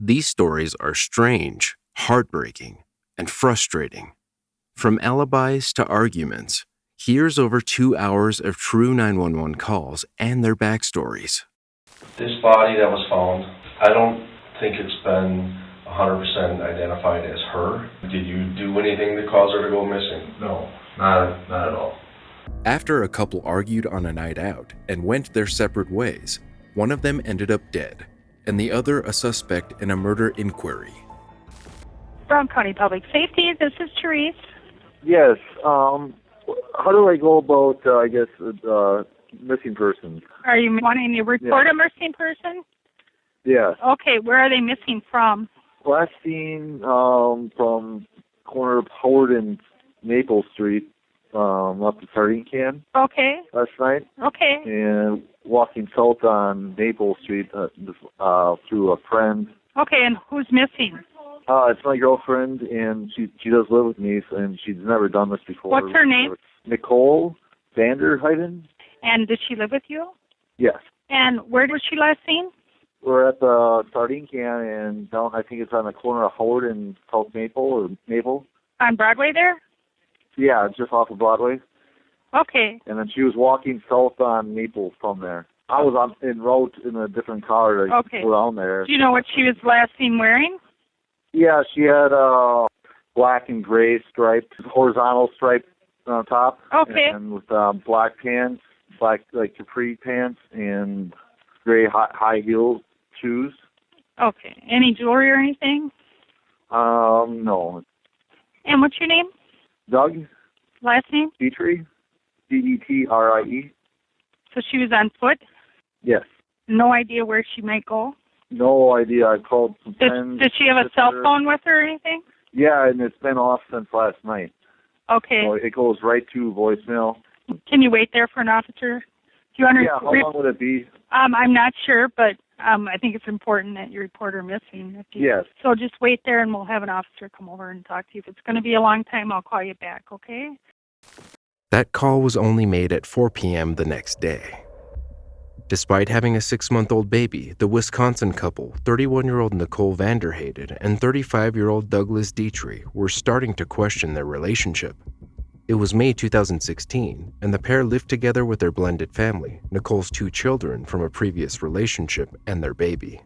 These stories are strange, heartbreaking, and frustrating. From alibis to arguments, here's over 2 hours of true 911 calls and their backstories. This body that was found, I don't think it's been 100% identified as her. Did you do anything that caused her to go missing? No, not at all. After a couple argued on a night out and went their separate ways, one of them ended up dead, and the other a suspect in a murder inquiry. Brown County Public Safety, this is Therese. Yes. How do I go about, missing person? Are you wanting to report a missing person? Yes. Okay, where are they missing from? Last seen from corner of Howard and Maple Street, up the sardine can. Okay. Last night. Okay. And walking south on Maple Street through a friend. Okay, and who's missing? It's my girlfriend, and she does live with me, and she's never done this before. What's her name? Nicole Vanderheiden. And does she live with you? Yes. And where was she last seen? We're at the sardine can, and down, I think it's on the corner of Howard and South Maple, or Maple. On Broadway there? Yeah, just off of Broadway. Okay. And then she was walking south on Maple from there. I was en route in a different car to go down there. Do you know what she was last seen wearing? Yeah, she had a black and gray striped, horizontal stripe on top. Okay. And with black pants, black like capri pants, and gray high heel shoes. Okay. Any jewelry or anything? No. And what's your name? Doug. Last name? Detrie. Detrie. So she was on foot? Yes. No idea where she might go? No idea. I called some friends. Did she have a cell phone with her or anything? Yeah, and it's been off since last night. Okay. So it goes right to voicemail. Can you wait there for an officer? Do you Yeah, how long would it be? I'm not sure, but I think it's important that you report her missing. Yes. So just wait there and we'll have an officer come over and talk to you. If it's going to be a long time, I'll call you back, okay? That call was only made at 4 p.m. the next day. Despite having a 6-month-old baby, the Wisconsin couple, 31-year-old Nicole Vanderheiden and 35-year-old Douglas Detrie, were starting to question their relationship. It was May 2016, and the pair lived together with their blended family, Nicole's 2 children from a previous relationship, and their baby.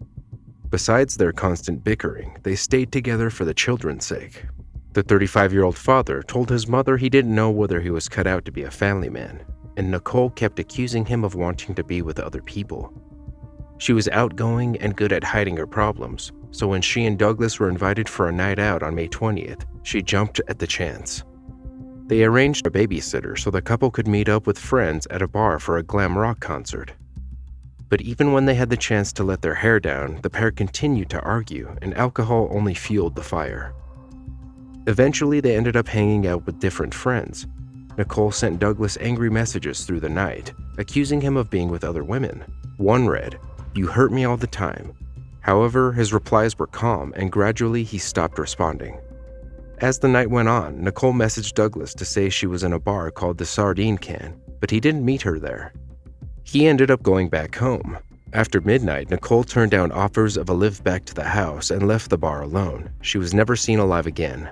Besides their constant bickering, they stayed together for the children's sake. The 35-year-old father told his mother he didn't know whether he was cut out to be a family man, and Nicole kept accusing him of wanting to be with other people. She was outgoing and good at hiding her problems, so when she and Douglas were invited for a night out on May 20th, she jumped at the chance. They arranged a babysitter so the couple could meet up with friends at a bar for a glam rock concert. But even when they had the chance to let their hair down, the pair continued to argue, and alcohol only fueled the fire. Eventually, they ended up hanging out with different friends. Nicole sent Douglas angry messages through the night, accusing him of being with other women. One read, "You hurt me all the time." However, his replies were calm, and gradually he stopped responding. As the night went on, Nicole messaged Douglas to say she was in a bar called the Sardine Can, but he didn't meet her there. He ended up going back home. After midnight, Nicole turned down offers of a lift back to the house and left the bar alone. She was never seen alive again.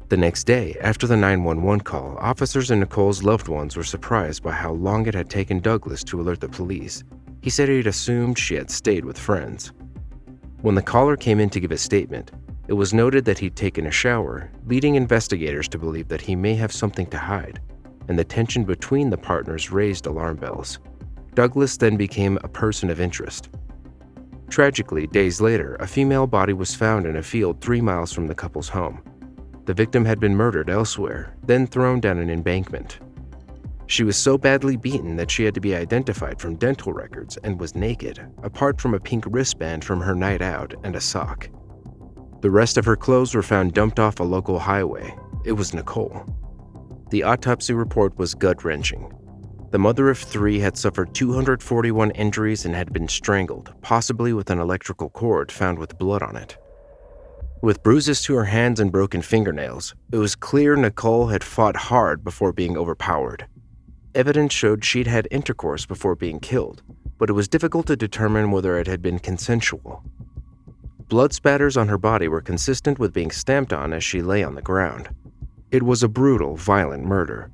The next day, after the 911 call, officers and Nicole's loved ones were surprised by how long it had taken Douglas to alert the police. He said he'd assumed she had stayed with friends. When the caller came in to give a statement, it was noted that he'd taken a shower, leading investigators to believe that he may have something to hide, and the tension between the partners raised alarm bells. Douglas then became a person of interest. Tragically, days later, a female body was found in a field 3 miles from the couple's home. The victim had been murdered elsewhere, then thrown down an embankment. She was so badly beaten that she had to be identified from dental records and was naked, apart from a pink wristband from her night out and a sock. The rest of her clothes were found dumped off a local highway. It was Nicole. The autopsy report was gut-wrenching. The mother of 3 had suffered 241 injuries and had been strangled, possibly with an electrical cord found with blood on it. With bruises to her hands and broken fingernails, it was clear Nicole had fought hard before being overpowered. Evidence showed she'd had intercourse before being killed, but it was difficult to determine whether it had been consensual. Blood spatters on her body were consistent with being stamped on as she lay on the ground. It was a brutal, violent murder.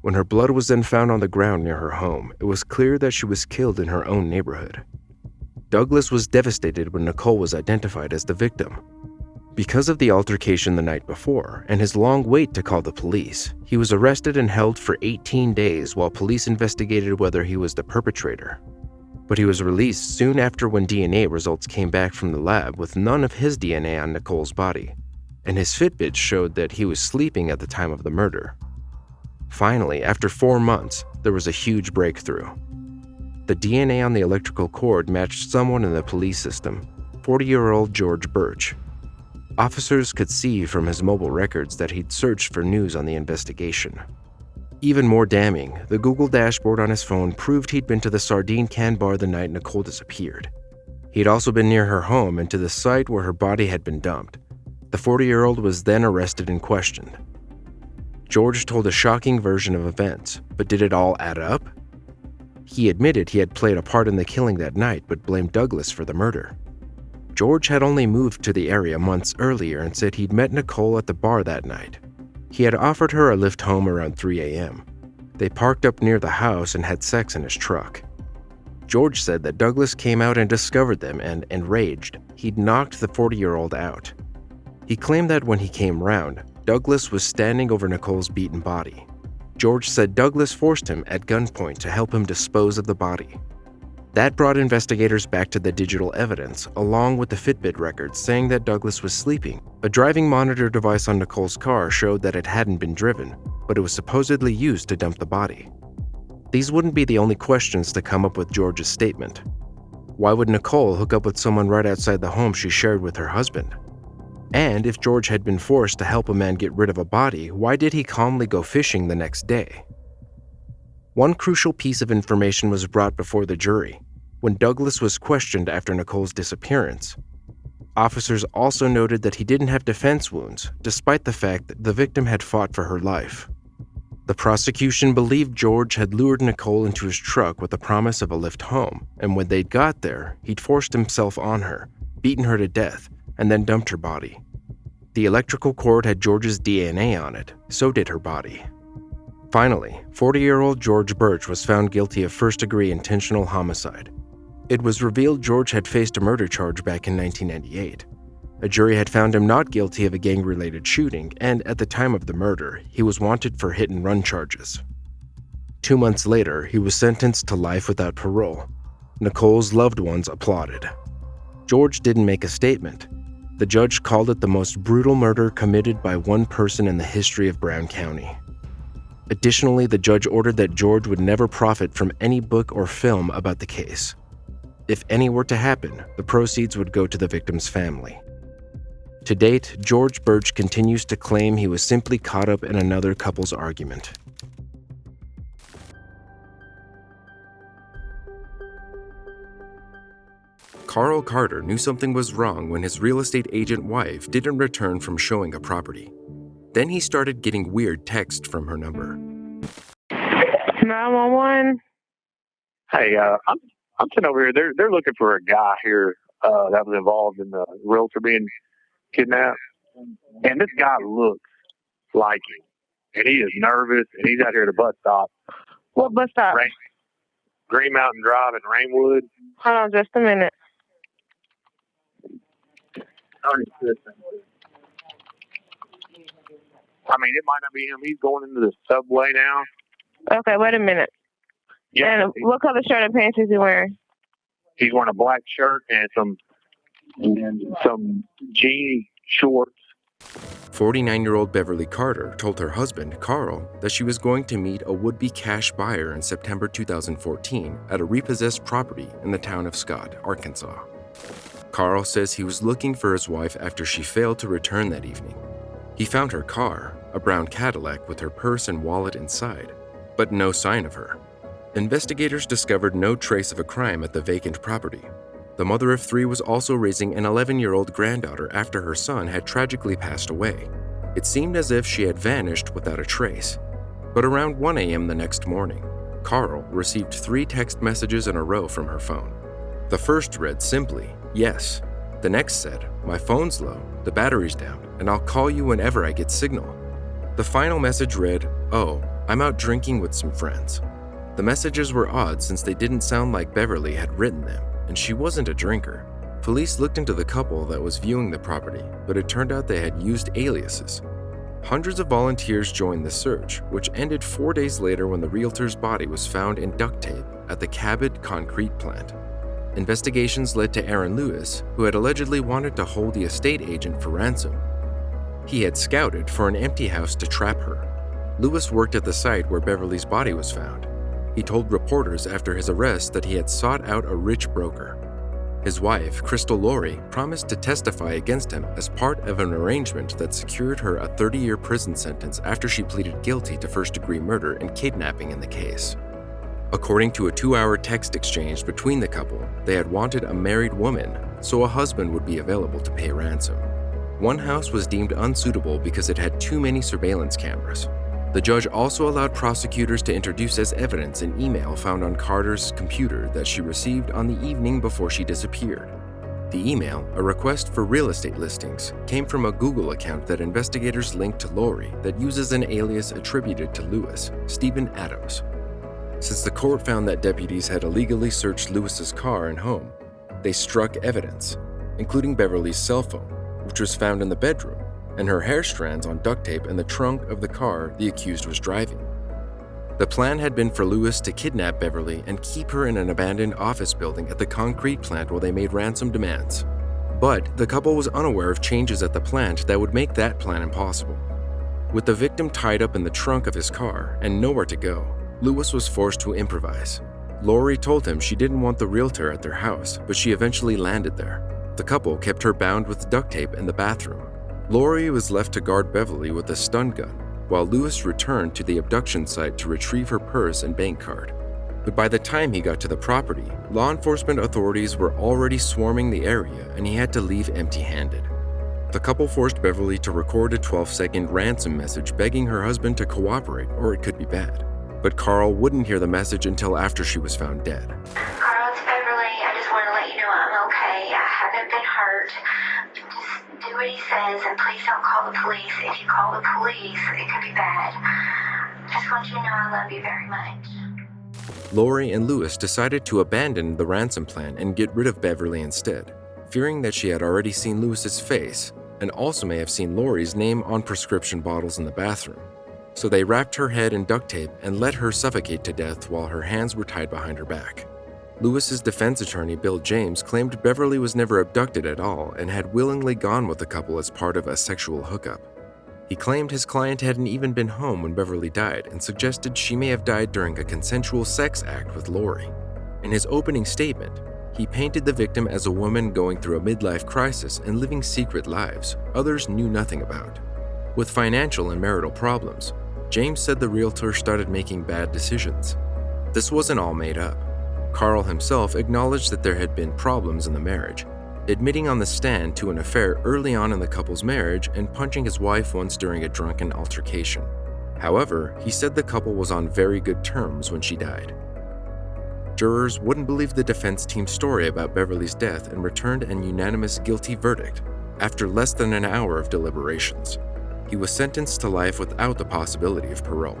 When her blood was then found on the ground near her home, it was clear that she was killed in her own neighborhood. Douglas was devastated when Nicole was identified as the victim. Because of the altercation the night before and his long wait to call the police, he was arrested and held for 18 days while police investigated whether he was the perpetrator. But he was released soon after when DNA results came back from the lab with none of his DNA on Nicole's body, and his Fitbit showed that he was sleeping at the time of the murder. Finally, after 4 months, there was a huge breakthrough. The DNA on the electrical cord matched someone in the police system, 40-year-old George Birch. Officers could see from his mobile records that he'd searched for news on the investigation. Even more damning, the Google dashboard on his phone proved he'd been to the sardine can bar the night Nicole disappeared. He'd also been near her home and to the site where her body had been dumped. The 40-year-old was then arrested and questioned. George told a shocking version of events, but did it all add up? He admitted he had played a part in the killing that night, but blamed Douglas for the murder. George had only moved to the area months earlier and said he'd met Nicole at the bar that night. He had offered her a lift home around 3 a.m. They parked up near the house and had sex in his truck. George said that Douglas came out and discovered them and, enraged, he'd knocked the 40-year-old out. He claimed that when he came round, Douglas was standing over Nicole's beaten body. George said Douglas forced him at gunpoint to help him dispose of the body. That brought investigators back to the digital evidence, along with the Fitbit records saying that Douglas was sleeping. A driving monitor device on Nicole's car showed that it hadn't been driven, but it was supposedly used to dump the body. These wouldn't be the only questions to come up with George's statement. Why would Nicole hook up with someone right outside the home she shared with her husband? And if George had been forced to help a man get rid of a body, why did he calmly go fishing the next day? One crucial piece of information was brought before the jury when Douglas was questioned after Nicole's disappearance. Officers also noted that he didn't have defense wounds, despite the fact that the victim had fought for her life. The prosecution believed George had lured Nicole into his truck with the promise of a lift home, and when they'd got there, he'd forced himself on her, beaten her to death, and then dumped her body. The electrical cord had George's DNA on it, so did her body. Finally, 40-year-old George Birch was found guilty of first-degree intentional homicide. It was revealed George had faced a murder charge back in 1998. A jury had found him not guilty of a gang-related shooting, and at the time of the murder, he was wanted for hit-and-run charges. 2 months later, he was sentenced to life without parole. Nicole's loved ones applauded. George didn't make a statement. The judge called it the most brutal murder committed by one person in the history of Brown County. Additionally, the judge ordered that George would never profit from any book or film about the case. If any were to happen, the proceeds would go to the victim's family. To date, George Birch continues to claim he was simply caught up in another couple's argument. Carl Carter knew something was wrong when his real estate agent wife didn't return from showing a property. Then he started getting weird texts from her number. 911. Hey, I'm sitting over here. They're looking for a guy here that was involved in the realtor being kidnapped, and this guy looks like him, and he is nervous, and he's out here at the bus stop. What bus stop? Green Mountain Drive in Rainwood. Hold on just a minute. I mean, it might not be him. He's going into the subway now. Okay, wait a minute. Yeah. And what color shirt and pants is he wearing? He's wearing a black shirt and some jean shorts. 49-year-old Beverly Carter told her husband, Carl, that she was going to meet a would-be cash buyer in September 2014 at a repossessed property in the town of Scott, Arkansas. Carl says he was looking for his wife after she failed to return that evening. He found her car, a brown Cadillac with her purse and wallet inside, but no sign of her. Investigators discovered no trace of a crime at the vacant property. The mother of 3 was also raising an 11-year-old granddaughter after her son had tragically passed away. It seemed as if she had vanished without a trace. But around 1 a.m. the next morning, Carl received 3 text messages in a row from her phone. The first read simply, "Yes." The next said, "My phone's low, the battery's down, and I'll call you whenever I get signal." The final message read, "Oh, I'm out drinking with some friends." The messages were odd since they didn't sound like Beverly had written them, and she wasn't a drinker. Police looked into the couple that was viewing the property, but it turned out they had used aliases. Hundreds of volunteers joined the search, which ended 4 days later when the realtor's body was found in duct tape at the Cabot concrete plant. Investigations led to Aaron Lewis, who had allegedly wanted to hold the estate agent for ransom. He had scouted for an empty house to trap her. Lewis worked at the site where Beverly's body was found. He told reporters after his arrest that he had sought out a rich broker. His wife, Crystal Laurie, promised to testify against him as part of an arrangement that secured her a 30-year prison sentence after she pleaded guilty to first-degree murder and kidnapping in the case. According to a 2-hour text exchange between the couple, they had wanted a married woman, so a husband would be available to pay ransom. One house was deemed unsuitable because it had too many surveillance cameras. The judge also allowed prosecutors to introduce as evidence an email found on Carter's computer that she received on the evening before she disappeared. The email, a request for real estate listings, came from a Google account that investigators linked to Laurie that uses an alias attributed to Lewis, Stephen Adams. Since the court found that deputies had illegally searched Lewis's car and home, they struck evidence, including Beverly's cell phone, which was found in the bedroom, and her hair strands on duct tape in the trunk of the car the accused was driving. The plan had been for Lewis to kidnap Beverly and keep her in an abandoned office building at the concrete plant while they made ransom demands. But the couple was unaware of changes at the plant that would make that plan impossible. With the victim tied up in the trunk of his car and nowhere to go, Lewis was forced to improvise. Laurie told him she didn't want the realtor at their house, but she eventually landed there. The couple kept her bound with duct tape in the bathroom. Laurie was left to guard Beverly with a stun gun, while Lewis returned to the abduction site to retrieve her purse and bank card. But by the time he got to the property, law enforcement authorities were already swarming the area and he had to leave empty-handed. The couple forced Beverly to record a 12-second ransom message begging her husband to cooperate or it could be bad. But Carl wouldn't hear the message until after she was found dead. Carl, it's Beverly. I just want to let you know I'm okay. I haven't been hurt. Just do what he says and please don't call the police. If you call the police, it could be bad. Just want you to know I love you very much. Laurie and Lewis decided to abandon the ransom plan and get rid of Beverly instead, fearing that she had already seen Lewis's face and also may have seen Laurie's name on prescription bottles in the bathroom. So they wrapped her head in duct tape and let her suffocate to death while her hands were tied behind her back. Lewis's defense attorney, Bill James, claimed Beverly was never abducted at all and had willingly gone with the couple as part of a sexual hookup. He claimed his client hadn't even been home when Beverly died and suggested she may have died during a consensual sex act with Laurie. In his opening statement, he painted the victim as a woman going through a midlife crisis and living secret lives others knew nothing about. With financial and marital problems, James said the realtor started making bad decisions. This wasn't all made up. Carl himself acknowledged that there had been problems in the marriage, admitting on the stand to an affair early on in the couple's marriage and punching his wife once during a drunken altercation. However, he said the couple was on very good terms when she died. Jurors wouldn't believe the defense team's story about Beverly's death and returned an unanimous guilty verdict after less than an hour of deliberations. He was sentenced to life without the possibility of parole.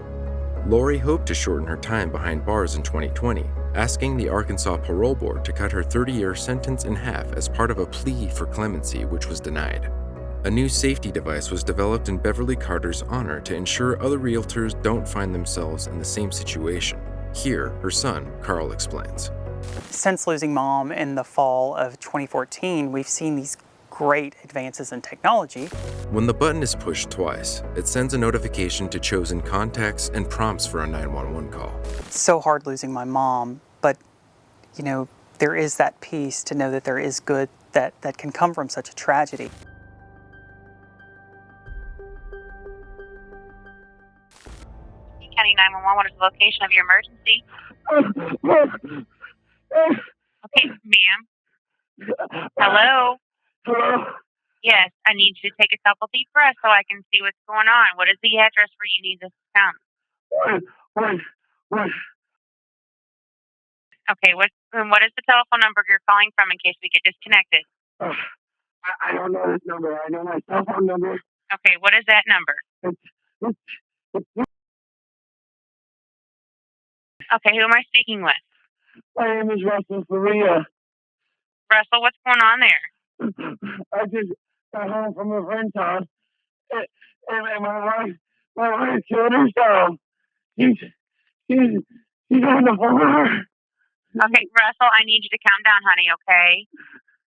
Laurie hoped to shorten her time behind bars in 2020, asking the Arkansas Parole Board to cut her 30-year sentence in half as part of a plea for clemency, which was denied. A new safety device was developed in Beverly Carter's honor to ensure other realtors don't find themselves in the same situation. Here, her son, Carl, explains. Since losing Mom in the fall of 2014, we've seen these great advances in technology. When the button is pushed twice, it sends a notification to chosen contacts and prompts for a 911 call. It's so hard losing my mom, but there is that peace to know that there is good that can come from such a tragedy. County 911, what is the location of your emergency? Okay, ma'am. Hello? Hello? Yes, I need you to take a couple deep breaths so I can see what's going on. What is the address where you need this to come? What? Okay, what is the telephone number you're calling from in case we get disconnected? I don't know this number. I know my cell phone number. Okay, what is that number? Okay, who am I speaking with? My name is Russell Faria. Russell, what's going on there? I just got home from a friend's house, and my wife killed herself. She's on the floor. Okay, Russell, I need you to calm down, honey, okay?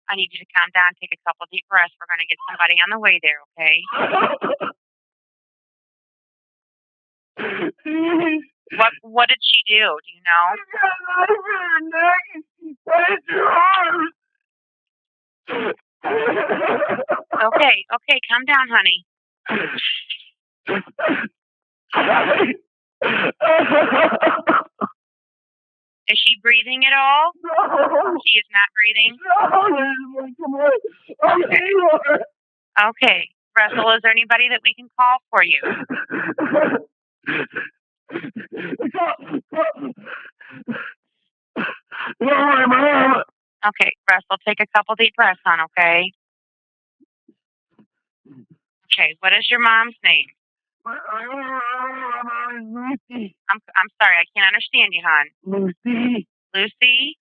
I need you to calm down, take a couple deep breaths. We're going to get somebody on the way there, okay? What did she do? Do you know? Okay, calm down, honey. Is she breathing at all? No. She is not breathing? Okay. Russell, is there anybody that we can call for you? My mom. Okay, Russell, take a couple deep breaths, hon, okay? Okay, what is your mom's name? My mom is Lucy. I'm sorry, I can't understand you, hon. Lucy. Lucy?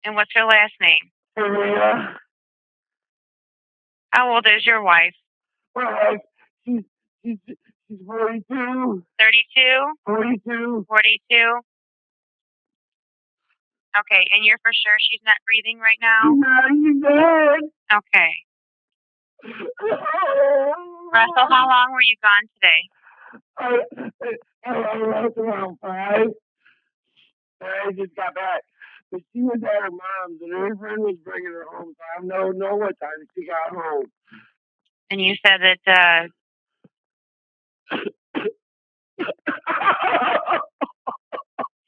And what's her last name? Maria. How old is your wife? My wife, she's 42. 32? 42. 42? Okay, and you're for sure she's not breathing right now? She's dead. Okay. Russell, how long were you gone today? I left around 5. I just got back. But she was at her mom's, and her friend was bringing her home, so I don't know what time she got home. And you said that,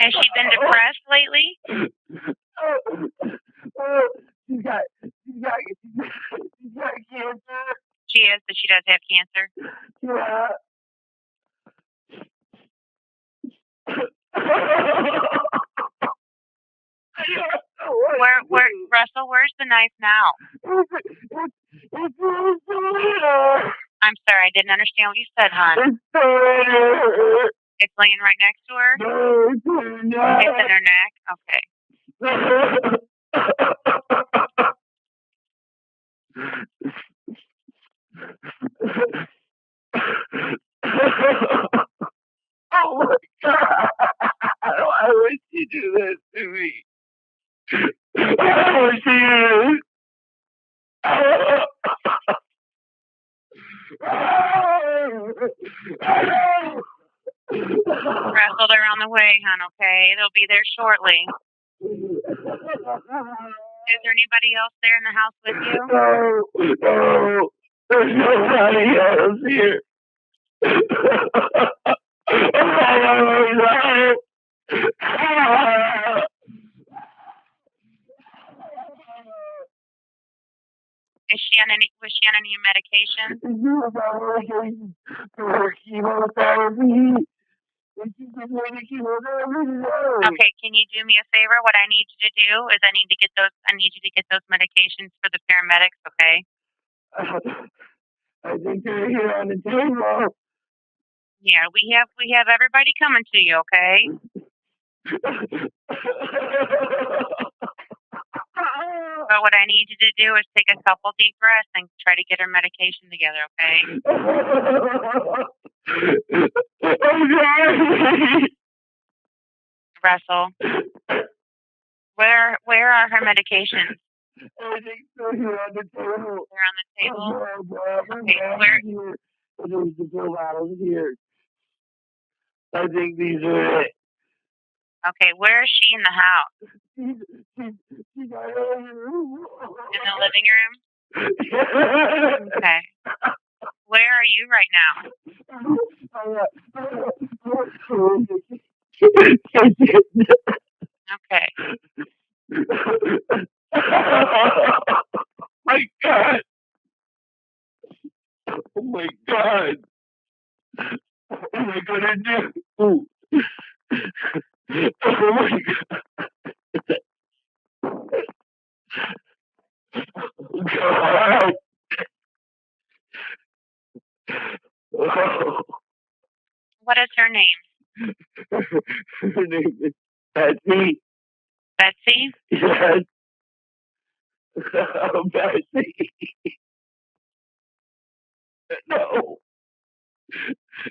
has she been depressed lately? She's got cancer. She is, but she does have cancer. Yeah. Russell, where's the knife now? I'm sorry, I didn't understand what you said, hon. It's laying right next to her? No, it's in her neck. It's in her neck? Okay. Oh my God! Why would you do this to me? Why would you do this? Russell, they're on the way, hon, okay? They'll be there shortly. Is there anybody else there in the house with you? No, there's nobody else here. Was she on any medication? Chemotherapy. Okay, can you do me a favor? What I need you to do is I need you to get those medications for the paramedics, okay? I think they're here on the table. Yeah, we have everybody coming to you, okay? But what I need you to do is take a couple deep breaths and try to get her medication together, okay? Russell, where are her medications? I think they're here on the table. They're on the table? Okay, where? There's the pill bottles here. I think these are it. Okay, where is she in the house? She's In the living room? Okay. Where are you right now? Okay. My God. Oh my God. What am I gonna do? Oh my God. God. Oh, What is her name? her name is Betsy. Betsy? Yes. Betsy. No.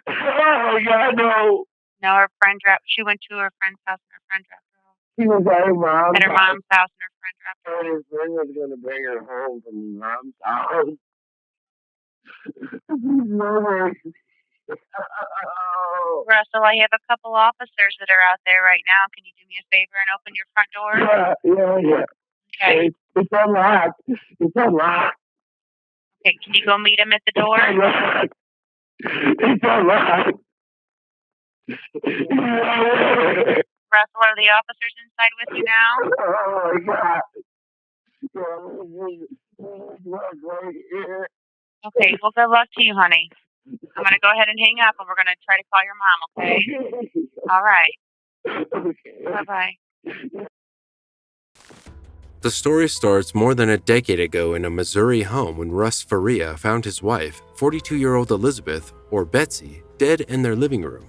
Oh, God, no. No, her friend dropped. She went to her friend's house and her friend dropped her off. She was at her mom's At her house. mom's house and her friend dropped her And off. her friend was going to bring her home from her mom's house. No. Oh. Russell, I have a couple officers that are out there right now. Can you do me a favor and open your front door? Yeah. Okay. It's unlocked. It's unlocked. Okay, can you go meet him at the door? It's unlocked. It's unlocked. Russell, are the officers inside with you now? Oh, my God. Right here. Okay, well, good luck to you, honey. I'm going to go ahead and hang up, and we're going to try to call your mom, okay? All right. Bye-bye. The story starts more than a decade ago in a Missouri home when Russ Faria found his wife, 42-year-old Elizabeth, or Betsy, dead in their living room.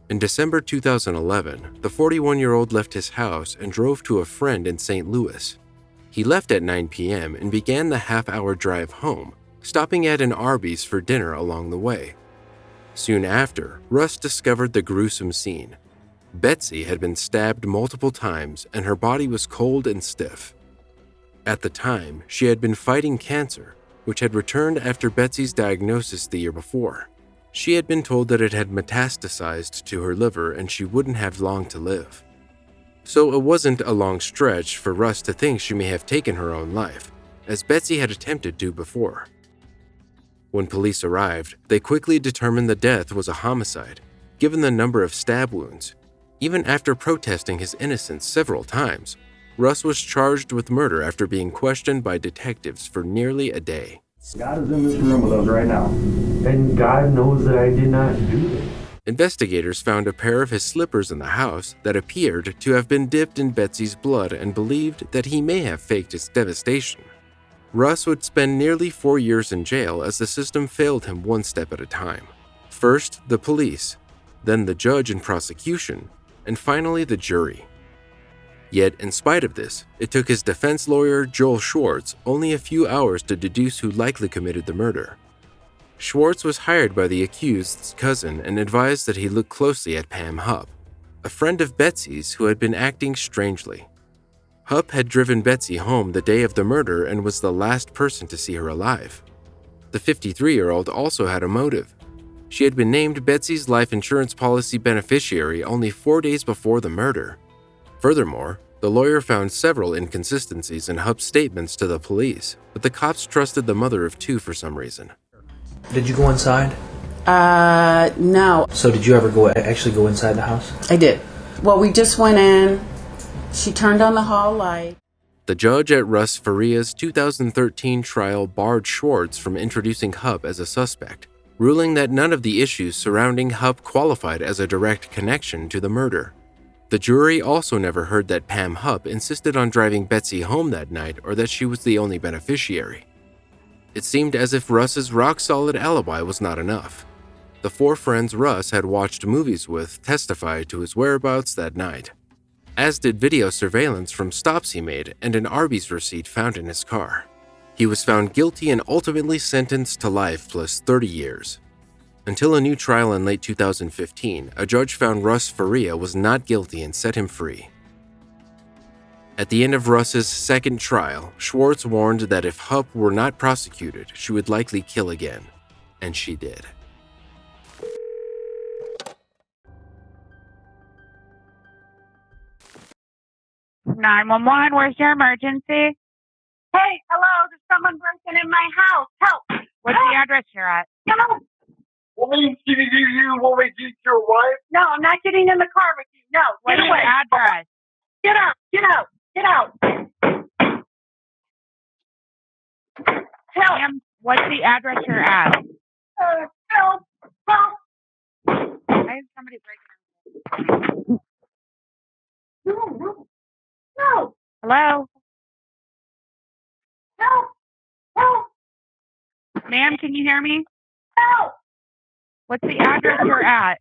In December 2011, the 41-year-old left his house and drove to a friend in St. Louis. He left at 9 p.m. and began the half-hour drive home, stopping at an Arby's for dinner along the way. Soon after, Russ discovered the gruesome scene. Betsy had been stabbed multiple times and her body was cold and stiff. At the time, she had been fighting cancer, which had returned after Betsy's diagnosis the year before. She had been told that it had metastasized to her liver and she wouldn't have long to live. So it wasn't a long stretch for Russ to think she may have taken her own life, as Betsy had attempted to before. When police arrived, they quickly determined the death was a homicide, given the number of stab wounds. Even after protesting his innocence several times, Russ was charged with murder after being questioned by detectives for nearly a day. God is in this room with us right now. And God knows that I did not do this. Investigators found a pair of his slippers in the house that appeared to have been dipped in Betsy's blood and believed that he may have faked its devastation. Russ would spend nearly 4 years in jail as the system failed him one step at a time. First, the police, then the judge and prosecution, and finally the jury. Yet, in spite of this, it took his defense lawyer, Joel Schwartz, only a few hours to deduce who likely committed the murder. Schwartz was hired by the accused's cousin and advised that he look closely at Pam Hupp, a friend of Betsy's who had been acting strangely. Hupp had driven Betsy home the day of the murder and was the last person to see her alive. The 53-year-old also had a motive. She had been named Betsy's life insurance policy beneficiary only 4 days before the murder. Furthermore, the lawyer found several inconsistencies in Hupp's statements to the police, but the cops trusted the mother of two for some reason. Did you go inside? No. So did you ever actually go inside the house? I did. Well, we just went in. She turned on the hall light. The judge at Russ Faria's 2013 trial barred Schwartz from introducing Hupp as a suspect, ruling that none of the issues surrounding Hupp qualified as a direct connection to the murder. The jury also never heard that Pam Hupp insisted on driving Betsy home that night or that she was the only beneficiary. It seemed as if Russ's rock-solid alibi was not enough. The 4 friends Russ had watched movies with testified to his whereabouts that night, as did video surveillance from stops he made and an Arby's receipt found in his car. He was found guilty and ultimately sentenced to life plus 30 years. Until a new trial in late 2015, a judge found Russ Faria was not guilty and set him free. At the end of Russ's second trial, Schwartz warned that if Hupp were not prosecuted, she would likely kill again. And she did. "911, where's your emergency? Hey, hello, there's someone breaking in my house. Help! What's the address you're at?" Hello! You want me to eat your wife? No, I'm not getting in the car with you. No, What's get your away. address? Get out, get out, get out. Help! Ma'am, what's the address you're at? Help! Help! Why is somebody breaking in? No. Hello? Help! Help! Ma'am, can you hear me? Help! What's the address you're at?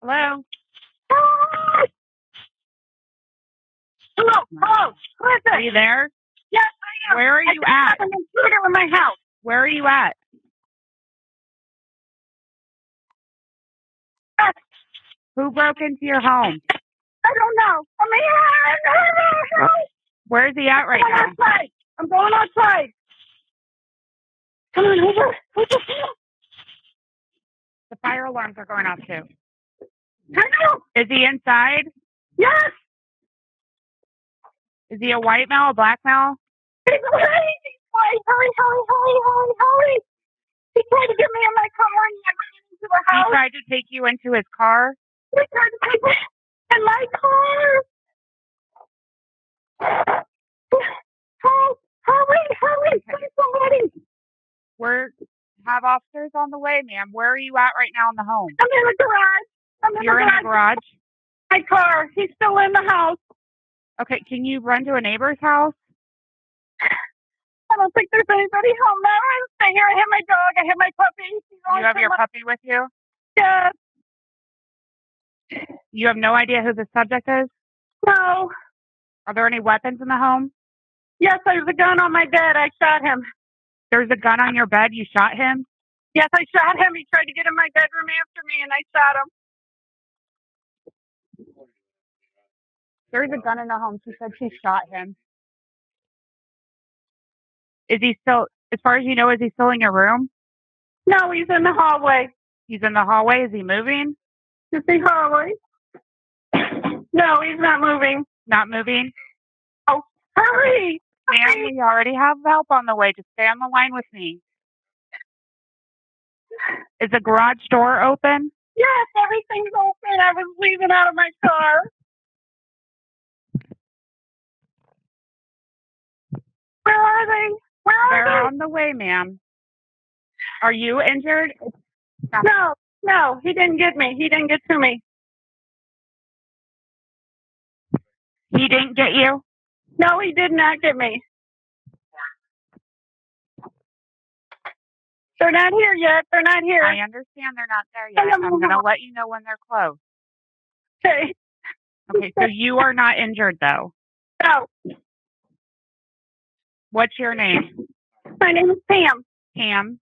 Hello? Hello? Hello? Who is it? Are you there? Yes, I am. Where are you at? I'm in my house. Where are you at? Who broke into your home? I don't know. I'm here. Where's he at right now? Outside. I'm going outside. Come on, who's the The fire alarms are going off too. I know. Is he inside? Yes. Is he a white male, a black male? He's white. Hurry. He tried to get me in my car and I ran into the house. He tried to take you into his car? He tried to take me in my car. Hurry. Please, somebody. Have officers on the way, ma'am. Where are you at right now in the home? I'm in the garage. You're in the garage? My car. He's still in the house. Okay, can you run to a neighbor's house? I don't think there's anybody home now. I'm staying here. I have my dog. I have my puppy. You have your puppy with you? Yes. You have no idea who the subject is? No. Are there any weapons in the home? Yes, there's a gun on my bed. I shot him. There's a gun on your bed? You shot him? Yes, I shot him. He tried to get in my bedroom after me, and I shot him. There's a gun in the home. She said she shot him. Is he still, as far as you know, is he still in your room? No, he's in the hallway. He's in the hallway? Is he moving? Is he hallway? No, he's not moving. Not moving? Oh, hurry! Ma'am, we already have help on the way. Just stay on the line with me. Is the garage door open? Yes, everything's open. I was leaving out of my car. Where are they? They're on the way, ma'am. Are you injured? No, he didn't get me. He didn't get to me. He didn't get you? No, he did not get me. They're not here yet. They're not here. I understand they're not there yet. I'm going to let you know when they're close. Okay. Okay, so you are not injured, though? No. What's your name? My name is Pam. Pam?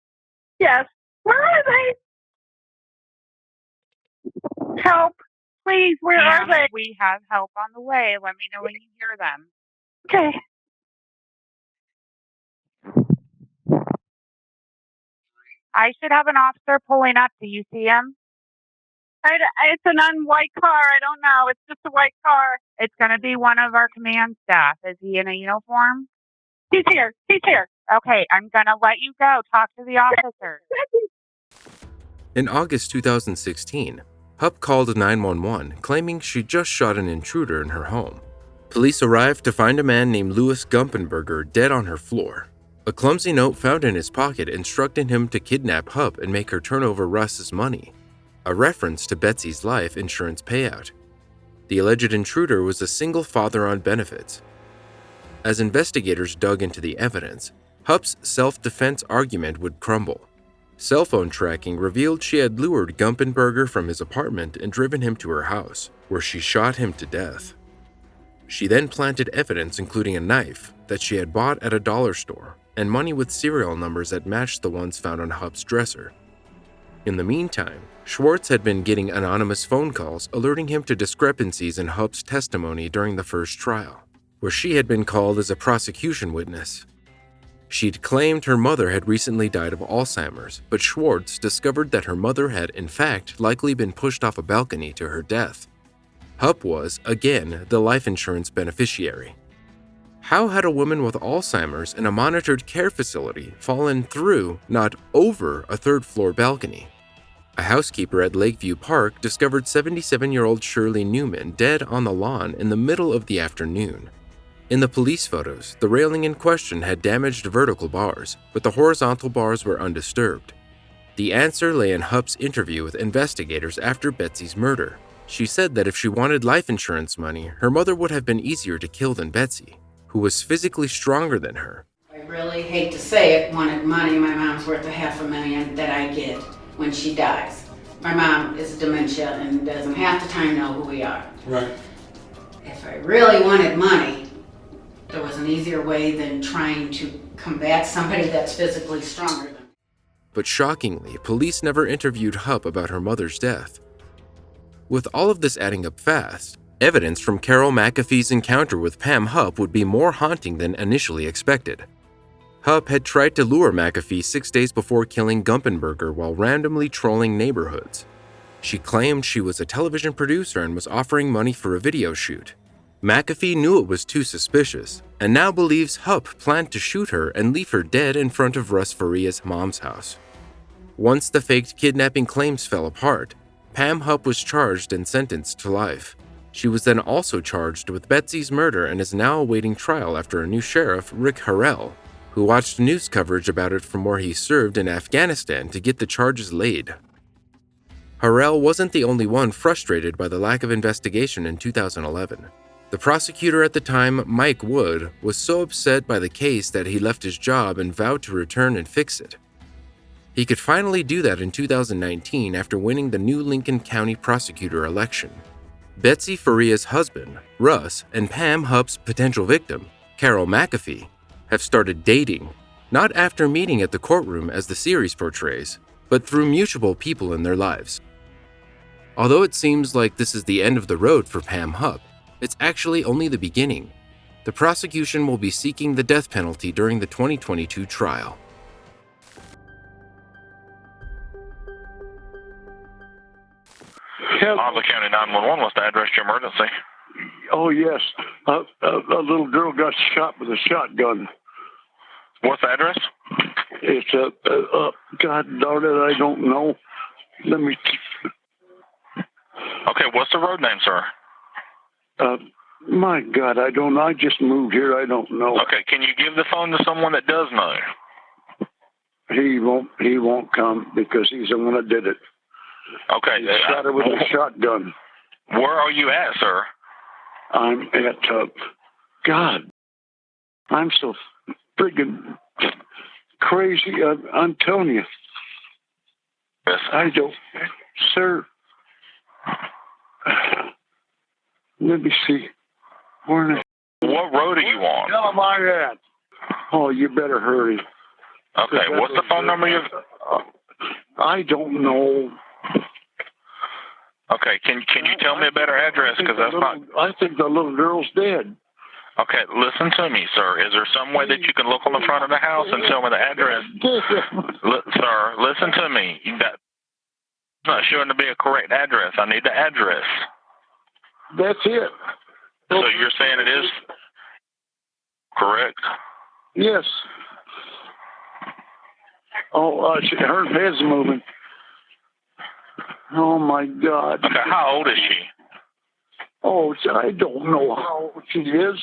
Yes. Where are they? Help. Please, where are they? We have help on the way. Let me know when you hear them. Okay. I should have an officer pulling up. Do you see him? It's an unwhite car. I don't know. It's just a white car. It's going to be one of our command staff. Is he in a uniform? He's here. Okay, I'm going to let you go. Talk to the officer. In August 2016, Hupp called 911 claiming she just shot an intruder in her home. Police arrived to find a man named Louis Gumpenberger dead on her floor. A clumsy note found in his pocket instructed him to kidnap Hupp and make her turn over Russ's money, a reference to Betsy's life insurance payout. The alleged intruder was a single father on benefits. As investigators dug into the evidence, Hupp's self-defense argument would crumble. Cell phone tracking revealed she had lured Gumpenberger from his apartment and driven him to her house, where she shot him to death. She then planted evidence including a knife that she had bought at a dollar store and money with serial numbers that matched the ones found on Hupp's dresser. In the meantime, Schwartz had been getting anonymous phone calls alerting him to discrepancies in Hupp's testimony during the first trial, where she had been called as a prosecution witness. She'd claimed her mother had recently died of Alzheimer's, but Schwartz discovered that her mother had, in fact, likely been pushed off a balcony to her death. Hupp was, again, the life insurance beneficiary. How had a woman with Alzheimer's in a monitored care facility fallen through, not over, a third-floor balcony? A housekeeper at Lakeview Park discovered 77-year-old Shirley Newman dead on the lawn in the middle of the afternoon. In the police photos, the railing in question had damaged vertical bars, but the horizontal bars were undisturbed. The answer lay in Hupp's interview with investigators after Betsy's murder. She said that if she wanted life insurance money, her mother would have been easier to kill than Betsy, who was physically stronger than her. I really hate to say it, wanted money. My mom's worth $500,000 that I get when she dies. My mom is dementia and doesn't half the time know who we are. Right. If I really wanted money, there was an easier way than trying to combat somebody that's physically stronger than me. But shockingly, police never interviewed Hupp about her mother's death. With all of this adding up fast, evidence from Carol McAfee's encounter with Pam Hupp would be more haunting than initially expected. Hupp had tried to lure McAfee 6 days before killing Gumpenberger while randomly trolling neighborhoods. She claimed she was a television producer and was offering money for a video shoot. McAfee knew it was too suspicious, and now believes Hupp planned to shoot her and leave her dead in front of Russ Faria's mom's house. Once the faked kidnapping claims fell apart, Pam Hupp was charged and sentenced to life. She was then also charged with Betsy's murder and is now awaiting trial after a new sheriff, Rick Harrell, who watched news coverage about it from where he served in Afghanistan to get the charges laid. Harrell wasn't the only one frustrated by the lack of investigation in 2011. The prosecutor at the time, Mike Wood, was so upset by the case that he left his job and vowed to return and fix it. He could finally do that in 2019 after winning the new Lincoln County prosecutor election. Betsy Faria's husband, Russ, and Pam Hupp's potential victim, Carol McAfee, have started dating, not after meeting at the courtroom as the series portrays, but through mutual people in their lives. Although it seems like this is the end of the road for Pam Hupp, it's actually only the beginning. The prosecution will be seeking the death penalty during the 2022 trial. Honda County 911, what's the address to your emergency? Oh, yes. A little girl got shot with a shotgun. What's the address? It's God darn it, I don't know. Let me... Okay, what's the road name, sir? My God, I don't know. I just moved here. I don't know. Okay, can you give the phone to someone that does know? He won't come because he's the one that did it. Okay. He shot her with a shotgun. Where are you at, sir? I'm at, God, I'm so friggin' crazy. I'm telling you. Yes. I don't, sir. Let me see. Where in the... What road are you on? Where am I at? Oh, you better hurry. Okay, what's the phone number you... I don't know. Okay, can you tell me a better address? Because that's not... I think the little girl's dead. Okay, listen to me, sir. Is there some way that you can look on the front of the house and tell me the address? Sir, listen to me. That's not showing to be a correct address. I need the address. That's it. So you're saying it is correct? Yes. Oh, her head's moving. Oh, my God. Okay, how old is she? Oh, I don't know how old she is.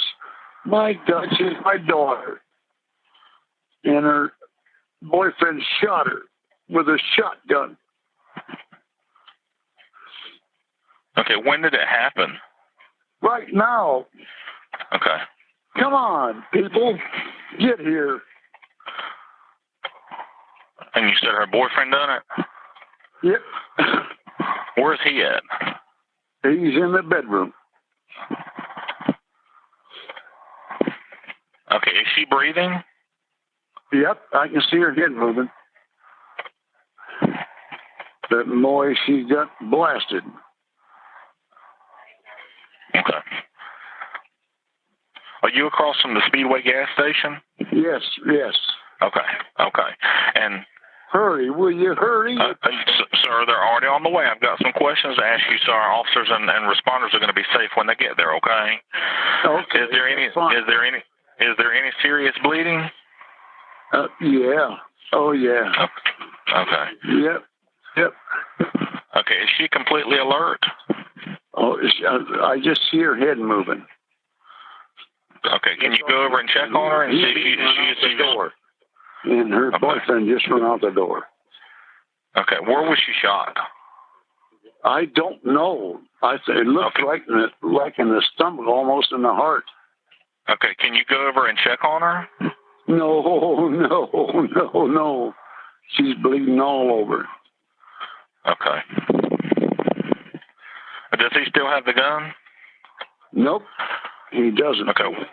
My God, she's my daughter. And her boyfriend shot her with a shotgun. Okay, when did it happen? Right now. Okay. Come on, people. Get here. And you said her boyfriend done it? Yep. Where's he at? He's in the bedroom. Okay, is she breathing? Yep, I can see her head moving. That noise, she got blasted. Okay. Are you across from the Speedway gas station? Yes, yes. Okay. And... Hurry, will you hurry? Sir, they're already on the way. I've got some questions to ask you, so our officers and responders are going to be safe when they get there. Okay. Okay. Is there any serious bleeding? Yeah. Oh yeah. Okay. Yep. Okay. Is she completely alert? Oh, I just see her head moving. Okay. Can you go over and check on her and see if she is the door? And her boyfriend just went out the door. Okay, where was she shot? I don't know. It looked like in the stomach, almost in the heart. Okay, can you go over and check on her? No. She's bleeding all over. Okay. Does he still have the gun? Nope, he doesn't. Okay.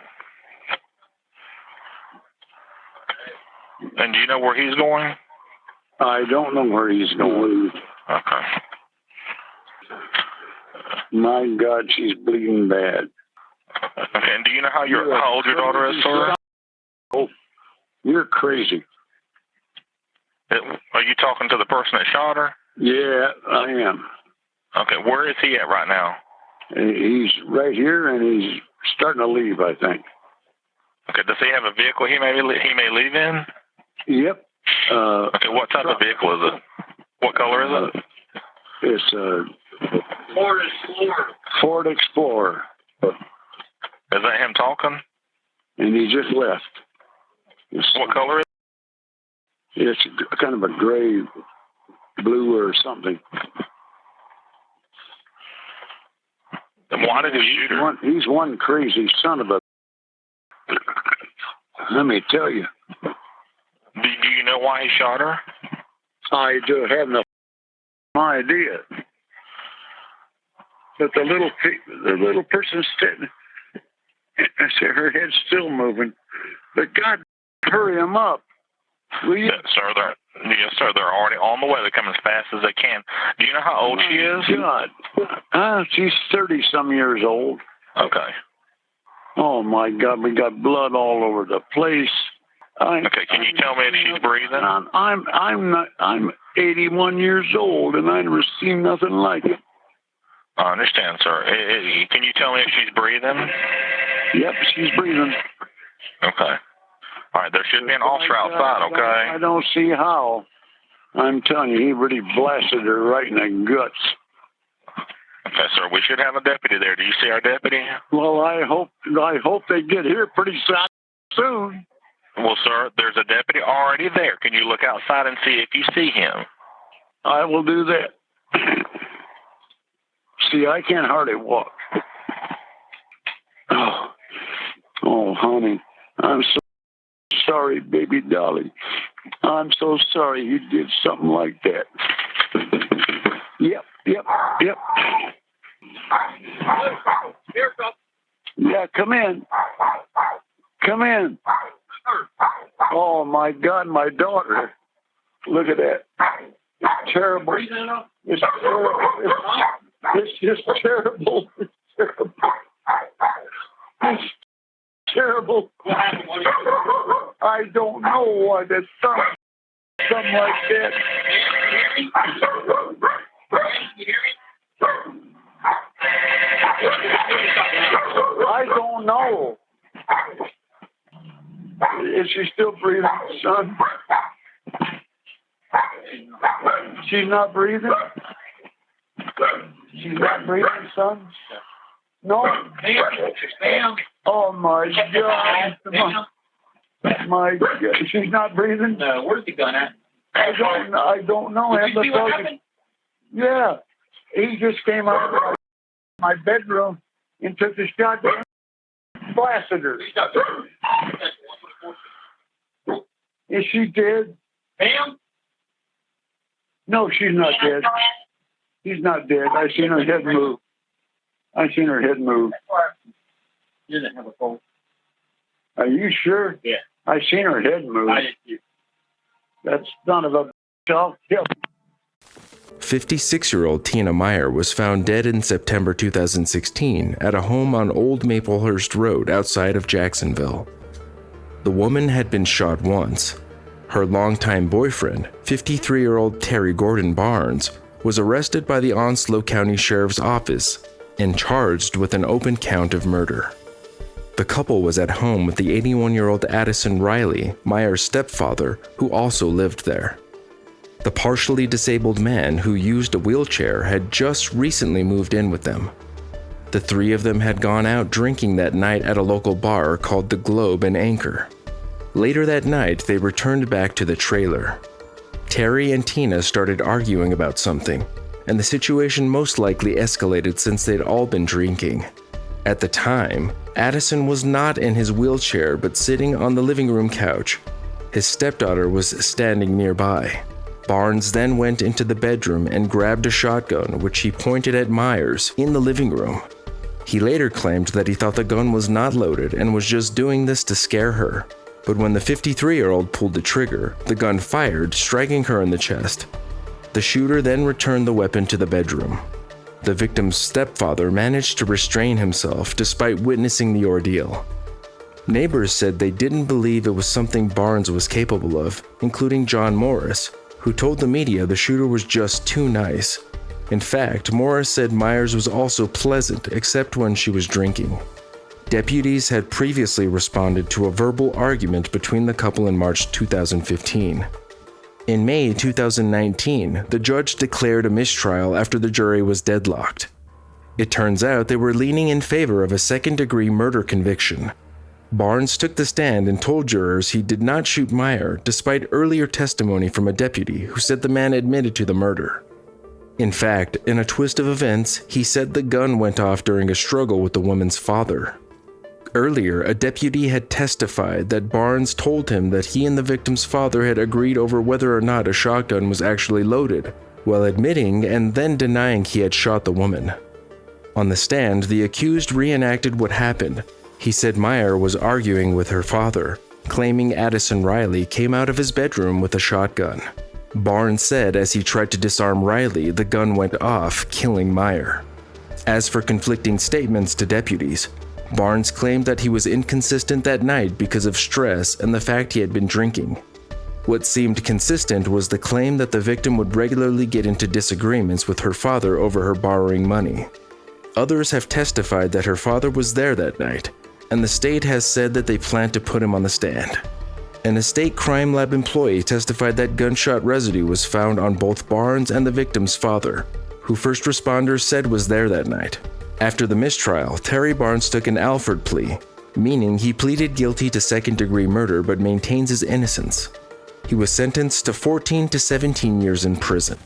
And do you know where he's going? I don't know where he's going. Okay. My God, she's bleeding bad. Okay, and do you know how old your daughter is, sir? Oh, you're crazy. Are you talking to the person that shot her? Yeah, I am. Okay, where is he at right now? He's right here, and he's starting to leave, I think. Okay, does he have a vehicle he may leave in? Yep. Okay, what type of vehicle is it? What color is it? It's a Ford Explorer. Is that him talking? And he just left. What color is it? It's kind of a gray, blue or something. Then why did he shoot her? He's one crazy son of a... Let me tell you. Do you know why he shot her? I do have no idea. But the little person's sitting... I say her head's still moving. But God, hurry him up. Will you? Yes, sir. They're already on the way. They're coming as fast as they can. Do you know how old she is? God. She's 30-some years old. Okay. Oh, my God. We got blood all over the place. Okay, can you tell me if she's breathing? I'm 81 years old, and I never seen nothing like it. I understand, sir. Can you tell me if she's breathing? Yep, she's breathing. Okay. All right, there should be an officer outside, okay? I don't see how. I'm telling you, he really blasted her right in the guts. Okay, sir, we should have a deputy there. Do you see our deputy? Well, I hope they get here pretty soon. Well, sir, there's a deputy already there. Can you look outside and see if you see him? I will do that. See, I can't hardly walk. Oh, honey, I'm so sorry, baby dolly. I'm so sorry you did something like that. Yep. Yeah, come in. Oh, my God, my daughter. Look at that. It's terrible. It's terrible. It's just terrible. It's terrible. It's terrible. I don't know why that's something like that. I don't know. Is she still breathing, son? She's not breathing? She's not breathing, son? No? Oh, my God. My God. She's not breathing? No, where's the gun at? I don't know. Did you see what happened? Yeah. He just came out of my bedroom and took the shotgun and blasted her. Is she dead? Ma'am? No, she's not dead. She's not dead. I seen her head move. You didn't have a phone. Are you sure? Yeah. I seen her head move. I did too. That's son of a self-kill. 56-year-old Tina Meyer was found dead in September 2016 at a home on Old Maplehurst Road outside of Jacksonville. The woman had been shot once. Her longtime boyfriend, 53-year-old Terry Gordon Barnes, was arrested by the Onslow County Sheriff's Office and charged with an open count of murder. The couple was at home with the 81-year-old Addison Riley, Meyer's stepfather, who also lived there. The partially disabled man who used a wheelchair had just recently moved in with them. The three of them had gone out drinking that night at a local bar called the Globe and Anchor. Later that night, they returned back to the trailer. Terry and Tina started arguing about something, and the situation most likely escalated since they'd all been drinking. At the time, Addison was not in his wheelchair but sitting on the living room couch. His stepdaughter was standing nearby. Barnes then went into the bedroom and grabbed a shotgun, which he pointed at Myers in the living room. He later claimed that he thought the gun was not loaded and was just doing this to scare her. But when the 53-year-old pulled the trigger, the gun fired, striking her in the chest. The shooter then returned the weapon to the bedroom. The victim's stepfather managed to restrain himself despite witnessing the ordeal. Neighbors said they didn't believe it was something Barnes was capable of, including John Morris, who told the media the shooter was just too nice. In fact, Morris said Myers was also pleasant, except when she was drinking. Deputies had previously responded to a verbal argument between the couple in March 2015. In May 2019, the judge declared a mistrial after the jury was deadlocked. It turns out they were leaning in favor of a second-degree murder conviction. Barnes took the stand and told jurors he did not shoot Meyer, despite earlier testimony from a deputy who said the man admitted to the murder. In fact, in a twist of events, he said the gun went off during a struggle with the woman's father. Earlier, a deputy had testified that Barnes told him that he and the victim's father had agreed over whether or not a shotgun was actually loaded, while admitting and then denying he had shot the woman. On the stand, the accused reenacted what happened. He said Meyer was arguing with her father, claiming Addison Riley came out of his bedroom with a shotgun. Barnes said as he tried to disarm Riley, the gun went off, killing Meyer. As for conflicting statements to deputies, Barnes claimed that he was inconsistent that night because of stress and the fact he had been drinking. What seemed consistent was the claim that the victim would regularly get into disagreements with her father over her borrowing money. Others have testified that her father was there that night, and the state has said that they plan to put him on the stand. An estate crime lab employee testified that gunshot residue was found on both Barnes and the victim's father, who first responders said was there that night. After the mistrial, Terry Barnes took an Alford plea, meaning he pleaded guilty to second-degree murder but maintains his innocence. He was sentenced to 14 to 17 years in prison.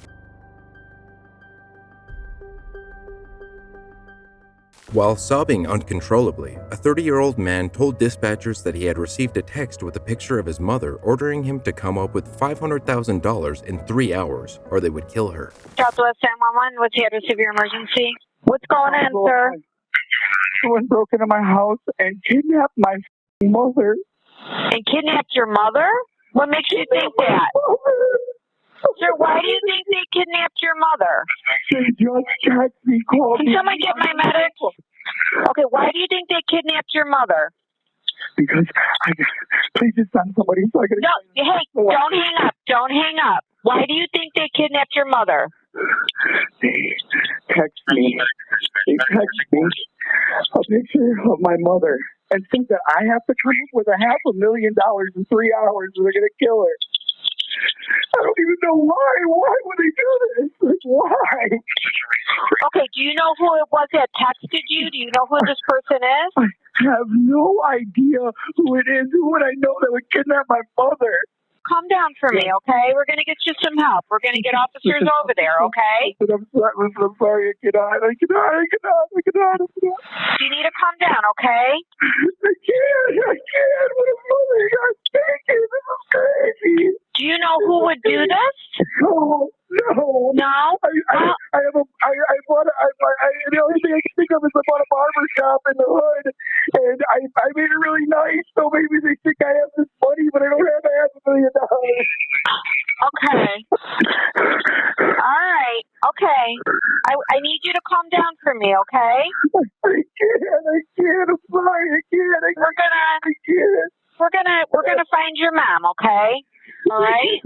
While sobbing uncontrollably, a 30-year-old man told dispatchers that he had received a text with a picture of his mother ordering him to come up with $500,000 in 3 hours or they would kill her. Southwest 911, what's the address of your emergency? What's going on, sir? Someone broke into my house and kidnapped my mother. And kidnapped your mother? What makes you think that? Sir, why do you think they kidnapped your mother? They just texted me, called me. Can someone get my medic? Okay, why do you think they kidnapped your mother? Because please just send somebody so I can... No, hey, don't hang up. Don't hang up. Why do you think they kidnapped your mother? They text me a picture of my mother and think that I have to come up with $500,000 in 3 hours and they're going to kill her. I don't even know why. Why would they do this? Like, why? Okay, do you know who it was that texted you? Do you know who this person is? I have no idea who it is. Who would I know that would kidnap my mother? Calm down for me, okay? We're going to get you some help. We're going to get officers over there, okay? I'm sorry. I cannot. You need to calm down, okay? I can't. What a mother got taken. This is crazy. Do you know who would do this? No. No? The only thing I can think of is I bought a barber shop in the hood, and I made it really nice, so maybe they think I have this money, but I don't have $500,000. Okay. All right. Okay. I need you to calm down for me, okay? I can't. I'm sorry. I can't. We're gonna find your mom, okay? All right.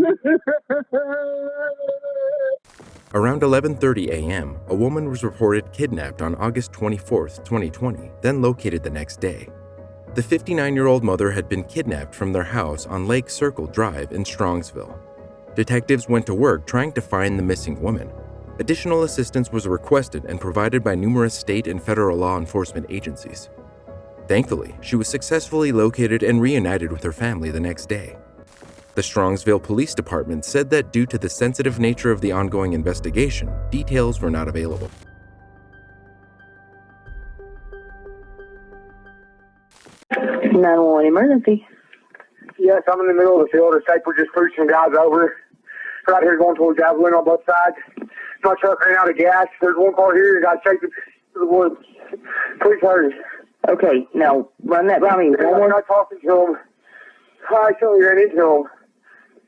Around 11:30 a.m., a woman was reported kidnapped on August 24, 2020, then located the next day. The 59-year-old mother had been kidnapped from their house on Lake Circle Drive in Strongsville. Detectives went to work trying to find the missing woman. Additional assistance was requested and provided by numerous state and federal law enforcement agencies. Thankfully, she was successfully located and reunited with her family the next day. The Strongsville Police Department said that due to the sensitive nature of the ongoing investigation, details were not available. Emergency. Yes, I'm in the middle of the field. The Safer just pushed some guys over. Right here going towards Javelin on both sides. My truck ran out of gas. There's one car here and got chased to the woods. Please hurry. Okay, now run that by me. We're not talking to him. I actually ran into him.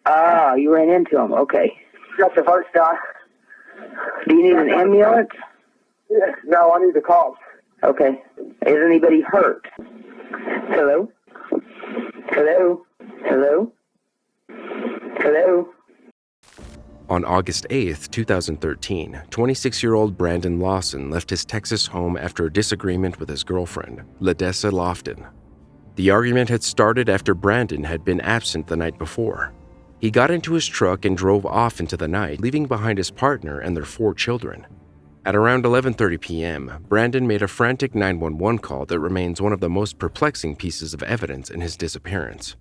Ah, you ran into him. Okay. Got the first guy. Do you need an ambulance? Yeah, no, I need the cops. Okay. Is anybody hurt? Hello? Hello? Hello? Hello? On August 8, 2013, 26-year-old Brandon Lawson left his Texas home after a disagreement with his girlfriend, Ladessa Lofton. The argument had started after Brandon had been absent the night before. He got into his truck and drove off into the night, leaving behind his partner and their 4 children. At around 11:30 p.m., Brandon made a frantic 911 call that remains one of the most perplexing pieces of evidence in his disappearance.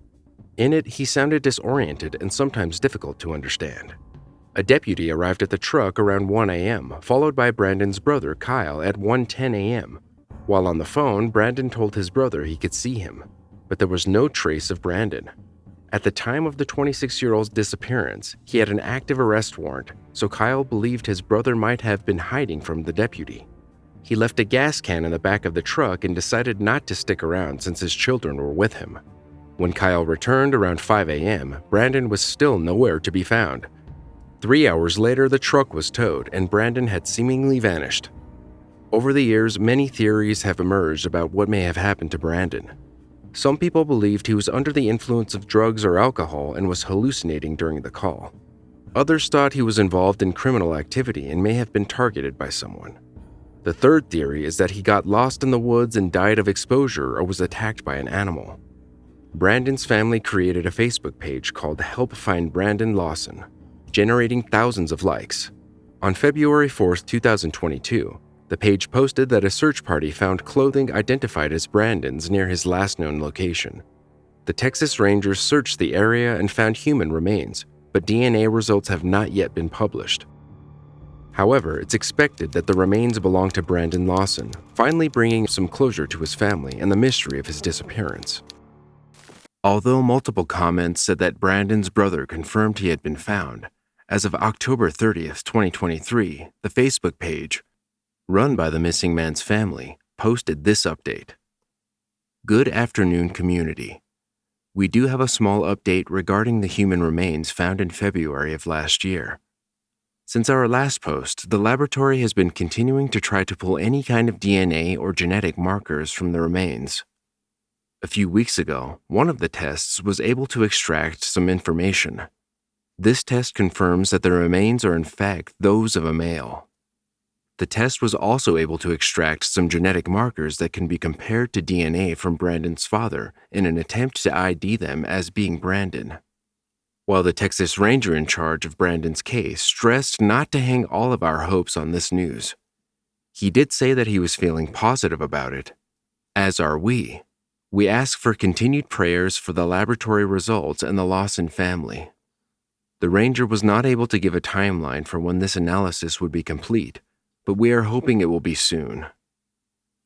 In it, he sounded disoriented and sometimes difficult to understand. A deputy arrived at the truck around 1 a.m., followed by Brandon's brother, Kyle, at 1:10 a.m. While on the phone, Brandon told his brother he could see him, but there was no trace of Brandon. At the time of the 26-year-old's disappearance, he had an active arrest warrant, so Kyle believed his brother might have been hiding from the deputy. He left a gas can in the back of the truck and decided not to stick around since his children were with him. When Kyle returned around 5 a.m., Brandon was still nowhere to be found. 3 hours later, the truck was towed and Brandon had seemingly vanished. Over the years, many theories have emerged about what may have happened to Brandon. Some people believed he was under the influence of drugs or alcohol and was hallucinating during the call. Others thought he was involved in criminal activity and may have been targeted by someone. The third theory is that he got lost in the woods and died of exposure or was attacked by an animal. Brandon's family created a Facebook page called Help Find Brandon Lawson, generating thousands of likes. On February 4, 2022, the page posted that a search party found clothing identified as Brandon's near his last known location. The Texas Rangers searched the area and found human remains, but DNA results have not yet been published. However, it's expected that the remains belong to Brandon Lawson, finally bringing some closure to his family and the mystery of his disappearance. Although multiple comments said that Brandon's brother confirmed he had been found, as of October 30, 2023, the Facebook page, run by the missing man's family, posted this update. Good afternoon, community. We do have a small update regarding the human remains found in February of last year. Since our last post, the laboratory has been continuing to try to pull any kind of DNA or genetic markers from the remains. A few weeks ago, one of the tests was able to extract some information. This test confirms that the remains are in fact those of a male. The test was also able to extract some genetic markers that can be compared to DNA from Brandon's father in an attempt to ID them as being Brandon. While the Texas Ranger in charge of Brandon's case stressed not to hang all of our hopes on this news, he did say that he was feeling positive about it. As are we. We ask for continued prayers for the laboratory results and the Lawson family. The Ranger was not able to give a timeline for when this analysis would be complete, but we are hoping it will be soon.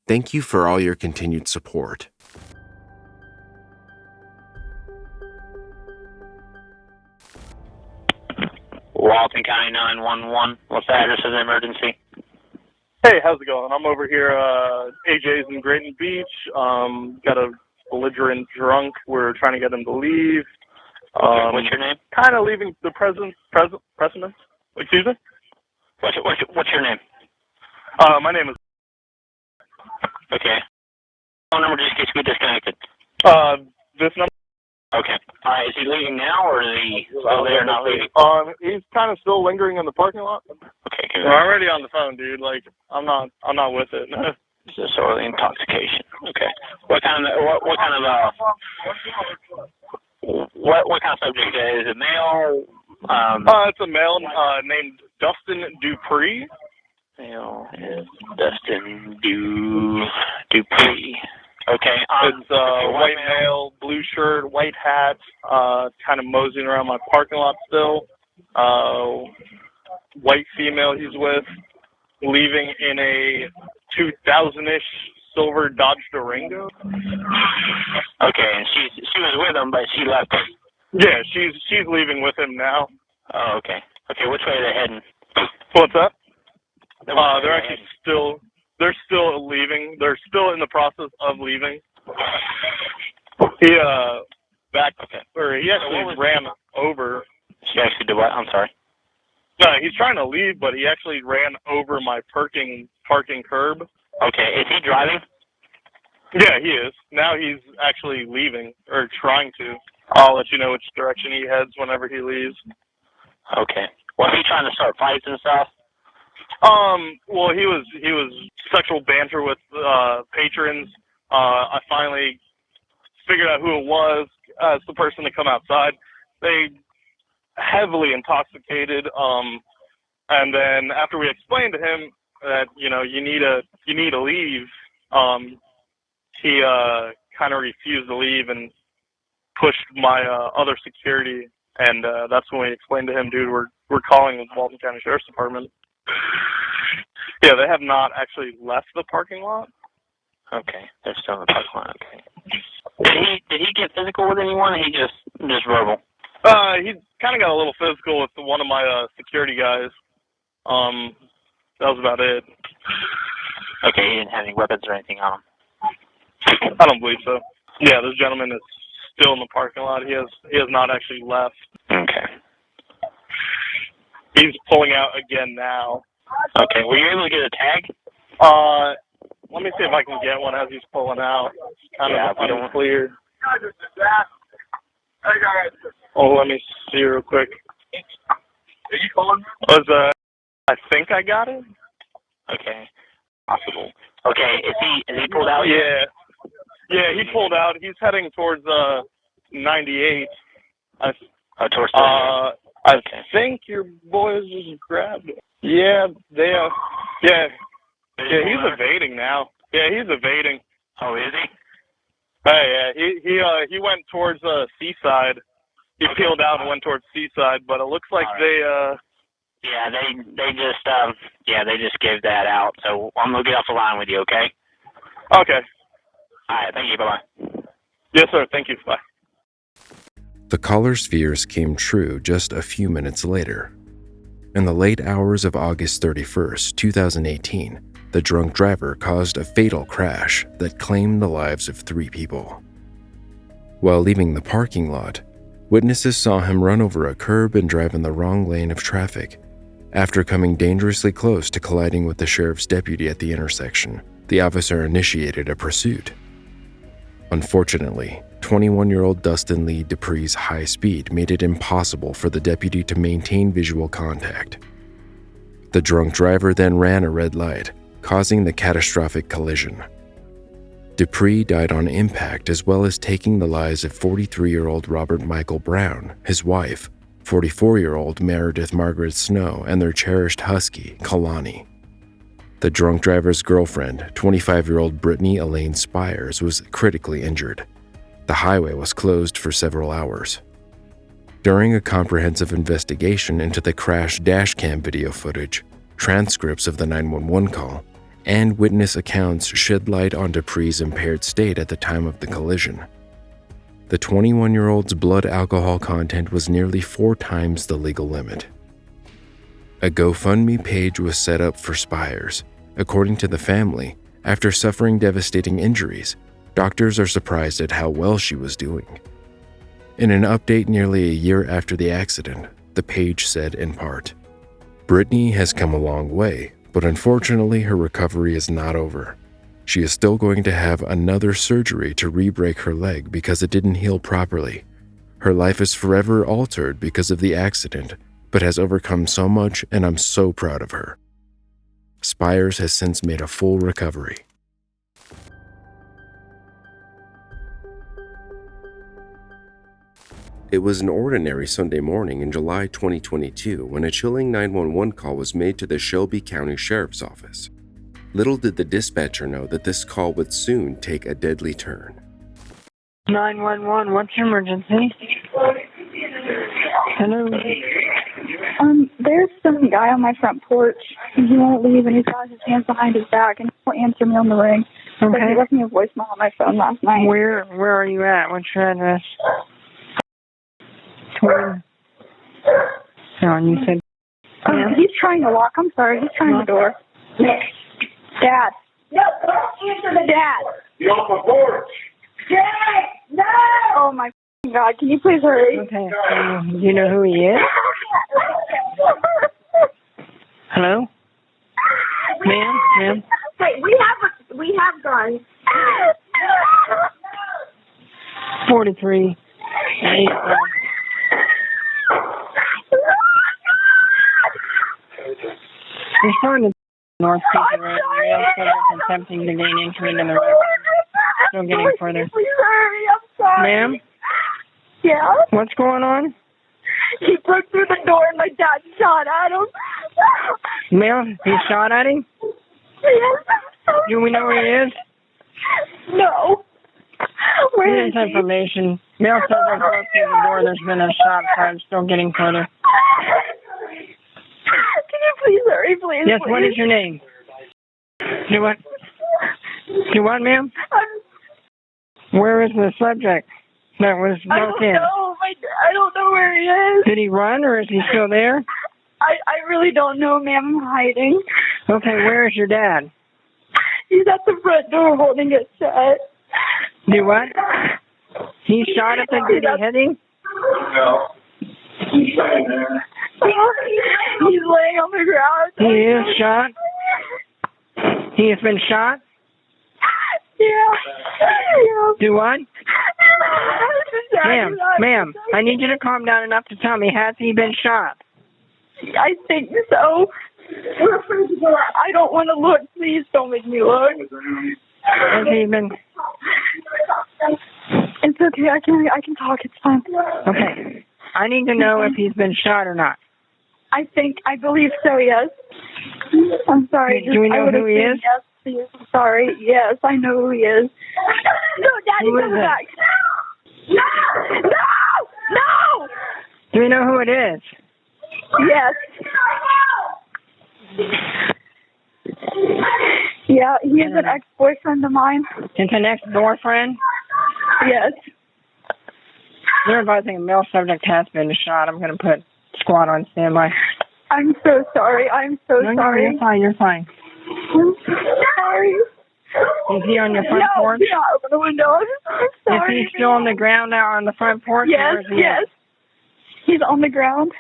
Thank you for all your continued support. Walton County 911. What's the address of the emergency? Hey, how's it going? I'm over here, AJ's in Grayton Beach. Got a belligerent drunk. We're trying to get him to leave. What's your name? Kind of leaving the precedent. Excuse me? What's your name? My name is... Okay. Phone number just in case we disconnected. This number? Okay. All right, is he leaving now, or is he still there, not leaving? He's kind of still lingering in the parking lot. Okay, We're already on the phone, dude. Like, I'm not with it. Disorderly intoxication. Okay. What kind of subject is it? Male? It's a male named Dustin Dupree. Male is Dustin Dupree. Okay. It's white male, blue shirt, white hat, kind of moseying around my parking lot still. White female he's with, leaving in a 2000-ish silver Dodge Durango. Okay, and she was with him, but she left him. Yeah, she's leaving with him now. Oh, okay. Okay, which way are they heading? What's up? They're actually they're still leaving. They're still in the process of leaving. He actually ran over. She actually did what? I'm sorry. No, he's trying to leave, but he actually ran over my parking curb. Okay, is he driving? Yeah, he is. Now he's actually leaving, or trying to. I'll let you know which direction he heads whenever he leaves. Okay. Was he trying to start fights and stuff? Well, he was sexual banter with patrons. I finally figured out who it was as the person to come outside. They heavily intoxicated. And then after we explained to him that you need to leave, he kind of refused to leave and pushed my other security. And that's when we explained to him, dude, we're calling the Walton County Sheriff's Department. Yeah, they have not actually left the parking lot. Okay, they're still in the parking lot. Okay. Did he get physical with anyone, or he just verbal? He kind of got a little physical with one of my security guys. That was about it. Okay, he didn't have any weapons or anything on him. I don't believe so. Yeah, this gentleman is still in the parking lot. He has not actually left. Okay. He's pulling out again now. Okay, were you able to get a tag? Let me see if I can get one as he's pulling out. It's kind of unclear. Oh, let me see real quick. Are you calling? I think I got it. Okay. Possible. Okay, is he pulled out yet? Yeah, he pulled out. He's heading towards 98. Towards I think your boys just grabbed it. Yeah, yeah, he's evading now. Yeah, he's evading. Oh, is he? Hey, he went towards Seaside. He peeled out and went towards Seaside, but it looks like they Yeah, they just gave that out. So I'm gonna get off the line with you, okay? Okay. All right, thank you. Bye-bye. Yes, sir. Thank you. Bye. The caller's fears came true just a few minutes later. In the late hours of August 31st, 2018, the drunk driver caused a fatal crash that claimed the lives of 3 people. While leaving the parking lot, witnesses saw him run over a curb and drive in the wrong lane of traffic. After coming dangerously close to colliding with the sheriff's deputy at the intersection, the officer initiated a pursuit. Unfortunately, 21-year-old Dustin Lee Dupree's high speed made it impossible for the deputy to maintain visual contact. The drunk driver then ran a red light, causing the catastrophic collision. Dupree died on impact, as well as taking the lives of 43-year-old Robert Michael Brown, his wife, 44-year-old Meredith Margaret Snow, and their cherished husky, Kalani. The drunk driver's girlfriend, 25-year-old Brittany Elaine Spires, was critically injured. The highway was closed for several hours. During a comprehensive investigation into the crash dashcam video footage, transcripts of the 911 call, and witness accounts shed light on Dupree's impaired state at the time of the collision. The 21-year-old's blood alcohol content was nearly 4 times the legal limit. A GoFundMe page was set up for Spires. According to the family, after suffering devastating injuries, doctors are surprised at how well she was doing. In an update nearly a year after the accident, the page said in part, "Brittany has come a long way, but unfortunately her recovery is not over. She is still going to have another surgery to re-break her leg because it didn't heal properly. Her life is forever altered because of the accident, but has overcome so much, and I'm so proud of her." Spires has since made a full recovery. It was an ordinary Sunday morning in July 2022 when a chilling 911 call was made to the Shelby County Sheriff's Office. Little did the dispatcher know that this call would soon take a deadly turn. 911, what's your emergency? Hello? There's some guy on my front porch, and he won't leave, and he's got his hands behind his back, and he won't answer me on the ring. Okay. But he left me a voicemail on my phone last night. Where are you at? What's your address? 20. And you said... He's trying to lock. I'm sorry. He's trying the door. Dad. No, don't answer the dad. Get off my porch. Dad, no! Oh, my God. Can you please hurry? Okay. Do you know who he is? Hello? Ma'am? Wait, we have guns. 43. Respond to North Peak Road. Male subject attempting to gain entry into the road. Still getting further. Please hurry. I'm sorry. Ma'am? Yeah? What's going on? He broke through the door and my dad shot at him. Ma'am, he shot at him? Yes. Do we know where he is? No. Where is this information. Male subject broke through the door. There's been a shot fired. Still getting further. Can you please hurry, please? Yes, please? what is your name? Do what? Do what, ma'am? Where is the subject that was broke in? I don't know where he is. Did he run or is he still there? I really don't know, ma'am. I'm hiding. Okay, where is your dad? He's at the front door holding it shut. Do what? He shot at the... Did he hit him? No. He's laying there. He's laying on the ground. He is shot? He has been shot? Yeah. Do what? Ma'am, I need you to calm down enough to tell me, has he been shot? I think so. I don't want to look. Please don't make me look. Has he been... It's okay. I can talk. It's fine. Okay. I need to know if he's been shot or not. I believe so, yes. I'm sorry. Do we know who he is? Yes, please. I'm sorry. Yes, I know who he is. No, Daddy, come back. No! Do we know who it is? Yes. Yeah, he is an ex-boyfriend of mine. It's an ex-boyfriend? Yes. They're advising a male subject has been shot. I'm going to put squad on standby. I'm so sorry. No, sorry. You're fine. I'm so sorry. Is he on your front porch? No, open the window. I'm sorry. Is he still on the ground now on the front porch? Yes. He's on the ground.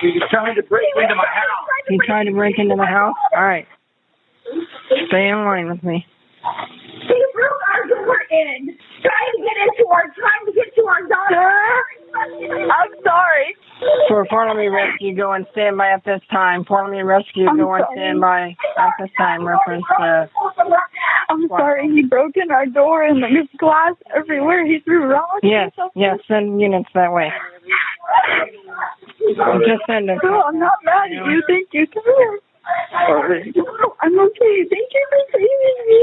He's trying to break into my house. He tried to break into the house? All right. Stay in line with me. He broke our door in. Trying to get to our daughter. I'm sorry. For Fort Laramie Rescue, go on standby at this time. Fort Laramie Rescue, go on standby at this time. Reference I'm sorry. He broke in our door and there's glass everywhere. He threw rocks. Yes, send units that way. Just send them. No, I'm not mad at you. Thank you. Come here. I'm okay. Thank you for saving me.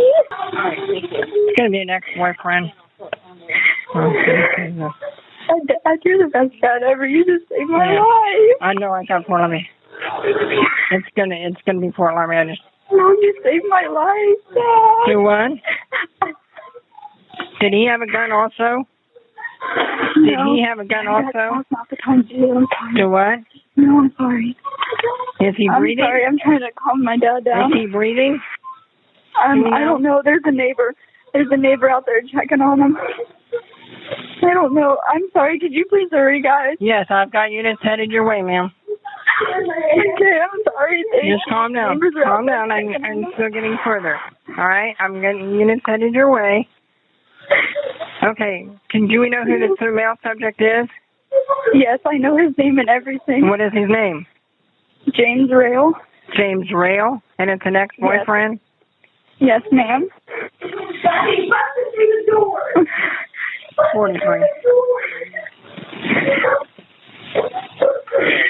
It's going to be an ex-boyfriend. Dad, you're the best dad ever. You just saved my life. I know. I got Fort Laramie. It's gonna be Fort Laramie. No, you saved my life, Dad. Do what? Did he have a gun also? No. Did he have a gun also? That's not the time to do. I'm sorry. Do what? No, I'm sorry. Is he breathing? I'm sorry. I'm trying to calm my dad down. Is he breathing? I don't know. There's a neighbor. There's a neighbor out there checking on him. I don't know. I'm sorry. Could you please hurry, guys? Yes, I've got units headed your way, ma'am. Okay, I'm sorry. Just calm down. Calm down. I'm still getting further. All right? I'm getting units headed your way. Okay. Do we know who the male subject is? Yes, I know his name and everything. What is his name? James Rail. James Rail? And it's an ex-boyfriend? Yes, ma'am. Daddy, busted through the door. 43.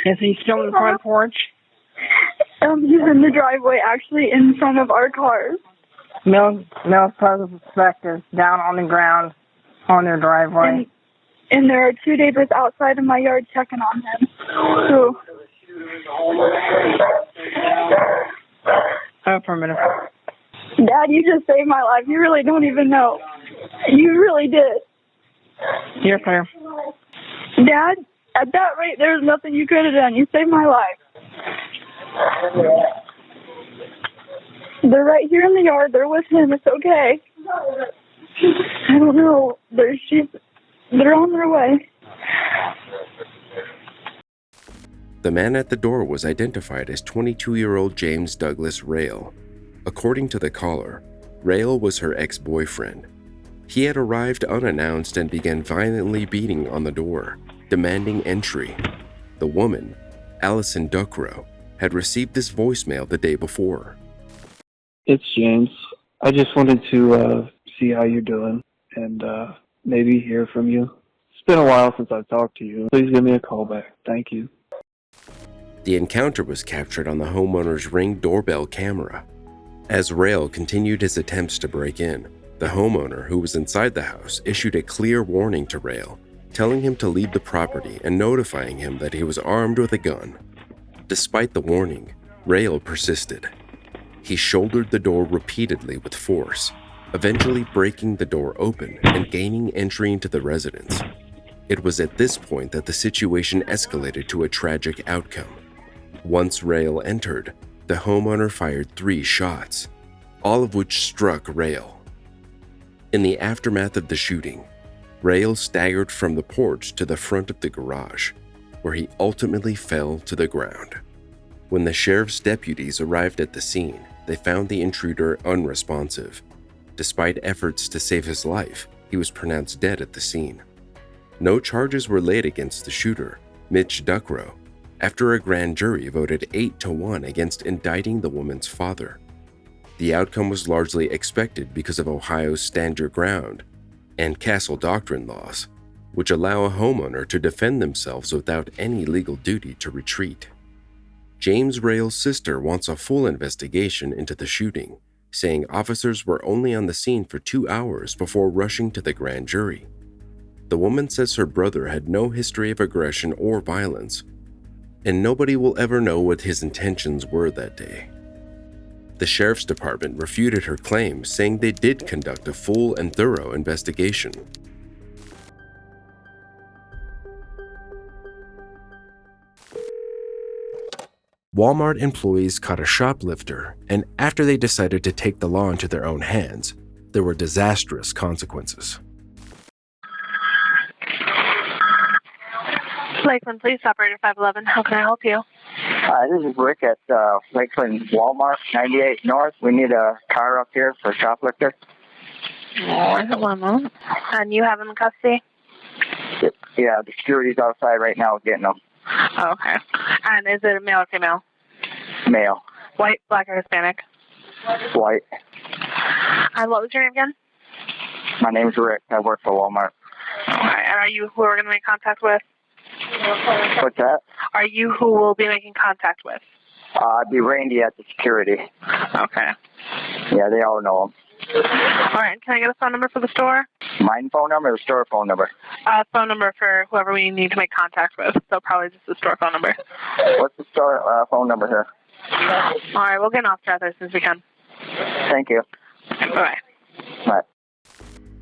Is he still on the front porch? He's in the driveway, actually, in front of our cars. Male suspect is down on the ground on their driveway. And there are 2 neighbors outside of my yard checking on him. So, for a minute. Dad, you just saved my life. You really don't even know. You really did. Yes, sir. Dad, at that rate, there's nothing you could have done. You saved my life. They're right here in the yard. They're with him. It's okay. I don't know. They're on their way. The man at the door was identified as 22-year-old James Douglas Rail. According to the caller, Rail was her ex-boyfriend. He had arrived unannounced and began violently beating on the door, demanding entry. The woman, Allison Duckrow, had received this voicemail the day before. It's James. I just wanted to see how you're doing and maybe hear from you. It's been a while since I've talked to you. Please give me a call back. Thank you. The encounter was captured on the homeowner's Ring doorbell camera. As Rail continued his attempts to break in, the homeowner who was inside the house issued a clear warning to Rail, telling him to leave the property and notifying him that he was armed with a gun. Despite the warning, Rail persisted. He shouldered the door repeatedly with force, eventually breaking the door open and gaining entry into the residence. It was at this point that the situation escalated to a tragic outcome. Once Rail entered, the homeowner fired 3 shots, all of which struck Rail. In the aftermath of the shooting, Rail staggered from the porch to the front of the garage, where he ultimately fell to the ground. When the sheriff's deputies arrived at the scene, they found the intruder unresponsive. Despite efforts to save his life, he was pronounced dead at the scene. No charges were laid against the shooter, Mitch Duckrow, after a grand jury voted 8-1 against indicting the woman's father. The outcome was largely expected because of Ohio's Stand Your Ground and Castle Doctrine laws, which allow a homeowner to defend themselves without any legal duty to retreat. James Rail's sister wants a full investigation into the shooting, saying officers were only on the scene for 2 hours before rushing to the grand jury. The woman says her brother had no history of aggression or violence, and nobody will ever know what his intentions were that day. The sheriff's department refuted her claims, saying they did conduct a full and thorough investigation. Walmart employees caught a shoplifter, and after they decided to take the law into their own hands, there were disastrous consequences. Lakeland Police Operator 511. How can I help you? This is Rick at Lakeland Walmart, 98 North. We need a car up here for shoplifter. One moment. And you have them in custody? Yeah, the security's outside right now getting them. Oh, okay. And is it a male or female? Male. White, black, or Hispanic? White. And what was your name again? My name's Rick. I work for Walmart. Okay. And are you who we're going to make contact with? What's that? Are you who we'll be making contact with? I'd be Randy at the security. Okay. Yeah, they all know him. All right. Can I get a phone number for the store? Mine phone number or store phone number? Phone number for whoever we need to make contact with. So probably just the store phone number. What's the store phone number here? All right. We'll get an officer out there as soon as we can. Thank you. Bye-bye. Bye.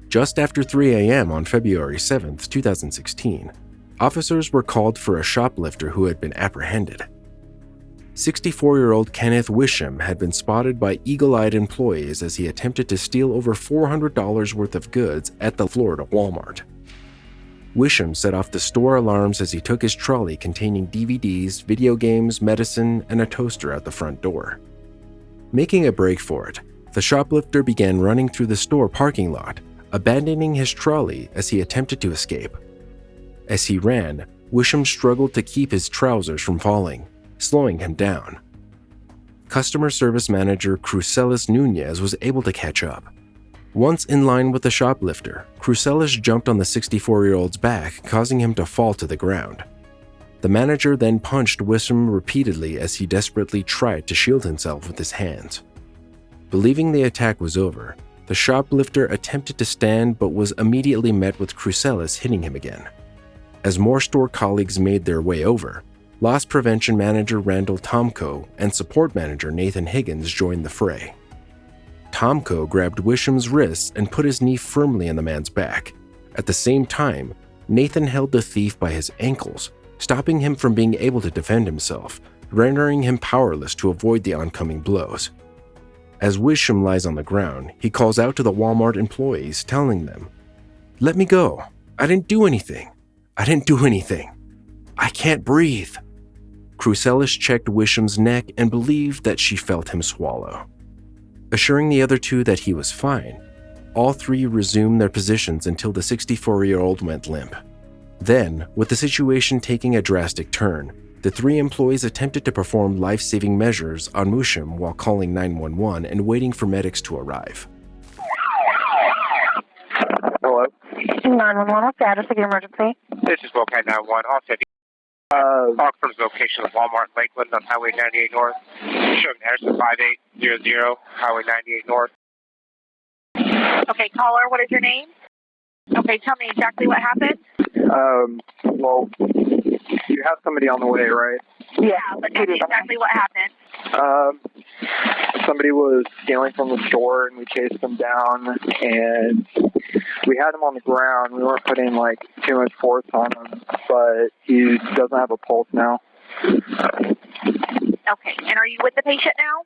Just after 3 a.m. on February 7th, 2016, officers were called for a shoplifter who had been apprehended. 64-year-old Kenneth Wisham had been spotted by eagle-eyed employees as he attempted to steal over $400 worth of goods at the Florida Walmart. Wisham set off the store alarms as he took his trolley containing DVDs, video games, medicine, and a toaster out the front door. Making a break for it, the shoplifter began running through the store parking lot, abandoning his trolley as he attempted to escape. As he ran, Wisham struggled to keep his trousers from falling, slowing him down. Customer service manager Crucelis Nunez was able to catch up. Once in line with the shoplifter, Crucelis jumped on the 64-year-old's back, causing him to fall to the ground. The manager then punched Wisham repeatedly as he desperately tried to shield himself with his hands. Believing the attack was over, the shoplifter attempted to stand but was immediately met with Crucellus hitting him again. As more store colleagues made their way over, loss prevention manager Randall Tomko and support manager Nathan Higgins joined the fray. Tomko grabbed Wisham's wrists and put his knee firmly in the man's back. At the same time, Nathan held the thief by his ankles, stopping him from being able to defend himself, rendering him powerless to avoid the oncoming blows. As Wisham lies on the ground, he calls out to the Walmart employees, telling them, "Let me go. I didn't do anything. I didn't do anything. I can't breathe." Crucellus checked Wisham's neck and believed that she felt him swallow. Assuring the other two that he was fine, all three resumed their positions until the 64-year-old went limp. Then, with the situation taking a drastic turn, the three employees attempted to perform life-saving measures on Wisham while calling 911 and waiting for medics to arrive. Hello? 911, status of the emergency. This is Locate 911. Offset. Call from the location of Walmart Lakeland on Highway 98 North. Showing address 5800 Highway 98 North. Okay, caller, what is your name? Okay, tell me exactly what happened. Well, you have somebody on the way, right? Yeah, but tell me exactly what happened. Somebody was stealing from the store and we chased them down and we had him on the ground. We weren't putting like too much force on him, but he doesn't have a pulse now. Okay, and are you with the patient now?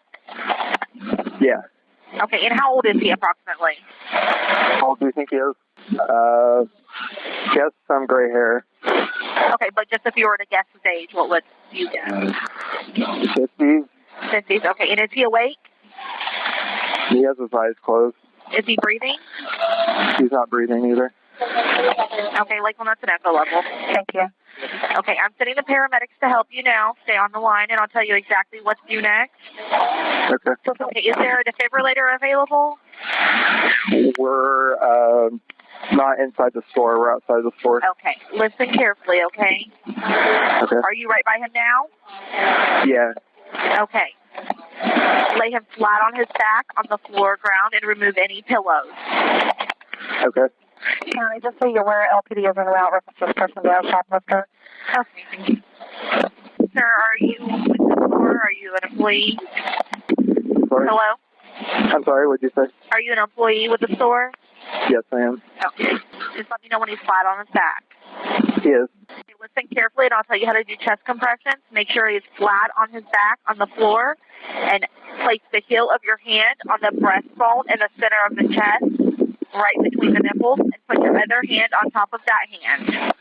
Yeah. Okay, and how old is he approximately? How old do you think he is? He has some gray hair. Okay, but just if you were to guess his age, what would you guess? 50s. 50s, okay, and is he awake? He has his eyes closed. Is he breathing? He's not breathing either. Okay, Lakeland, that's an echo level. Thank you. Okay, I'm sending the paramedics to help you now. Stay on the line, and I'll tell you exactly what to do next. Okay. Okay, is there a defibrillator available? We're not inside the store. We're outside the store. Okay, listen carefully, okay? Okay. Are you right by him now? Yeah. Okay. Lay him flat on his back on the floor ground and remove any pillows. Okay. County, just so you're aware, LPD is en route reference to the person down shoplifter. Okay, thank you. Sir, are you with the store? Are you an employee? Sorry? Hello? I'm sorry, what'd you say? Are you an employee with the store? Yes, I am. Okay. Just let me know when he's flat on his back. He is. Okay, listen carefully, and I'll tell you how to do chest compressions. Make sure he's flat on his back on the floor, and place the heel of your hand on the breastbone in the center of the chest, right between the nipples, and put your other hand on top of that hand.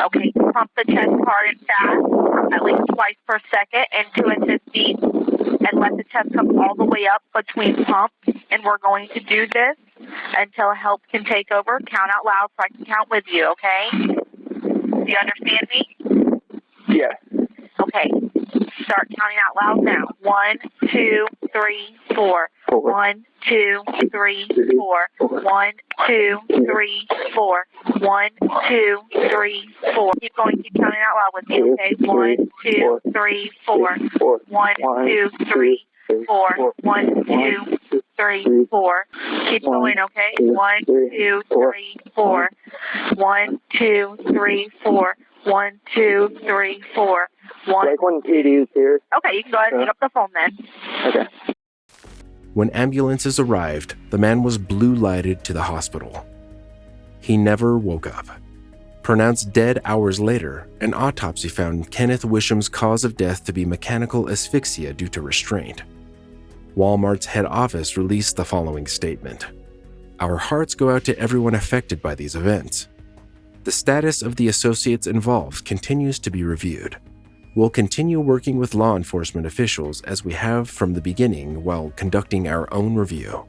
Okay, pump the chest hard and fast, at least twice per second, into and 2 beats, and let the chest come all the way up between pumps. And we're going to do this until help can take over. Count out loud so I can count with you, okay? Do you understand me? Yeah. Okay. Start counting out loud now. 1, 2, 3, 4. 1, 2, 3, 4. 1, 2, 3, 4. 1, 2, 3, 4. Keep going. Keep counting out loud with me, okay? 1, 2, 3, 4. 1, 2, 3, 4. 1, 2, 3, 4. Keep going, okay? 1, 2, 3, 4. 1, 2, 3, 4. 1, 2, 3, 4. 1. Lakeland PD is here. Okay, you can go ahead and hang up the phone then. Okay. When ambulances arrived, the man was blue lighted to the hospital. He never woke up. Pronounced dead hours later, an autopsy found Kenneth Wisham's cause of death to be mechanical asphyxia due to restraint. Walmart's head office released the following statement: "Our hearts go out to everyone affected by these events. The status of the associates involved continues to be reviewed. We'll continue working with law enforcement officials as we have from the beginning while conducting our own review."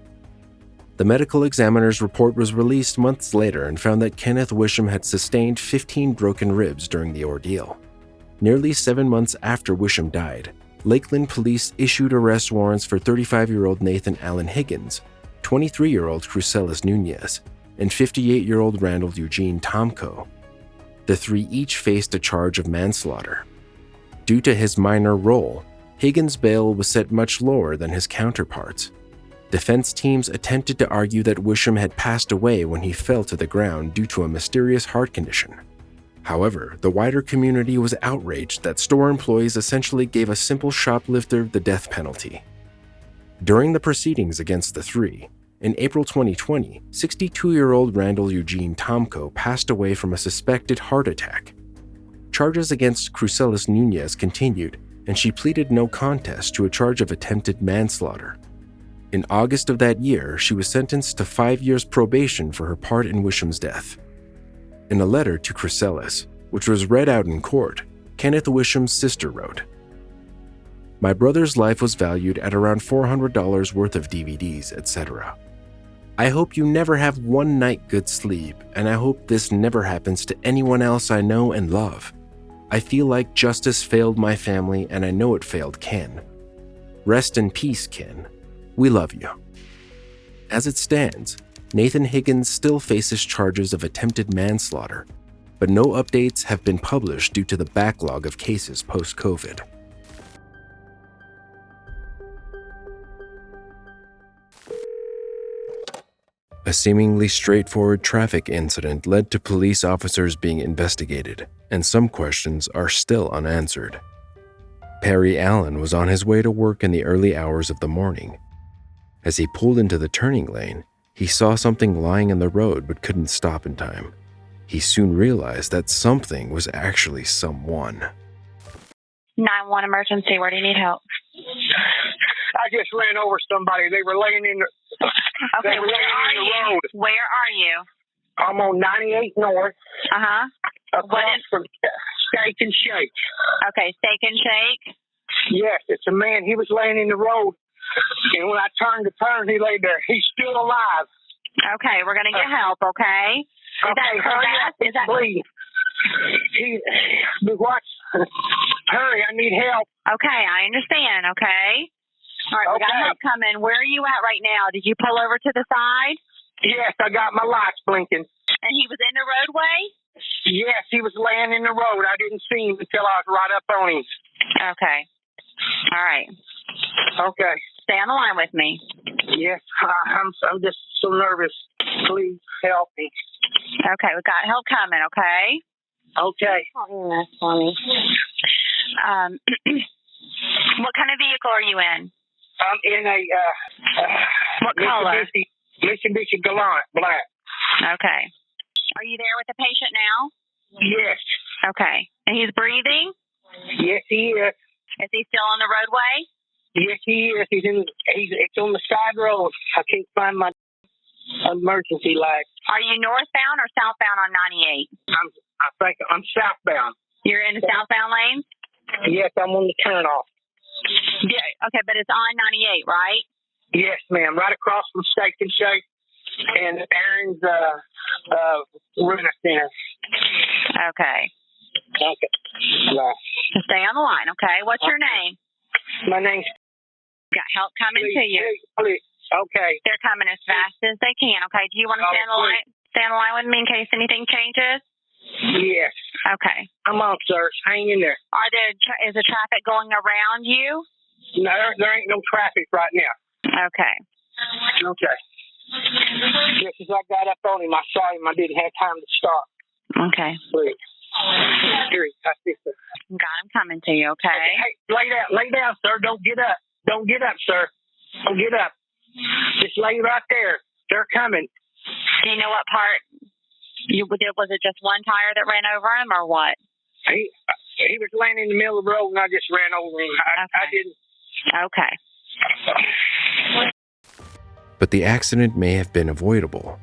The medical examiner's report was released months later and found that Kenneth Wisham had sustained 15 broken ribs during the ordeal. Nearly 7 months after Wisham died, Lakeland police issued arrest warrants for 35-year-old Nathan Allen Higgins, 23-year-old Crucellus Nunez, and 58-year-old Randall Eugene Tomko. the three each faced a charge of manslaughter. Due to his minor role, Higgins' bail was set much lower than his counterparts. Defense teams attempted to argue that Wisham had passed away when he fell to the ground due to a mysterious heart condition. However, the wider community was outraged that store employees essentially gave a simple shoplifter the death penalty. During the proceedings against the three, in April 2020, 62-year-old Randall Eugene Tomko passed away from a suspected heart attack. Charges against Crucelis Nunez continued, and she pleaded no contest to a charge of attempted manslaughter. In August of that year, she was sentenced to 5 years probation for her part in Wisham's death. In a letter to Crucelis, which was read out in court, Kenneth Wisham's sister wrote, "My brother's life was valued at around $400 worth of DVDs, etc. I hope you never have one night good sleep, and I hope this never happens to anyone else I know and love. I feel like justice failed my family, and I know it failed Ken. Rest in peace, Ken. We love you." As it stands, Nathan Higgins still faces charges of attempted manslaughter, but no updates have been published due to the backlog of cases post-COVID. A seemingly straightforward traffic incident led to police officers being investigated, and some questions are still unanswered. Perry Allen was on his way to work in the early hours of the morning. As he pulled into the turning lane, he saw something lying in the road but couldn't stop in time. He soon realized that something was actually someone. 911 emergency, where do you need help? I just ran over somebody. They were laying in the, Okay, they were laying in the road. Where are you? I'm on 98 North. Uh-huh. Across from Steak and Shake. Okay, Steak and Shake? Yes, it's a man. He was laying in the road. And when I turned to turn, he lay there. He's still alive. Okay, we're going to get help, okay? Hurry up. It's bleeding. What? Hurry, I need help. Okay, I understand, okay? All right, we got help coming. Where are you at right now? Did you pull over to the side? Yes, I got my lights blinking. And he was in the roadway? Yes, he was laying in the road. I didn't see him until I was right up on him. Okay. All right. Okay. Stay on the line with me. Yes, I'm just so nervous. Please help me. Okay, we got help coming, okay? Okay. That's funny. What kind of vehicle are you in? I'm in a what color? Mitsubishi Galant, black. Okay. Are you there with the patient now? Yes. Okay. And he's breathing? Yes, he is. Is he still on the roadway? Yes, he is. It's on the side road. I can't find my emergency light. Are you northbound or southbound on 98? I think I'm southbound. You're in the southbound lane? Yes, I'm on the turnoff. Yeah. Okay, but it's on 98, right? Yes, ma'am. Right across from Steak and Shake and Aaron's Rena Center. Okay. Okay. Right. Stay on the line, okay? What's your name? My name's... Got help coming to you. Please. Okay. They're coming as fast as they can, okay? Do you want to stay on the line with me in case anything changes? Yes. Okay. I'm on, sir. Hang in there. Is the traffic going around you? No, there ain't no traffic right now. Okay. Okay. Just as I got up on him, I saw him. I didn't have time to stop. Okay. Please. Here, I see, sir. Got him coming to you, okay? Hey, lay down, sir. Don't get up. Don't get up, sir. Don't get up. Just lay right there. They're coming. Do you know what part? Was it just one tire that ran over him, or what? He was laying in the middle of the road, and I just ran over him. I didn't. Okay. But the accident may have been avoidable.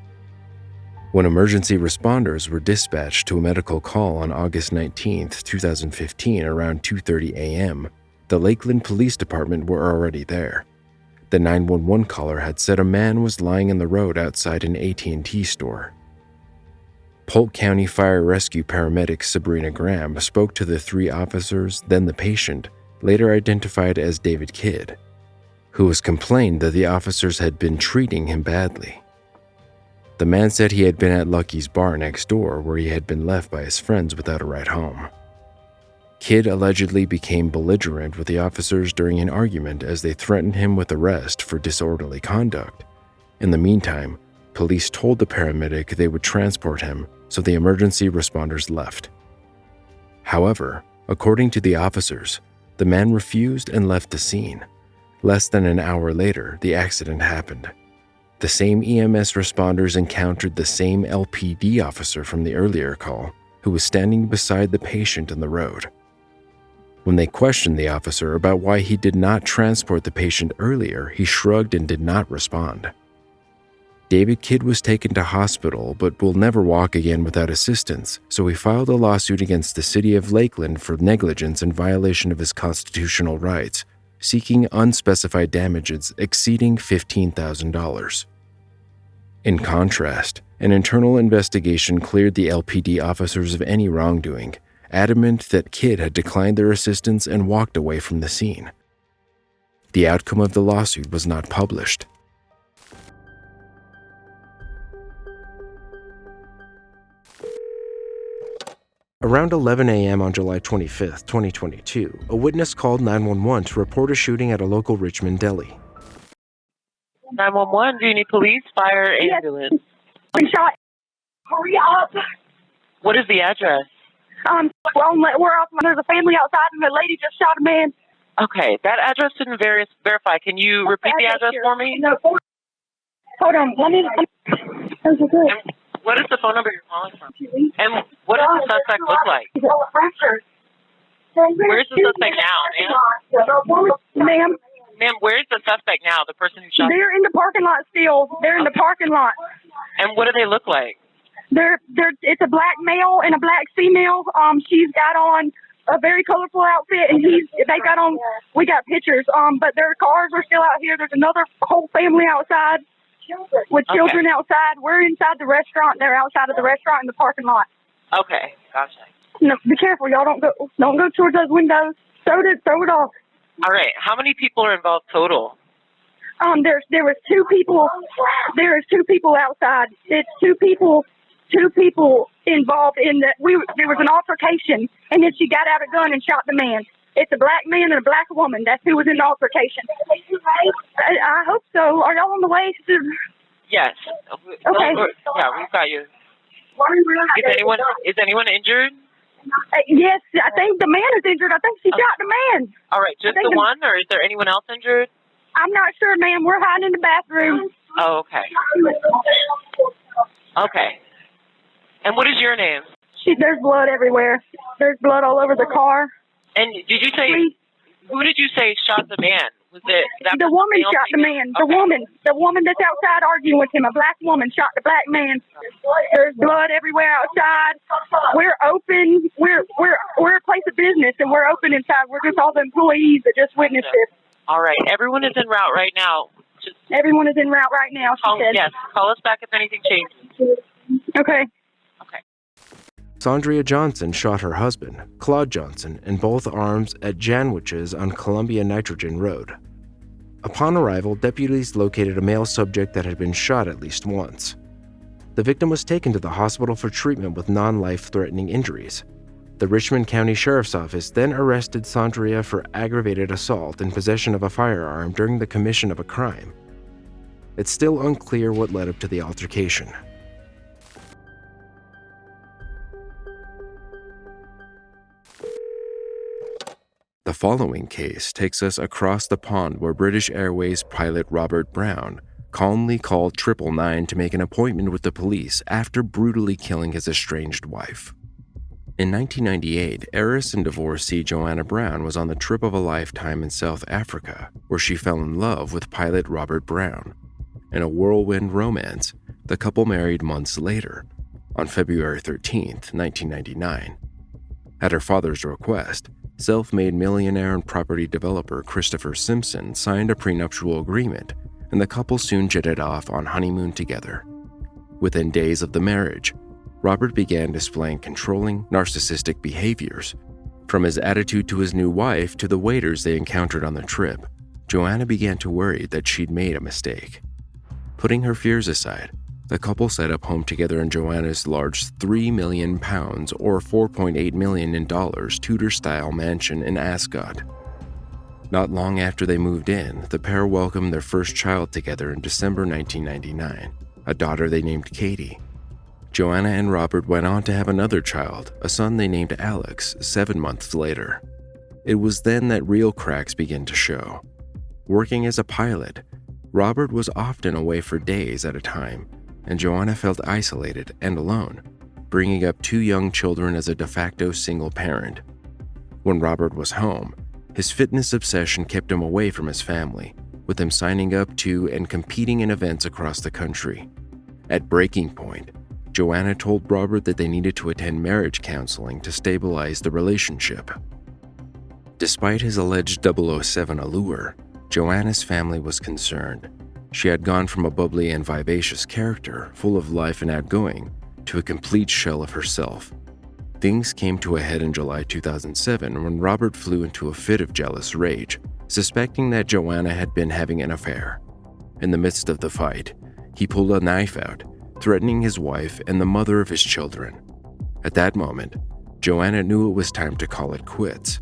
When emergency responders were dispatched to a medical call on August 19, 2015, around 2:30 a.m., the Lakeland Police Department were already there. The 911 caller had said a man was lying in the road outside an AT&T store. Polk County Fire Rescue paramedic Sabrina Graham spoke to the three officers, then the patient, later identified as David Kidd, who was complained that the officers had been treating him badly. The man said he had been at Lucky's bar next door where he had been left by his friends without a ride home. Kidd allegedly became belligerent with the officers during an argument as they threatened him with arrest for disorderly conduct. In the meantime, police told the paramedic they would transport him, so the emergency responders left. However, according to the officers, the man refused and left the scene. Less than an hour later, the accident happened. The same EMS responders encountered the same LPD officer from the earlier call, who was standing beside the patient on the road. When they questioned the officer about why he did not transport the patient earlier, he shrugged and did not respond. David Kidd was taken to hospital but will never walk again without assistance, so he filed a lawsuit against the city of Lakeland for negligence and violation of his constitutional rights, seeking unspecified damages exceeding $15,000. In contrast, an internal investigation cleared the LPD officers of any wrongdoing, adamant that Kidd had declined their assistance and walked away from the scene. The outcome of the lawsuit was not published. Around 11 a.m. on July 25, 2022, a witness called 911 to report a shooting at a local Richmond deli. 911, do you need police, fire, ambulance? We shot. Hurry up. What is the address? We're off. There's a family outside, and the lady just shot a man. Okay, that address didn't verify. Can you repeat the address for me? No. Hold on. Let me. And what is the phone number you're calling from? And what does the suspect look like? Where's the suspect now, Ma'am? Ma'am, where's the suspect now, the person who shot? They're in the parking lot still. They're in the parking lot. And what do they look like? It's a black male and a black female. She's got on a very colorful outfit, and we got pictures. But their cars are still out here. There's another whole family outside with children outside. We're inside the restaurant. They're outside of the restaurant in the parking lot. Okay, gotcha. No, be careful, y'all. Don't go towards those windows. Throw it off. All right. How many people are involved total? There was two people. There is two people outside. It's two people involved in that. There was an altercation, and then she got out a gun and shot the man. It's a black man and a black woman. That's who was in the altercation. I hope so. Are y'all on the way? Yes. Okay. Yeah, we've got you. Is anyone injured? Yes, I think the man is injured. I think she shot the man. All right, just the one, or is there anyone else injured? I'm not sure, ma'am. We're hiding in the bathroom. Oh, okay. Okay. And what is your name? There's blood everywhere. There's blood all over the car. And did you say, who did you say shot the man? Was it the woman shot the man? Okay. The woman that's outside arguing with him. A black woman shot the black man. There's blood everywhere outside. We're open. We're a place of business, and we're open inside. We're just all the employees that just witnessed this. All right. Everyone is en route right now. Everyone is en route right now, she said. Yes. Call us back if anything changes. Okay. Sondria Johnson shot her husband, Claude Johnson, in both arms at Janwiches on Columbia Nitrogen Road. Upon arrival, deputies located a male subject that had been shot at least once. The victim was taken to the hospital for treatment with non-life-threatening injuries. The Richmond County Sheriff's Office then arrested Sondria for aggravated assault and possession of a firearm during the commission of a crime. It's still unclear what led up to the altercation. The following case takes us across the pond where British Airways pilot Robert Brown calmly called 999 to make an appointment with the police after brutally killing his estranged wife. In 1998, heiress and divorcee Joanna Brown was on the trip of a lifetime in South Africa, where she fell in love with pilot Robert Brown. In a whirlwind romance, the couple married months later, on February 13, 1999. At her father's request, self-made millionaire and property developer Christopher Simpson signed a prenuptial agreement, and the couple soon jetted off on honeymoon together. Within days of the marriage, Robert began displaying controlling, narcissistic behaviors. From his attitude to his new wife to the waiters they encountered on the trip, Joanna began to worry that she'd made a mistake. Putting her fears aside, The couple set up home together in Joanna's large £3 million or $4.8 million in dollars Tudor-style mansion in Ascot. Not long after they moved in, the pair welcomed their first child together in December 1999, a daughter they named Katie. Joanna and Robert went on to have another child, a son they named Alex, 7 months later. It was then that real cracks began to show. Working as a pilot, Robert was often away for days at a time, and Joanna felt isolated and alone, bringing up 2 young children as a de facto single parent. When Robert was home, his fitness obsession kept him away from his family, with him signing up to and competing in events across the country. At breaking point, Joanna told Robert that they needed to attend marriage counseling to stabilize the relationship. Despite his alleged 007 allure, Joanna's family was concerned. She had gone from a bubbly and vivacious character, full of life and outgoing, to a complete shell of herself. Things came to a head in July 2007 when Robert flew into a fit of jealous rage, suspecting that Joanna had been having an affair. In the midst of the fight, he pulled a knife out, threatening his wife and the mother of his children. At that moment, Joanna knew it was time to call it quits.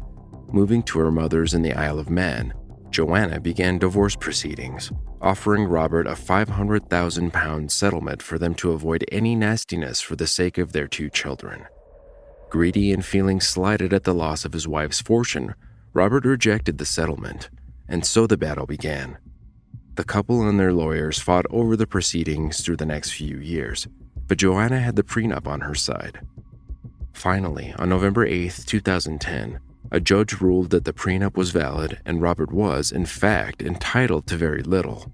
Moving to her mother's in the Isle of Man, Joanna began divorce proceedings, offering Robert a £500,000 settlement for them to avoid any nastiness for the sake of their 2 children. Greedy and feeling slighted at the loss of his wife's fortune, Robert rejected the settlement, and so the battle began. The couple and their lawyers fought over the proceedings through the next few years, but Joanna had the prenup on her side. Finally, on November 8, 2010, a judge ruled that the prenup was valid and Robert was, in fact, entitled to very little.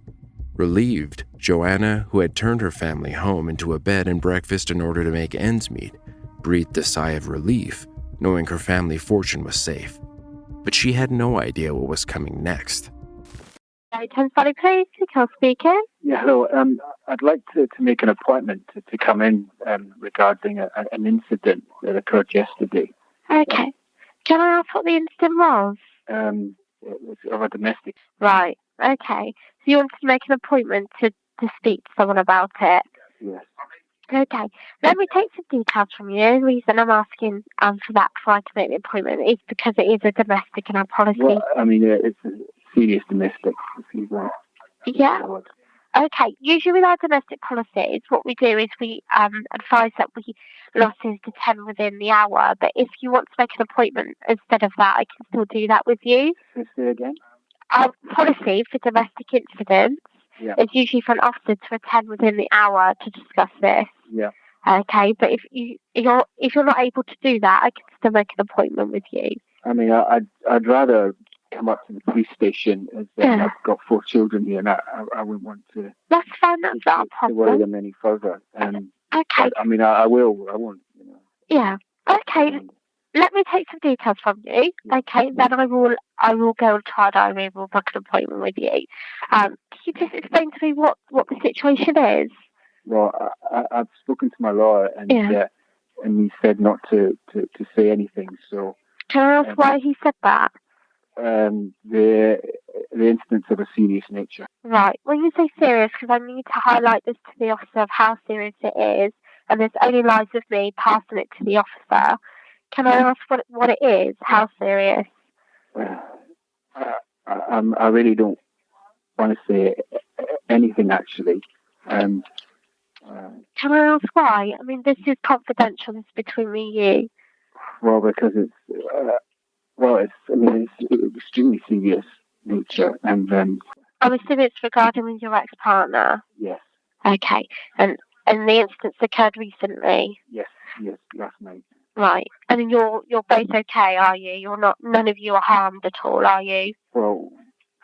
Relieved, Joanna, who had turned her family home into a bed and breakfast in order to make ends meet, breathed a sigh of relief, knowing her family fortune was safe. But she had no idea what was coming next. Valley Police, Nicole speaking. Yeah, hello. I'd like to make an appointment to come in regarding an incident that occurred yesterday. Okay. Can I ask what the incident was? It was of a domestic. Right. Okay. So you want to make an appointment to speak to someone about it? Yes. Okay. Let me take some details from you. The reason I'm asking for that before I can make the appointment is because it is a domestic in our policy. Well, I mean, it's a serious domestic. If you want. Yeah. Okay. Usually with our domestic policies, what we do is we advise that we losses to 10 within the hour. But if you want to make an appointment instead of that, I can still do that with you. Say again? Our policy for domestic incidents is usually for an officer to attend within the hour to discuss this. Yeah. Okay, but if you're not able to do that, I can still make an appointment with you. I mean, I'd rather come up to the police station as I've got 4 children here, and I wouldn't want to. That's fine. That's not a problem. To worry them any further. Okay. But, I mean, I won't. You know. Yeah. Okay. Let me take some details from you. Okay. Then I will go and try diary and we'll book an appointment with you. Can you just explain to me what the situation is? Well, I've spoken to my lawyer, and he said not to say anything. So can I ask why he said that? The incidents of a serious nature. Right. When you say serious, because I need to highlight this to the officer of how serious it is, and this only lies with me passing it to the officer. Can I ask what it is? How serious? I really don't want to say anything, actually. Can I ask why? I mean, this is confidential. It's between me and you. Well, because it's extremely serious nature, and I'm assuming it's regarding your ex-partner. Yes. Okay, and the incidents occurred recently. Yes, last night. Right, and you're both okay, are you? You're not. None of you are harmed at all, are you? Well,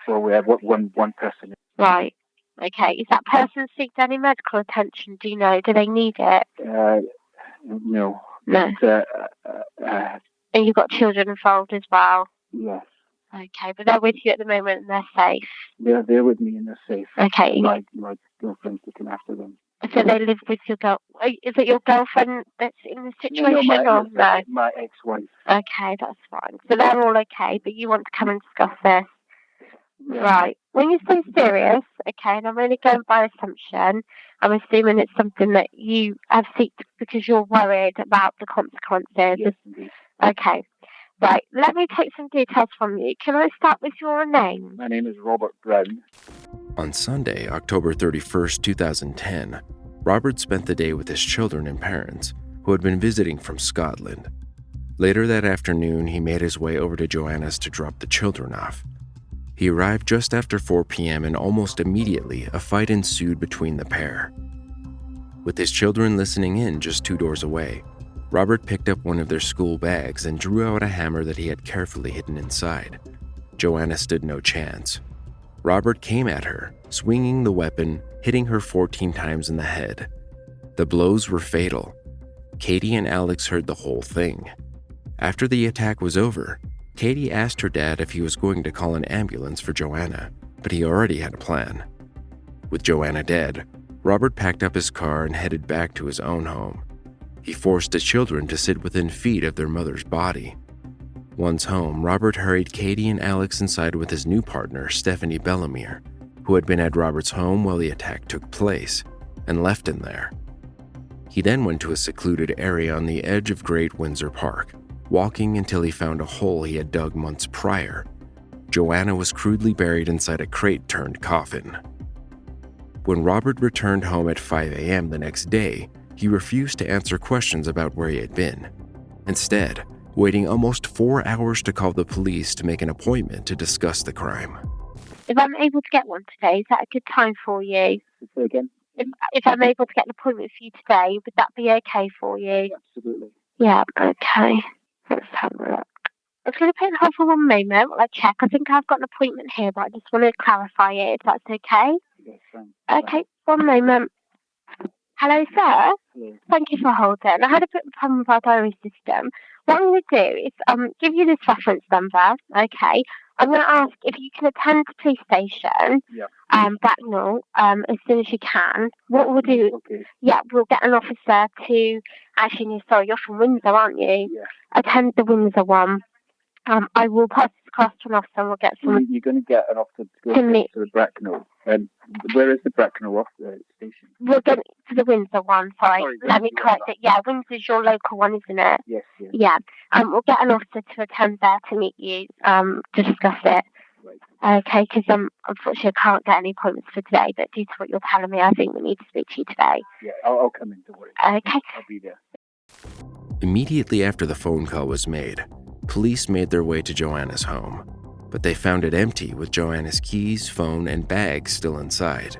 we have one person. Right. Okay. Is that person seeking any medical attention? Do you know? Do they need it? No. No. And you've got children involved as well? Yes. Okay, but they're with you at the moment and they're safe? They're with me and they're safe. Okay. My girlfriend's looking after them. So they live with your girl? Is it your girlfriend that's in the situation? No, my ex-wife. Okay, that's fine. So they're all okay, but you want to come and discuss this? Yeah. Right. When you say serious, okay, and I'm only going by assumption, I'm assuming it's something that you have seeked because you're worried about the consequences. Yes, indeed. Okay. Right. Let me take some details from you. Can I start with your name? My name is Robert Brown. On Sunday, October 31st, 2010, Robert spent the day with his children and parents, who had been visiting from Scotland. Later that afternoon, he made his way over to Joanna's to drop the children off. He arrived just after 4 p.m. and almost immediately, a fight ensued between the pair. With his children listening in just 2 doors away, Robert picked up one of their school bags and drew out a hammer that he had carefully hidden inside. Joanna stood no chance. Robert came at her, swinging the weapon, hitting her 14 times in the head. The blows were fatal. Katie and Alex heard the whole thing. After the attack was over, Katie asked her dad if he was going to call an ambulance for Joanna, but he already had a plan. With Joanna dead, Robert packed up his car and headed back to his own home. He forced the children to sit within feet of their mother's body. Once home, Robert hurried Katie and Alex inside with his new partner, Stephanie Bellemere, who had been at Robert's home while the attack took place, and left him there. He then went to a secluded area on the edge of Great Windsor Park, walking until he found a hole he had dug months prior. Joanna was crudely buried inside a crate-turned coffin. When Robert returned home at 5 a.m. the next day, he refused to answer questions about where he had been. Instead, waiting almost 4 hours to call the police to make an appointment to discuss the crime. If I'm able to get one today, is that a good time for you? Say again? If I'm able to get an appointment for you today, would that be okay for you? Absolutely. Yeah, okay. Let's have a look. I'm going to put it on hold for 1 moment while I check. I think I've got an appointment here, but I just want to clarify it, if that's okay. Yes, fine. Okay, 1 moment. Hello, sir. Hello. Thank you for holding. I had a bit of a problem with our diary system. What I'm going to do is give you this reference number, okay? I'm going to ask if you can attend the police station, Bracknell, as soon as you can. What we'll do, we'll get an officer to, actually, no, sorry, you're from Windsor, aren't you? Yeah. Attend the Windsor one. I will pass this across to an officer and we'll get someone. You're going to get an officer to go to the Bracknell. Where is the Bracknell station? We'll get to the Windsor one, sorry. Let me correct it. Yeah, Windsor's your local one, isn't it? Yes. Yeah. We'll get an officer to attend there to meet you, to discuss it. Right. Okay, because unfortunately I can't get any appointments for today, but due to what you're telling me, I think we need to speak to you today. Yeah, I'll come in, don't worry. Okay. I'll be there. Immediately after the phone call was made, police made their way to Joanna's home, but they found it empty with Joanna's keys, phone, and bag still inside.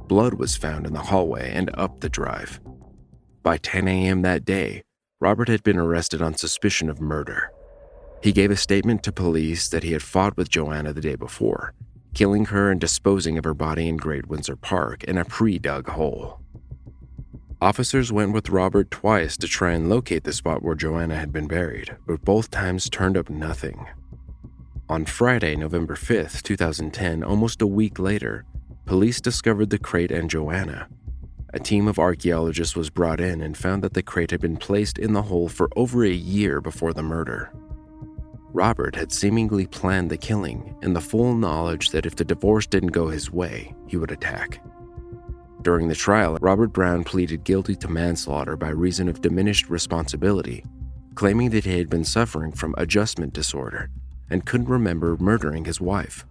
Blood was found in the hallway and up the drive. By 10 a.m. that day, Robert had been arrested on suspicion of murder. He gave a statement to police that he had fought with Joanna the day before, killing her and disposing of her body in Great Windsor Park in a pre-dug hole. Officers went with Robert twice to try and locate the spot where Joanna had been buried, but both times turned up nothing. On Friday, November 5th, 2010, almost a week later, police discovered the crate and Joanna. A team of archaeologists was brought in and found that the crate had been placed in the hole for over a year before the murder. Robert had seemingly planned the killing in the full knowledge that if the divorce didn't go his way, he would attack. During the trial, Robert Brown pleaded guilty to manslaughter by reason of diminished responsibility, claiming that he had been suffering from adjustment disorder and couldn't remember murdering his wife.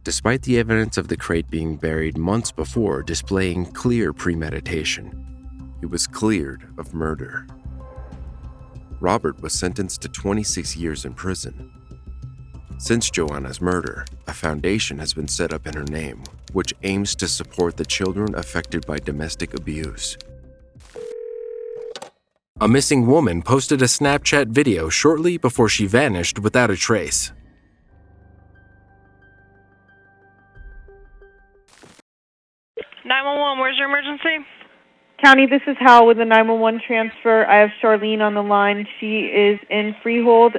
Despite the evidence of the crate being buried months before displaying clear premeditation, he was cleared of murder. Robert was sentenced to 26 years in prison. Since Joanna's murder, a foundation has been set up in her name, which aims to support the children affected by domestic abuse. A missing woman posted a Snapchat video shortly before she vanished without a trace. Where's your emergency? County, this is Hal with the 911 transfer. I have Charlene on the line. She is in Freehold.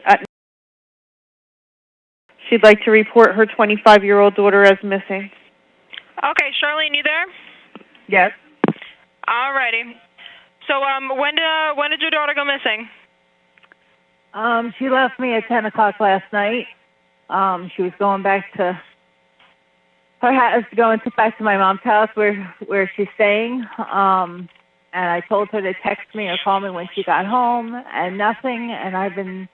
She'd like to report her 25-year-old daughter as missing. Okay, Charlene, you there? Yes. Alrighty. So, when did your daughter go missing? She left me at 10 o'clock last night. She was going back to her house, going back to my mom's house where she's staying. And I told her to text me or call me when she got home, and nothing. And I've been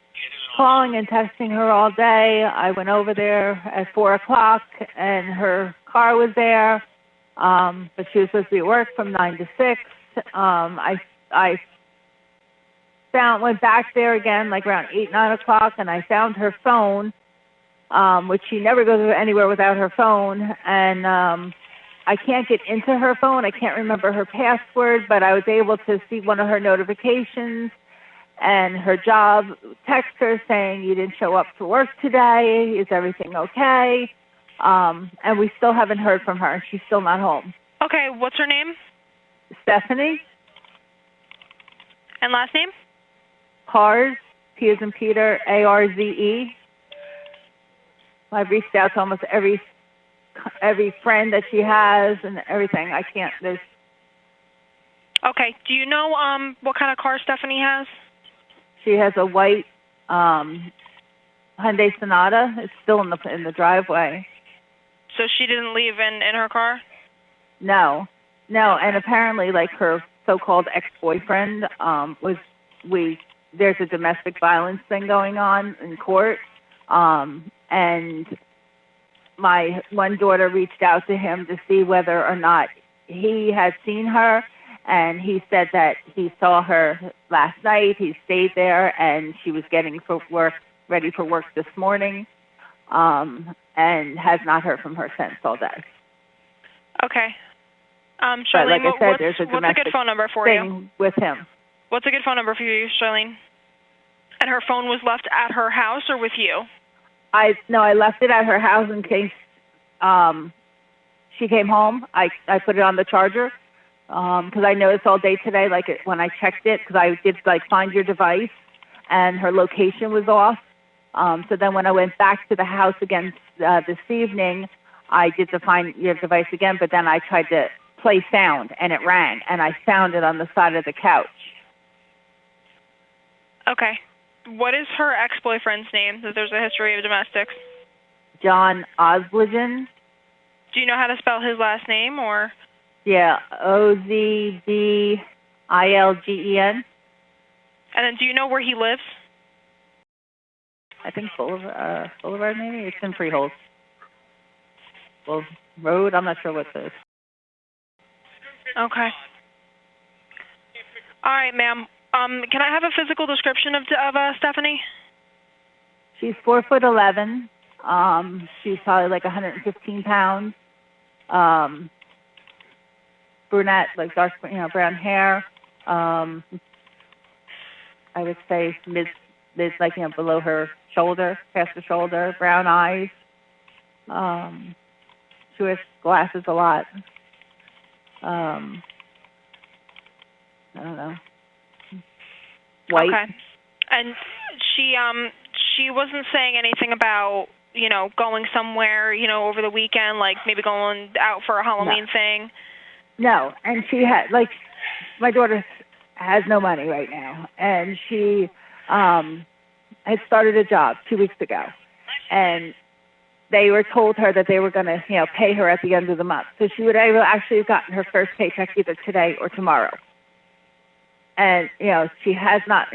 calling and texting her all day. I went over there at 4 o'clock, and her car was there, but she was supposed to be at work from 9 to 6. I went back there again, like around 8, 9 o'clock, and I found her phone, which she never goes anywhere without her phone, and I can't get into her phone. I can't remember her password, but I was able to see one of her notifications, and her job text her saying, you didn't show up to work today. Is everything okay? And we still haven't heard from her. She's still not home. Okay, what's her name? Stephanie. And last name? Cars, P as in Peter, A-R-Z-E. I've reached out to almost every friend that she has and everything. I can't, there's... Okay, do you know what kind of car Stephanie has? She has a white Hyundai Sonata. It's still in the driveway. So she didn't leave in her car? No, and apparently, like, her so-called ex-boyfriend there's a domestic violence thing going on in court, and my one daughter reached out to him to see whether or not he had seen her, and he said that he saw her last night. He stayed there, and she was getting ready for work this morning, and has not heard from her since all day. Okay. Charlene, but like I said, there's a what's a good phone number for you? thing with him. What's a good phone number for you, Charlene? And her phone was left at her house or with you? I left it at her house in case she came home. I put it on the charger because I noticed all day today, like when I checked it, because I did like find your device, and her location was off. So then when I went back to the house again this evening, I did to find your device again, but then I tried to play sound, and it rang, and I found it on the side of the couch. Okay. What is her ex-boyfriend's name, that there's a history of domestics? John Osbligen. Do you know how to spell his last name, or? Yeah, Ozbilgen. And then do you know where he lives? I think Boulevard maybe? It's in Freehold. Well, Road, I'm not sure what it is. Okay. All right, ma'am. Can I have a physical description of Stephanie? She's 4'11". She's probably like 115 pounds. Brunette, like dark, brown hair. I would say mid, like below her shoulder, past the shoulder. Brown eyes. She wears glasses a lot. I don't know. White. Okay. And she wasn't saying anything about, going somewhere, over the weekend, like maybe going out for a Halloween thing? No. And she had, like, my daughter has no money right now. And she had started a job 2 weeks ago. And they told her that they were going to, pay her at the end of the month. So she would actually have gotten her first paycheck either today or tomorrow. And, she has not,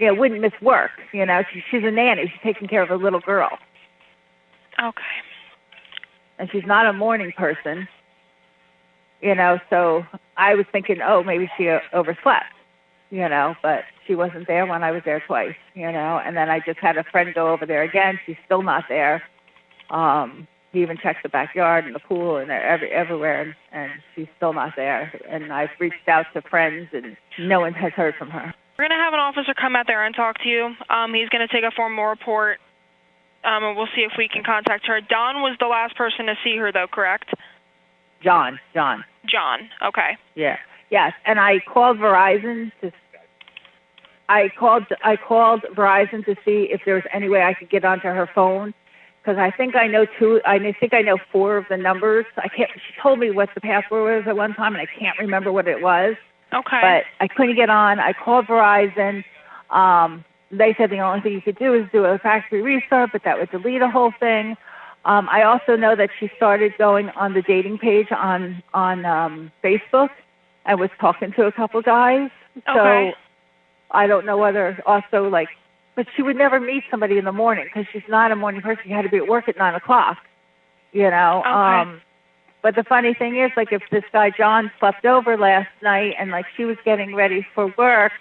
wouldn't miss work. She's a nanny. She's taking care of a little girl. Okay. And she's not a morning person, so I was thinking, maybe she overslept, but she wasn't there when I was there twice, and then I just had a friend go over there again. She's still not there. He even checked the backyard and the pool and everywhere, and she's still not there. And I've reached out to friends, and no one has heard from her. We're going to have an officer come out there and talk to you. He's going to take a formal report, and we'll see if we can contact her. Don was the last person to see her, though, correct? John. Okay. Yeah. Yes, and I called Verizon I called Verizon to see if there was any way I could get onto her phone. Because I think I know I know 4 of the numbers. She told me what the password was at one time, and I can't remember what it was. Okay. But I couldn't get on. I called Verizon. They said the only thing you could do is do a factory restart, but that would delete a whole thing. I also know that she started going on the dating page on Facebook and was talking to a couple guys. So Okay. I don't know whether also like, but she would never meet somebody in the morning because she's not a morning person. She had to be at work at 9 o'clock, you know. Okay. But the funny thing is, like, if this guy John slept over last night and like she was getting ready for work,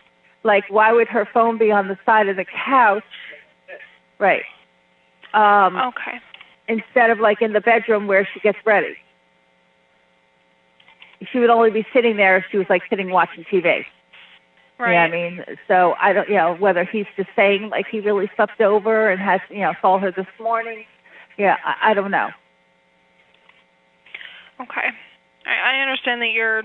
like, why would her phone be on the side of the couch? Right. Okay. Instead of like in the bedroom where she gets ready. She would only be sitting there if she was like sitting watching TV. Right. Yeah, I mean, so I don't, you know, whether he's just saying like he really slept over and has, you know, saw her this morning. Yeah, I don't know. Okay. I understand that you're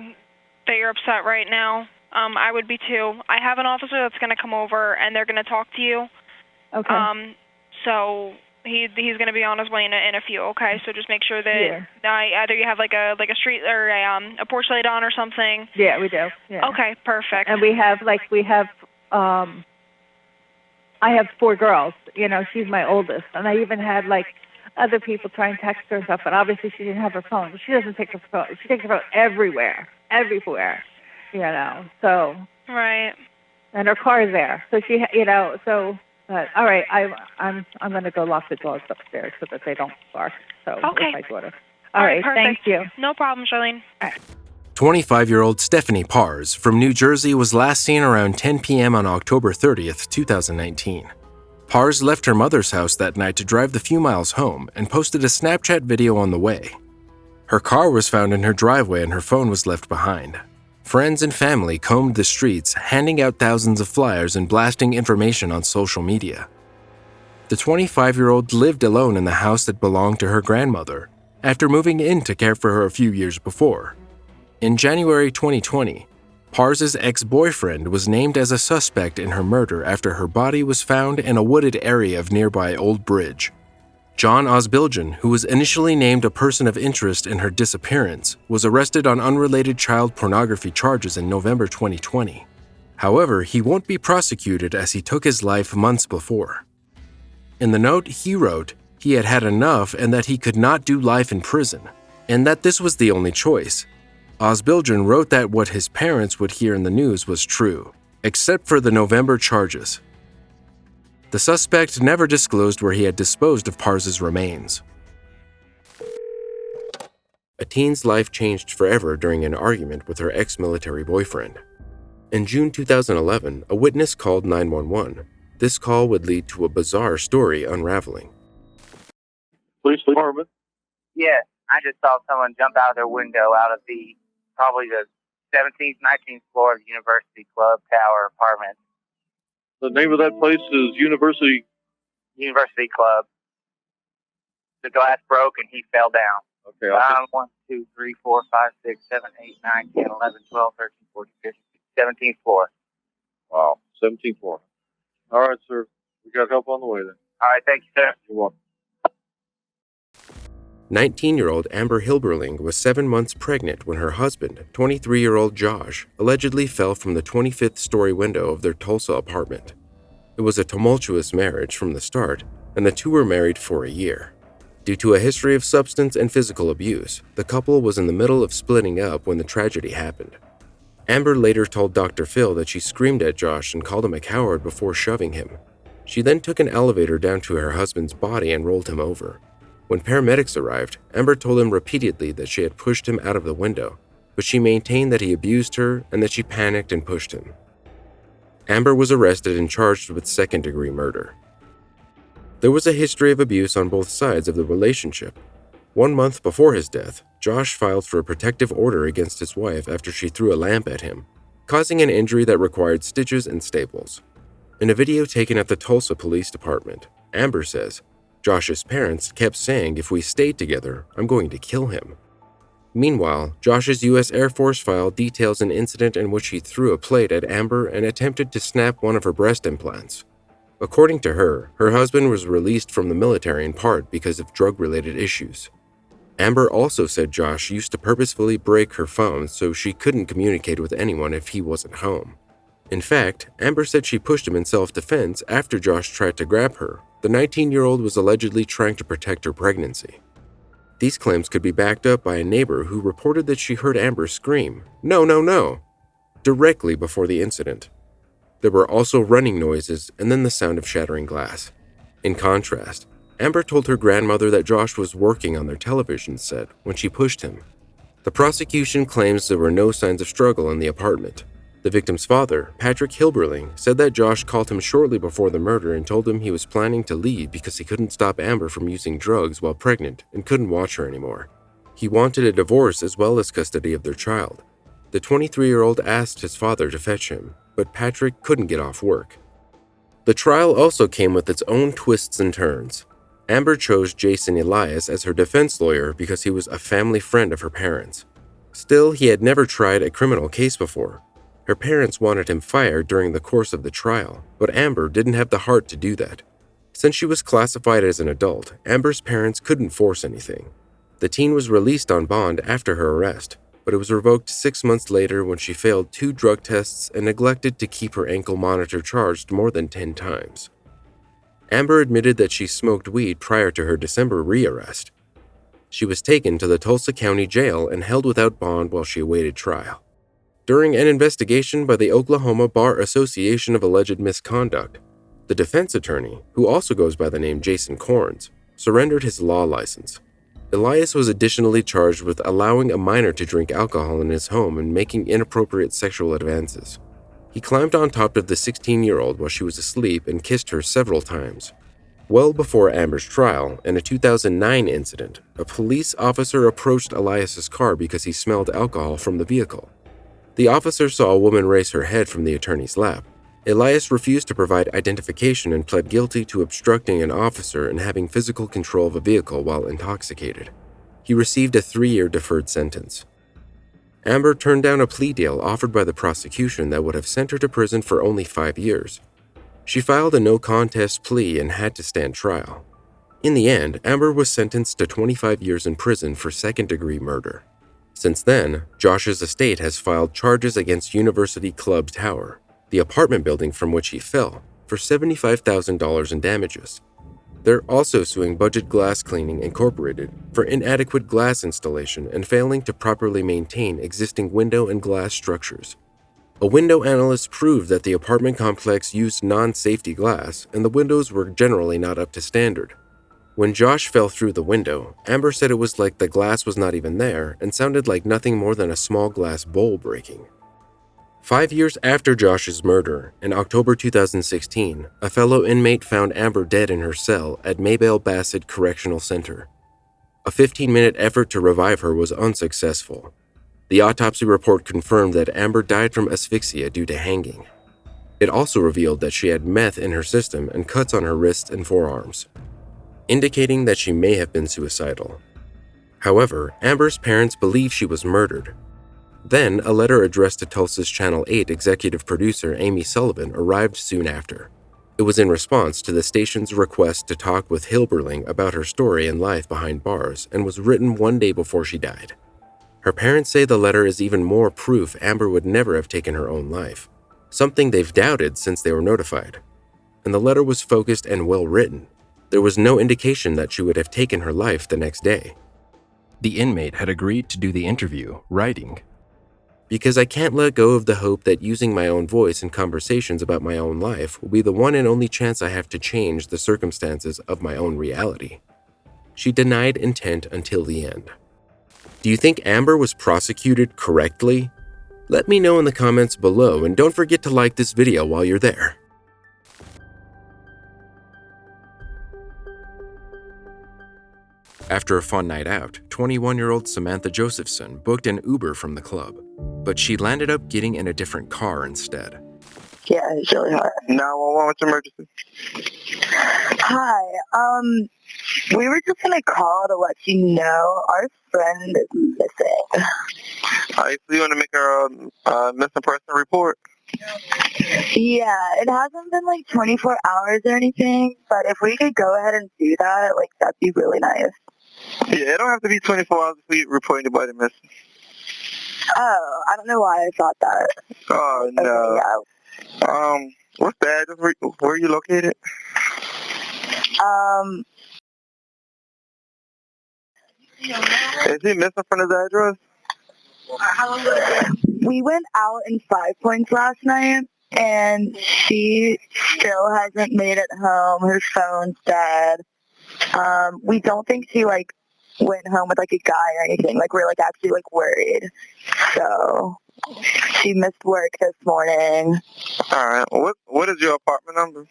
upset right now. I would be too. I have an officer that's going to come over and they're going to talk to you. Okay. So he's going to be on his way in a few. Okay. So just make sure that either you have like a street or a porch light on or something. Yeah, we do. Yeah. Okay. Perfect. And I have 4 girls. You know, she's my oldest, and I even had like other people try and text her and stuff. But obviously, she didn't have her phone. She doesn't take her phone. She takes her phone everywhere. You know. So. Right. And her car is there. So she, you know. So. But all right, I'm going to go lock the dogs upstairs so that they don't bark. So Okay. with my daughter. All right. Thank Perfect. you. No problem, Charlene. All right. 25-year-old Stephanie Pars from New Jersey was last seen around 10 p.m. on October 30th, 2019. Pars left her mother's house that night to drive the few miles home and posted a Snapchat video on the way. Her car was found in her driveway and her phone was left behind. Friends and family combed the streets, handing out thousands of flyers and blasting information on social media. The 25-year-old lived alone in the house that belonged to her grandmother after moving in to care for her a few years before. In January 2020, Pars's ex-boyfriend was named as a suspect in her murder after her body was found in a wooded area of nearby Old Bridge. John Osbiljan, who was initially named a person of interest in her disappearance, was arrested on unrelated child pornography charges in November 2020. However, he won't be prosecuted as he took his life months before. In the note, he wrote he had had enough and that he could not do life in prison, and that this was the only choice. Osbiljan wrote that what his parents would hear in the news was true, except for the November charges. The suspect never disclosed where he had disposed of Pars's remains. A teen's life changed forever during an argument with her ex-military boyfriend. In June 2011, a witness called 911. This call would lead to a bizarre story unraveling. Police department? Yes, I just saw someone jump out of their window out of probably the 17th, 19th floor of the University Club Tower apartment. The name of that place is University Club. The glass broke and he fell down. Okay. 1, 2, 3, 4, 5, 6, 7, 8, 9, 10, 11, 12, 13, 14, 15, 17th floor. Wow, 17th floor. All right, sir. We got help on the way then. All right, thank you, sir. You're welcome. 19-year-old Amber Hilberling was 7 months pregnant when her husband, 23-year-old Josh, allegedly fell from the 25th-story window of their Tulsa apartment. It was a tumultuous marriage from the start, and the two were married for a year. Due to a history of substance and physical abuse, the couple was in the middle of splitting up when the tragedy happened. Amber later told Dr. Phil that she screamed at Josh and called him a coward before shoving him. She then took an elevator down to her husband's body and rolled him over. When paramedics arrived, Amber told him repeatedly that she had pushed him out of the window, but she maintained that he abused her and that she panicked and pushed him. Amber was arrested and charged with second-degree murder. There was a history of abuse on both sides of the relationship. 1 month before his death, Josh filed for a protective order against his wife after she threw a lamp at him, causing an injury that required stitches and staples. In a video taken at the Tulsa Police Department, Amber says, Josh's parents kept saying if we stayed together, I'm going to kill him. Meanwhile, Josh's U.S. Air Force file details an incident in which he threw a plate at Amber and attempted to snap one of her breast implants. According to her, her husband was released from the military in part because of drug-related issues. Amber also said Josh used to purposefully break her phone so she couldn't communicate with anyone if he wasn't home. In fact, Amber said she pushed him in self-defense after Josh tried to grab her. The 19-year-old was allegedly trying to protect her pregnancy. These claims could be backed up by a neighbor who reported that she heard Amber scream, "No, no, no," directly before the incident. There were also running noises and then the sound of shattering glass. In contrast, Amber told her grandmother that Josh was working on their television set when she pushed him. The prosecution claims there were no signs of struggle in the apartment. The victim's father, Patrick Hilberling, said that Josh called him shortly before the murder and told him he was planning to leave because he couldn't stop Amber from using drugs while pregnant and couldn't watch her anymore. He wanted a divorce as well as custody of their child. The 23-year-old asked his father to fetch him, but Patrick couldn't get off work. The trial also came with its own twists and turns. Amber chose Jason Elias as her defense lawyer because he was a family friend of her parents. Still, he had never tried a criminal case before. Her parents wanted him fired during the course of the trial, but Amber didn't have the heart to do that. Since she was classified as an adult, Amber's parents couldn't force anything. The teen was released on bond after her arrest, but it was revoked 6 months later when she failed 2 drug tests and neglected to keep her ankle monitor charged more than 10 times. Amber admitted that she smoked weed prior to her December rearrest. She was taken to the Tulsa County Jail and held without bond while she awaited trial. During an investigation by the Oklahoma Bar Association of Alleged Misconduct, the defense attorney, who also goes by the name Jason Corns, surrendered his law license. Elias was additionally charged with allowing a minor to drink alcohol in his home and making inappropriate sexual advances. He climbed on top of the 16-year-old while she was asleep and kissed her several times. Well before Amber's trial, in a 2009 incident, a police officer approached Elias's car because he smelled alcohol from the vehicle. The officer saw a woman raise her head from the attorney's lap. Elias refused to provide identification and pled guilty to obstructing an officer and having physical control of a vehicle while intoxicated. He received a 3-year deferred sentence. Amber turned down a plea deal offered by the prosecution that would have sent her to prison for only 5 years. She filed a no-contest plea and had to stand trial. In the end, Amber was sentenced to 25 years in prison for second-degree murder. Since then, Josh's estate has filed charges against University Club Tower, the apartment building from which he fell, for $75,000 in damages. They're also suing Budget Glass Cleaning Incorporated for inadequate glass installation and failing to properly maintain existing window and glass structures. A window analyst proved that the apartment complex used non-safety glass and the windows were generally not up to standard. When Josh fell through the window, Amber said it was like the glass was not even there and sounded like nothing more than a small glass bowl breaking. 5 years after Josh's murder, in October 2016, a fellow inmate found Amber dead in her cell at Maybelle Bassett Correctional Center. A 15-minute effort to revive her was unsuccessful. The autopsy report confirmed that Amber died from asphyxia due to hanging. It also revealed that she had meth in her system and cuts on her wrists and forearms, indicating that she may have been suicidal. However, Amber's parents believe she was murdered. Then, a letter addressed to Tulsa's Channel 8 executive producer Amy Sullivan arrived soon after. It was in response to the station's request to talk with Hilberling about her story and life behind bars and was written 1 day before she died. Her parents say the letter is even more proof Amber would never have taken her own life, something they've doubted since they were notified. And the letter was focused and well written. There was no indication that she would have taken her life the next day. The inmate had agreed to do the interview, writing, "Because I can't let go of the hope that using my own voice in conversations about my own life will be the one and only chance I have to change the circumstances of my own reality." She denied intent until the end. Do you think Amber was prosecuted correctly? Let me know in the comments below, and don't forget to like this video while you're there. After a fun night out, 21-year-old Samantha Josephson booked an Uber from the club, but she landed up getting in a different car instead. Yeah, it's really hard. 911, what's emergency? Hi, we were just gonna call to let you know our friend is missing. So you want to make a missing person report? Yeah, it hasn't been like 24 hours or anything, but if we could go ahead and do that, like, that'd be really nice. Yeah, it don't have to be 24 hours if we report anybody missing. Oh, I don't know why I thought that. Oh, no. Okay, What's the address? Where are you located? Is he missing from his address? We went out in 5 Points last night, and she still hasn't made it home. Her phone's dead. We don't think she, like, went home with, like, a guy or anything. Like, we're, like, actually, like, worried. So, she missed work this morning. All right. What is your apartment number?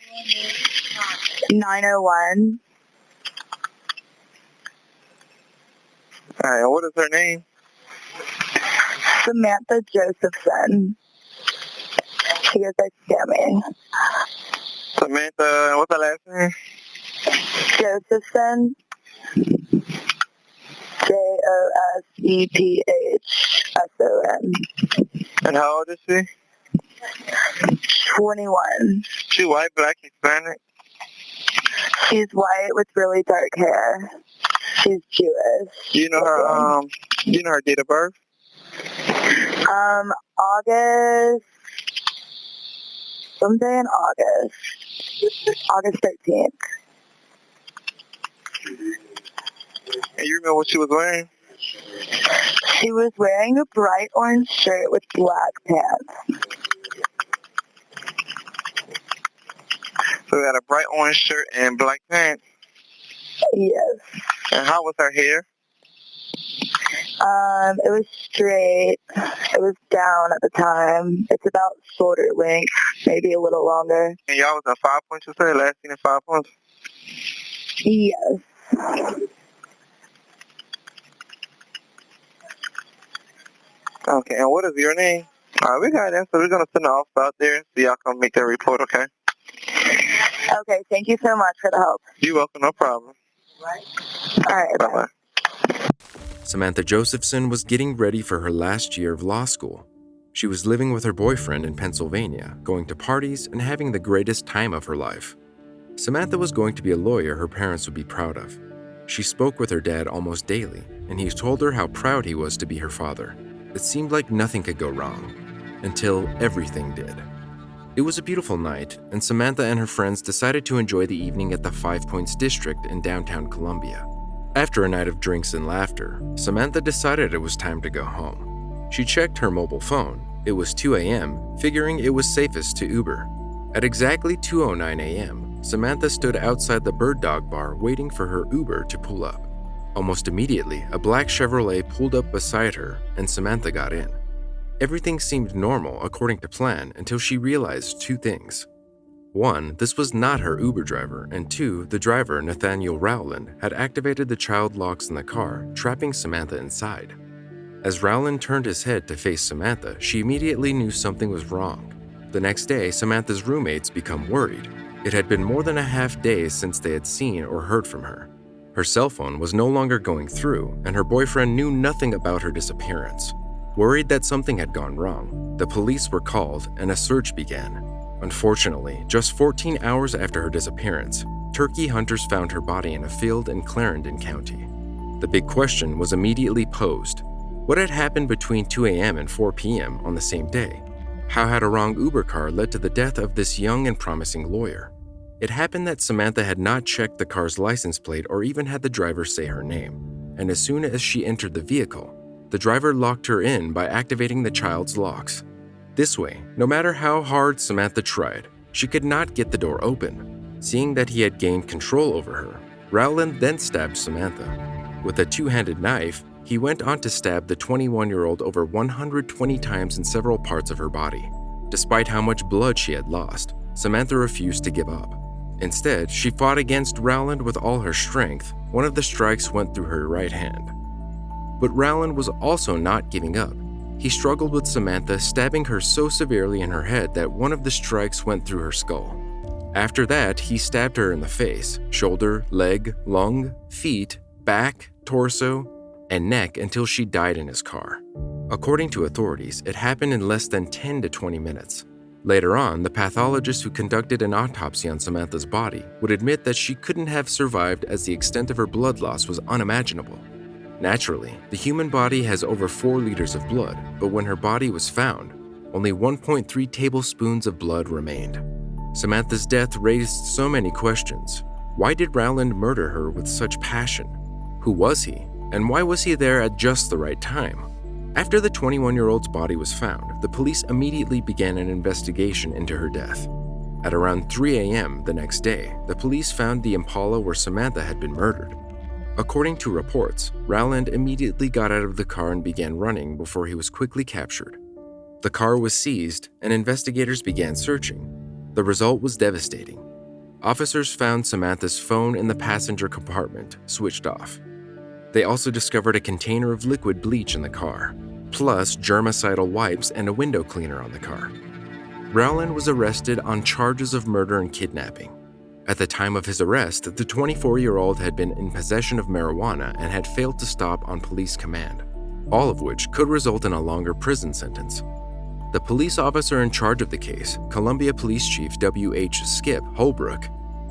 901. All right. And what is her name? Samantha Josephson. She goes by Sammy. Samantha, what's her last name? Josephson. Josephson. And how old is she? 21. She white, black, Hispanic? She's white with really dark hair. She's Jewish. Do you know her date of birth? August. Someday in August. August 13th. And you remember what she was wearing? She was wearing a bright orange shirt with black pants. So we had a bright orange shirt and black pants? Yes. And how was her hair? It was straight. It was down at the time. It's about shoulder length, maybe a little longer. And y'all was at 5 Points, you said? Last seen at 5 Points? Yes. Okay, and what is your name? We got that, so we're going to send an officer out there so y'all come make that report, okay? Okay, thank you so much for the help. You're welcome, no problem. All right, bye-bye. Samantha Josephson was getting ready for her last year of law school. She was living with her boyfriend in Pennsylvania, going to parties and having the greatest time of her life. Samantha was going to be a lawyer her parents would be proud of. She spoke with her dad almost daily, and he told her how proud he was to be her father. It seemed like nothing could go wrong, until everything did. It was a beautiful night, and Samantha and her friends decided to enjoy the evening at the 5 Points District in downtown Columbia. After a night of drinks and laughter, Samantha decided it was time to go home. She checked her mobile phone. It was 2 a.m., figuring it was safest to Uber. At exactly 2:09 a.m., Samantha stood outside the Bird Dog Bar waiting for her Uber to pull up. Almost immediately, a black Chevrolet pulled up beside her, and Samantha got in. Everything seemed normal according to plan until she realized two things. One, this was not her Uber driver, and two, the driver, Nathaniel Rowland, had activated the child locks in the car, trapping Samantha inside. As Rowland turned his head to face Samantha, she immediately knew something was wrong. The next day, Samantha's roommates become worried. It had been more than a half day since they had seen or heard from her. Her cell phone was no longer going through, and her boyfriend knew nothing about her disappearance. Worried that something had gone wrong, the police were called and a search began. Unfortunately, just 14 hours after her disappearance, turkey hunters found her body in a field in Clarendon County. The big question was immediately posed. What had happened between 2 a.m. and 4 p.m. on the same day? How had a wrong Uber car led to the death of this young and promising lawyer? It happened that Samantha had not checked the car's license plate or even had the driver say her name, and as soon as she entered the vehicle, the driver locked her in by activating the child's locks. This way, no matter how hard Samantha tried, she could not get the door open. Seeing that he had gained control over her, Rowland then stabbed Samantha. With a two-handed knife, he went on to stab the 21-year-old over 120 times in several parts of her body. Despite how much blood she had lost, Samantha refused to give up. Instead, she fought against Rowland with all her strength. One of the strikes went through her right hand. But Rowland was also not giving up. He struggled with Samantha, stabbing her so severely in her head that one of the strikes went through her skull. After that, he stabbed her in the face, shoulder, leg, lung, feet, back, torso, and neck until she died in his car. According to authorities, it happened in less than 10 to 20 minutes. Later on, the pathologist who conducted an autopsy on Samantha's body would admit that she couldn't have survived as the extent of her blood loss was unimaginable. Naturally, the human body has over 4 liters of blood, but when her body was found, Only 1.3 tablespoons of blood remained. Samantha's death raised so many questions. Why did Rowland murder her with such passion? Who was he? And why was he there at just the right time? After the 21-year-old's body was found, the police immediately began an investigation into her death. At around 3 a.m. the next day, the police found the Impala where Samantha had been murdered. According to reports, Rowland immediately got out of the car and began running before he was quickly captured. The car was seized, and investigators began searching. The result was devastating. Officers found Samantha's phone in the passenger compartment, switched off. They also discovered a container of liquid bleach in the car, plus germicidal wipes and a window cleaner on the car. Rowland was arrested on charges of murder and kidnapping. At the time of his arrest, the 24-year-old had been in possession of marijuana and had failed to stop on police command, all of which could result in a longer prison sentence. The police officer in charge of the case, Columbia Police Chief W.H. Skip Holbrook,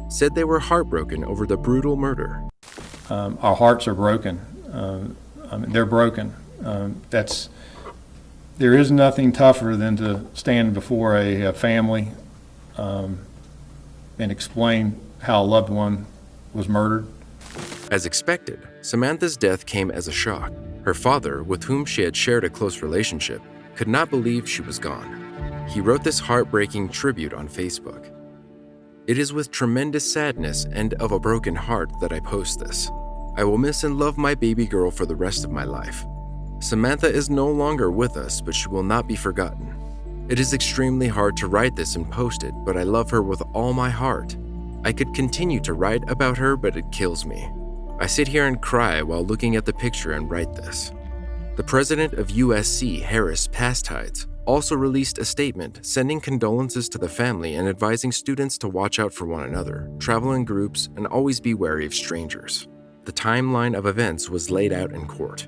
said they were heartbroken over the brutal murder. Our hearts are broken. They're broken. There is nothing tougher than to stand before a family and explain how a loved one was murdered. As expected, Samantha's death came as a shock. Her father, with whom she had shared a close relationship, could not believe she was gone. He wrote this heartbreaking tribute on Facebook. "It is with tremendous sadness and of a broken heart that I post this. I will miss and love my baby girl for the rest of my life. Samantha is no longer with us, but she will not be forgotten. It is extremely hard to write this and post it, but I love her with all my heart. I could continue to write about her, but it kills me. I sit here and cry while looking at the picture and write this." The president of USC, Harris Pastides, also released a statement sending condolences to the family and advising students to watch out for one another, travel in groups, and always be wary of strangers. The timeline of events was laid out in court.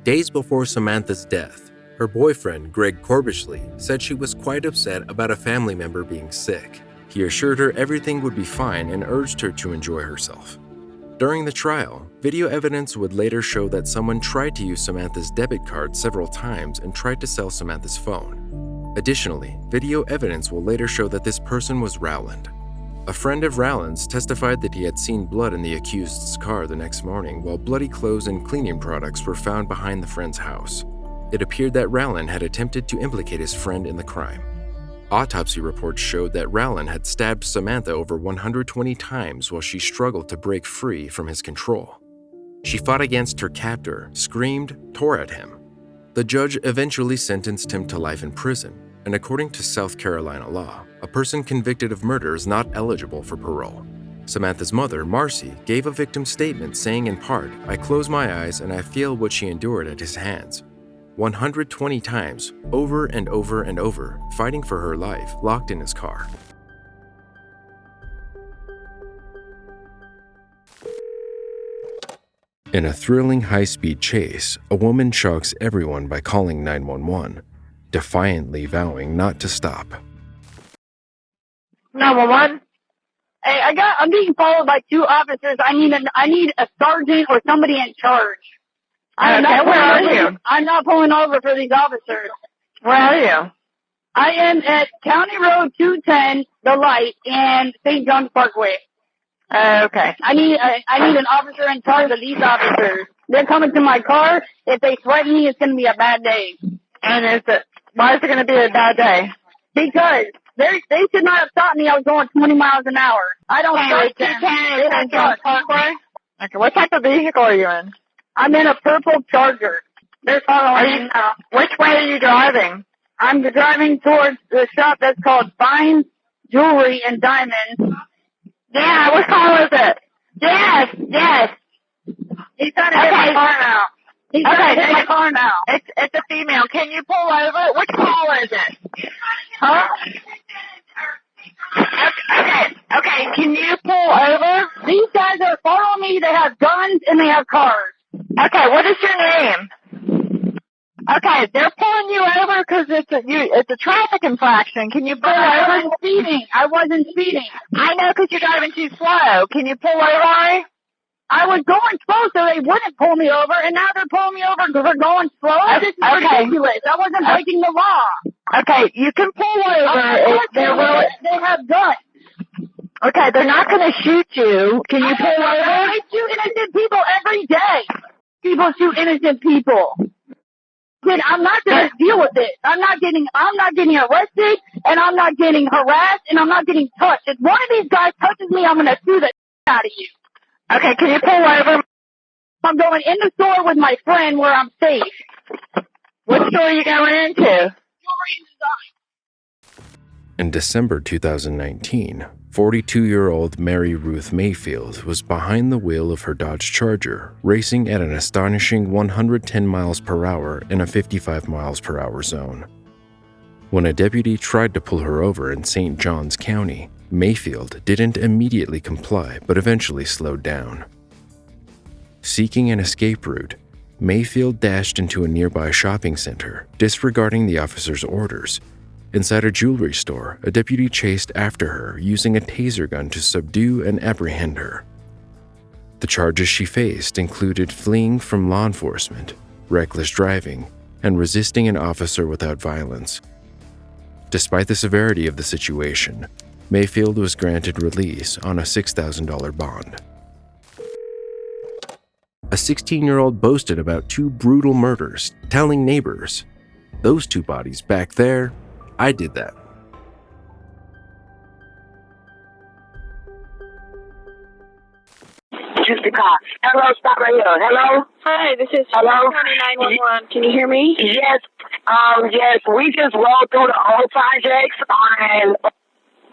Days before Samantha's death, her boyfriend, Greg Corbishley, said she was quite upset about a family member being sick. He assured her everything would be fine and urged her to enjoy herself. During the trial, video evidence would later show that someone tried to use Samantha's debit card several times and tried to sell Samantha's phone. Additionally, video evidence will later show that this person was Rowland. A friend of Rowland's testified that he had seen blood in the accused's car the next morning, while bloody clothes and cleaning products were found behind the friend's house. It appeared that Rowland had attempted to implicate his friend in the crime. Autopsy reports showed that Rowland had stabbed Samantha over 120 times while she struggled to break free from his control. She fought against her captor, screamed, tore at him. The judge eventually sentenced him to life in prison, and according to South Carolina law, a person convicted of murder is not eligible for parole. Samantha's mother, Marcy, gave a victim statement saying in part, "I close my eyes and I feel what she endured at his hands." 120 times, over and over and over, fighting for her life, locked in his car. In a thrilling high-speed chase, a woman shocks everyone by calling 911, defiantly vowing not to stop. 911. Hey, I'm being followed by two officers. I need a sergeant or somebody in charge. I'm not pulling over for these officers. Where are you? I am at County Road 210, the light, and St. John's Parkway. Okay. I need an officer in charge of these officers. They're coming to my car. If they threaten me, it's going to be a bad day. And why is it going to be a bad day? Because they should not have stopped me. I was going 20 miles an hour. I don't stop St. John's Parkway? Okay, what type of vehicle are you in? I'm in a purple Charger. They're following. Which way are you driving? I'm driving towards the shop that's called Fine Jewelry and Diamonds. Yeah, what car is it? Yes. He's trying to hit my car now. He's trying to hit my car now. It's a female. Can you pull over? Which call is it? Huh? Okay, can you pull over? These guys are following me. They have guns and they have cars. Okay, what is your name? Okay, they're pulling you over because it's a traffic infraction. Can you pull over? I wasn't speeding. I know because you're driving too slow. Can you pull over? I was going slow so they wouldn't pull me over, and now they're pulling me over because we're going slow. This is ridiculous. I wasn't breaking the law. Okay, you can pull over if they're willing. They have guns. Okay, they're not going to shoot you. Can you pull over? They shoot innocent people every day. People shoot innocent people. Kid, I'm not going to deal with it. I'm not getting arrested, and I'm not getting harassed, and I'm not getting touched. If one of these guys touches me, I'm going to sue the out of you. Okay, can you pull over? I'm going in the store with my friend where I'm safe. What store are you going into? In December 2019, 42-year-old Mary Ruth Mayfield was behind the wheel of her Dodge Charger, racing at an astonishing 110 miles per hour in a 55 miles per hour zone. When a deputy tried to pull her over in St. Johns County, Mayfield didn't immediately comply but eventually slowed down. Seeking an escape route, Mayfield dashed into a nearby shopping center, disregarding the officer's orders. Inside a jewelry store, a deputy chased after her using a taser gun to subdue and apprehend her. The charges she faced included fleeing from law enforcement, reckless driving, and resisting an officer without violence. Despite the severity of the situation, Mayfield was granted release on a $6,000 bond. A 16-year-old boasted about 2 brutal murders, telling neighbors, "Those 2 bodies back there, I did that." Just the car. Hello, stop right here. Hello? Hi, this is Hello? County 911. Can you hear me? Yes. Yes, we just rolled through the old projects and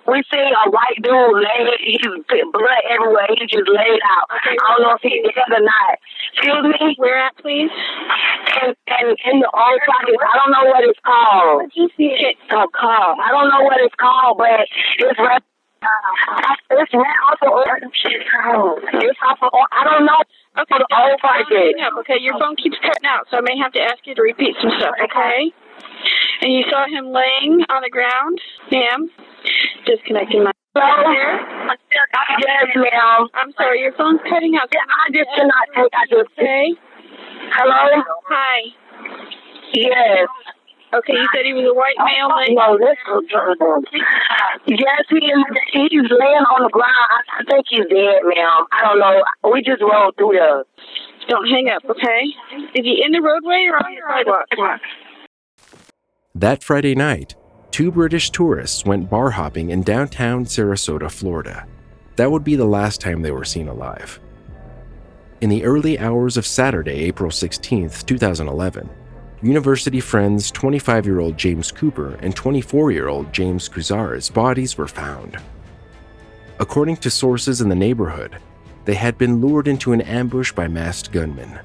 we see a white dude laid, he's blood everywhere, he just laid out. Okay. I don't know if he's dead or not. Excuse me? Where at, please? And in the old projects, I don't know what it's called. What you see it? I don't know what it's called, but it's right. It's right off of, it's off of, I don't know. Okay, the old project. Okay, your phone keeps cutting out, so I may have to ask you to repeat some stuff, okay? And you saw him laying on the ground, ma'am? Disconnecting my Hello? here. Yes, ma'am. I'm sorry, your phone's cutting out. Yeah, I just cannot take, Okay. Hello? Hi. Yes. Okay, you said he was a white male laying. No, this is yes, he's laying on the ground. I think he's dead, ma'am. I don't know. We just rolled through there. Don't hang up, okay? Is he in the roadway or on the sidewalk? That Friday night, 2 British tourists went bar hopping in downtown Sarasota, Florida. That would be the last time they were seen alive. In the early hours of Saturday, April 16, 2011, university friends 25-year-old James Cooper and 24-year-old James Kuzara's bodies were found. According to sources in the neighborhood, they had been lured into an ambush by masked gunmen.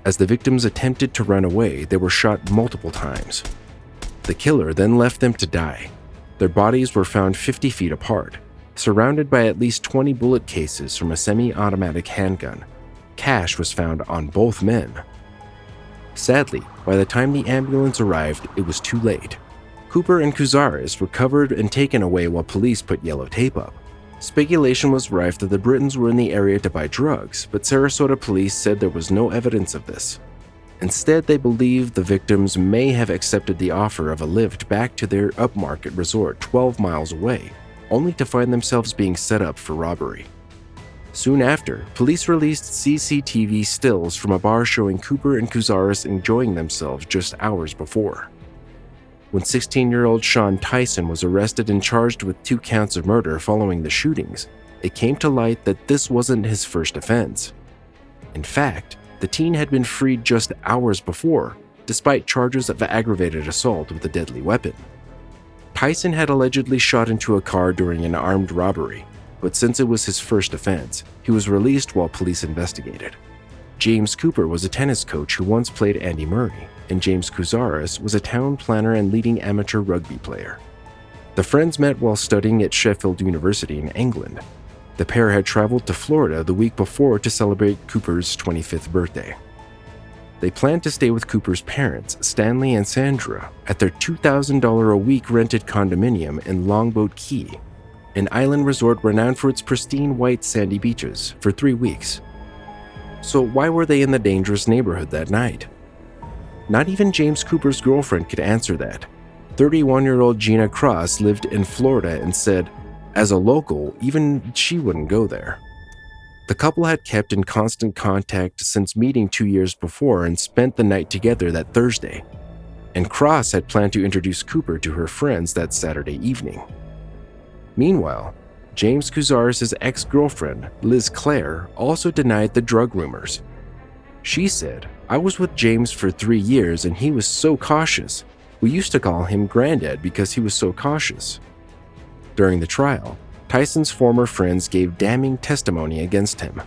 As the victims attempted to run away, they were shot multiple times. The killer then left them to die. Their bodies were found 50 feet apart, surrounded by at least 20 bullet cases from a semi-automatic handgun. Cash was found on both men. Sadly, by the time the ambulance arrived, it was too late. Cooper and Kuzaris were covered and taken away while police put yellow tape up. Speculation was rife that the Britons were in the area to buy drugs, but Sarasota police said there was no evidence of this. Instead, they believed the victims may have accepted the offer of a lift back to their upmarket resort 12 miles away, only to find themselves being set up for robbery. Soon after, police released CCTV stills from a bar showing Cooper and Kuzaris enjoying themselves just hours before. When 16-year-old Sean Tyson was arrested and charged with 2 counts of murder following the shootings, it came to light that this wasn't his first offense. In fact, the teen had been freed just hours before, despite charges of aggravated assault with a deadly weapon. Tyson had allegedly shot into a car during an armed robbery, but since it was his first offense, he was released while police investigated. James Cooper was a tennis coach who once played Andy Murray, and James Kuzaris was a town planner and leading amateur rugby player. The friends met while studying at Sheffield University in England. The pair had traveled to Florida the week before to celebrate Cooper's 25th birthday. They planned to stay with Cooper's parents, Stanley and Sandra, at their $2,000 a week rented condominium in Longboat Key, an island resort renowned for its pristine white sandy beaches, for 3 weeks. So why were they in the dangerous neighborhood that night? Not even James Cooper's girlfriend could answer that. 31-year-old Gina Cross lived in Florida and said, as a local, even she wouldn't go there. The couple had kept in constant contact since meeting 2 years before and spent the night together that Thursday. And Cross had planned to introduce Cooper to her friends that Saturday evening. Meanwhile, James Couzaris' ex-girlfriend, Liz Clare, also denied the drug rumors. She said, I was with James for 3 years and he was so cautious. We used to call him Granddad because he was so cautious. During the trial, Tyson's former friends gave damning testimony against him,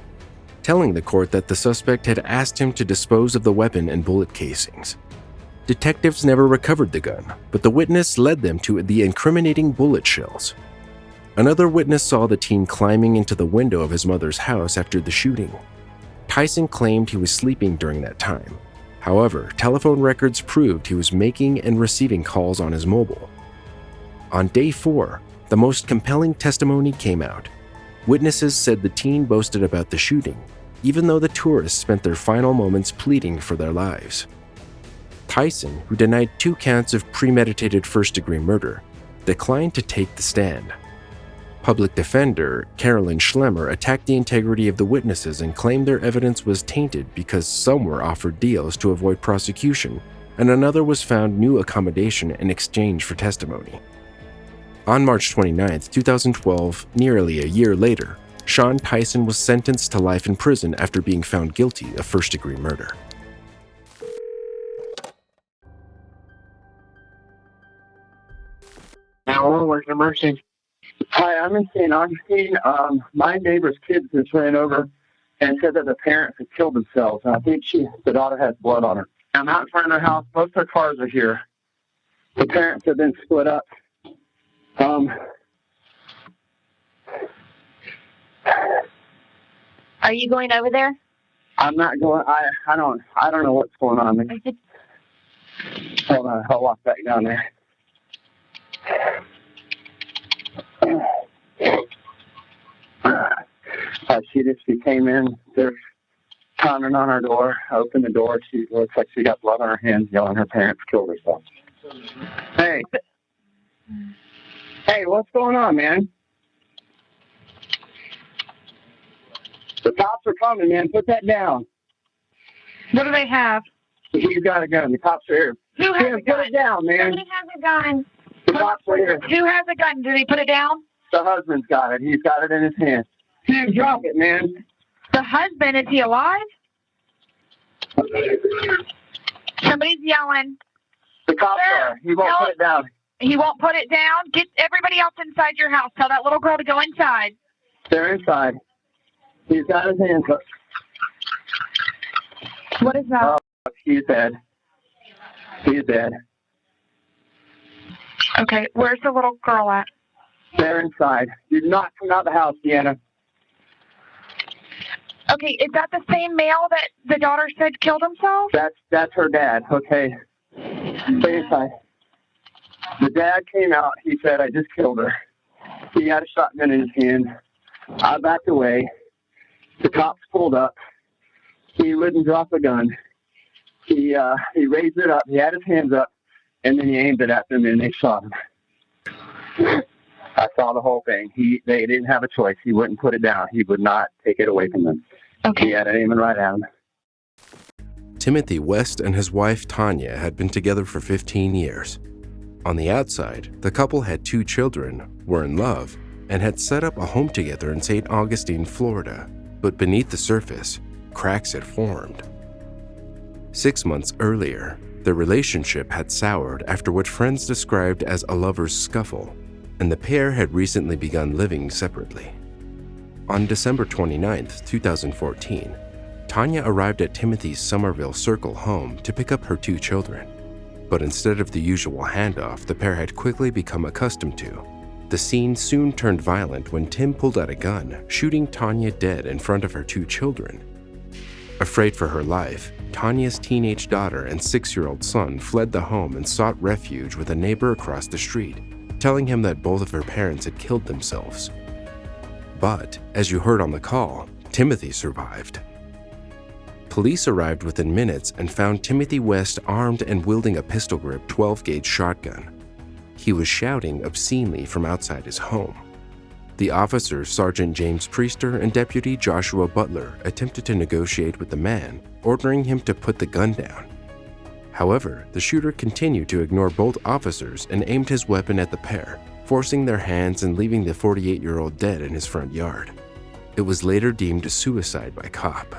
telling the court that the suspect had asked him to dispose of the weapon and bullet casings. Detectives never recovered the gun, but the witness led them to the incriminating bullet shells. Another witness saw the teen climbing into the window of his mother's house after the shooting. Tyson claimed he was sleeping during that time. However, telephone records proved he was making and receiving calls on his mobile. On day 4, the most compelling testimony came out. Witnesses said the teen boasted about the shooting, even though the tourists spent their final moments pleading for their lives. Tyson, who denied 2 counts of premeditated first-degree murder, declined to take the stand. Public defender Carolyn Schlemmer attacked the integrity of the witnesses and claimed their evidence was tainted because some were offered deals to avoid prosecution and another was found new accommodation in exchange for testimony. On March 29, 2012, nearly a year later, Sean Tyson was sentenced to life in prison after being found guilty of first-degree murder. Now, where's the emergency? Hi, I'm in St. Augustine. My neighbor's kids just ran over and said that the parents had killed themselves. And I think the daughter has blood on her. I'm out in front of their house. Both their cars are here. The parents have been split up. Are you going over there? I'm not going. I don't know what's going on. Hold on. I'll walk back down there. She came in. They're pounding on our door. I opened the door. She looks like she got blood on her hands, yelling her parents killed herself. Hey, what's going on, man? The cops are coming, man. Put that down. What do they have? You got a gun. The cops are here. Who has a gun? Put it down, man. Somebody has a gun. The cops are here. Who has a gun? Did he put it down? The husband's got it. He's got it in his hand. Sam, drop it, man. The husband, is he alive? Somebody's yelling. The cops are. He won't put it down. He won't put it down? Get everybody else inside your house. Tell that little girl to go inside. They're inside. He's got his hands up. What is that? Oh, he's dead. He's dead. Okay, where's the little girl at? They're inside. Do not come out of the house, Deanna. Okay, is that the same male that the daughter said killed himself? That's her dad. Okay. Stay inside. The dad came out. He said, I just killed her. He had a shotgun in his hand. I backed away. The cops pulled up. He wouldn't drop the gun. He raised it up. He had his hands up, and then he aimed it at them, and they shot him. I saw the whole thing. They didn't have a choice. He wouldn't put it down. He would not take it away from them. Okay. He had it aiming right at him. Timothy West and his wife Tanya had been together for 15 years. On the outside, the couple had 2 children, were in love, and had set up a home together in St. Augustine, Florida. But beneath the surface, cracks had formed. 6 months earlier, their relationship had soured after what friends described as a lover's scuffle, and the pair had recently begun living separately. On December 29, 2014, Tanya arrived at Timothy's Somerville Circle home to pick up her 2 children. But instead of the usual handoff the pair had quickly become accustomed to, the scene soon turned violent when Tim pulled out a gun, shooting Tanya dead in front of her 2 children. Afraid for her life, Tanya's teenage daughter and 6-year-old son fled the home and sought refuge with a neighbor across the street, telling him that both of her parents had killed themselves. But, as you heard on the call, Timothy survived. Police arrived within minutes and found Timothy West armed and wielding a pistol-grip 12-gauge shotgun. He was shouting obscenely from outside his home. The officers, Sergeant James Priester and Deputy Joshua Butler, attempted to negotiate with the man, ordering him to put the gun down. However, the shooter continued to ignore both officers and aimed his weapon at the pair, forcing their hands and leaving the 48-year-old dead in his front yard. It was later deemed a suicide by cop.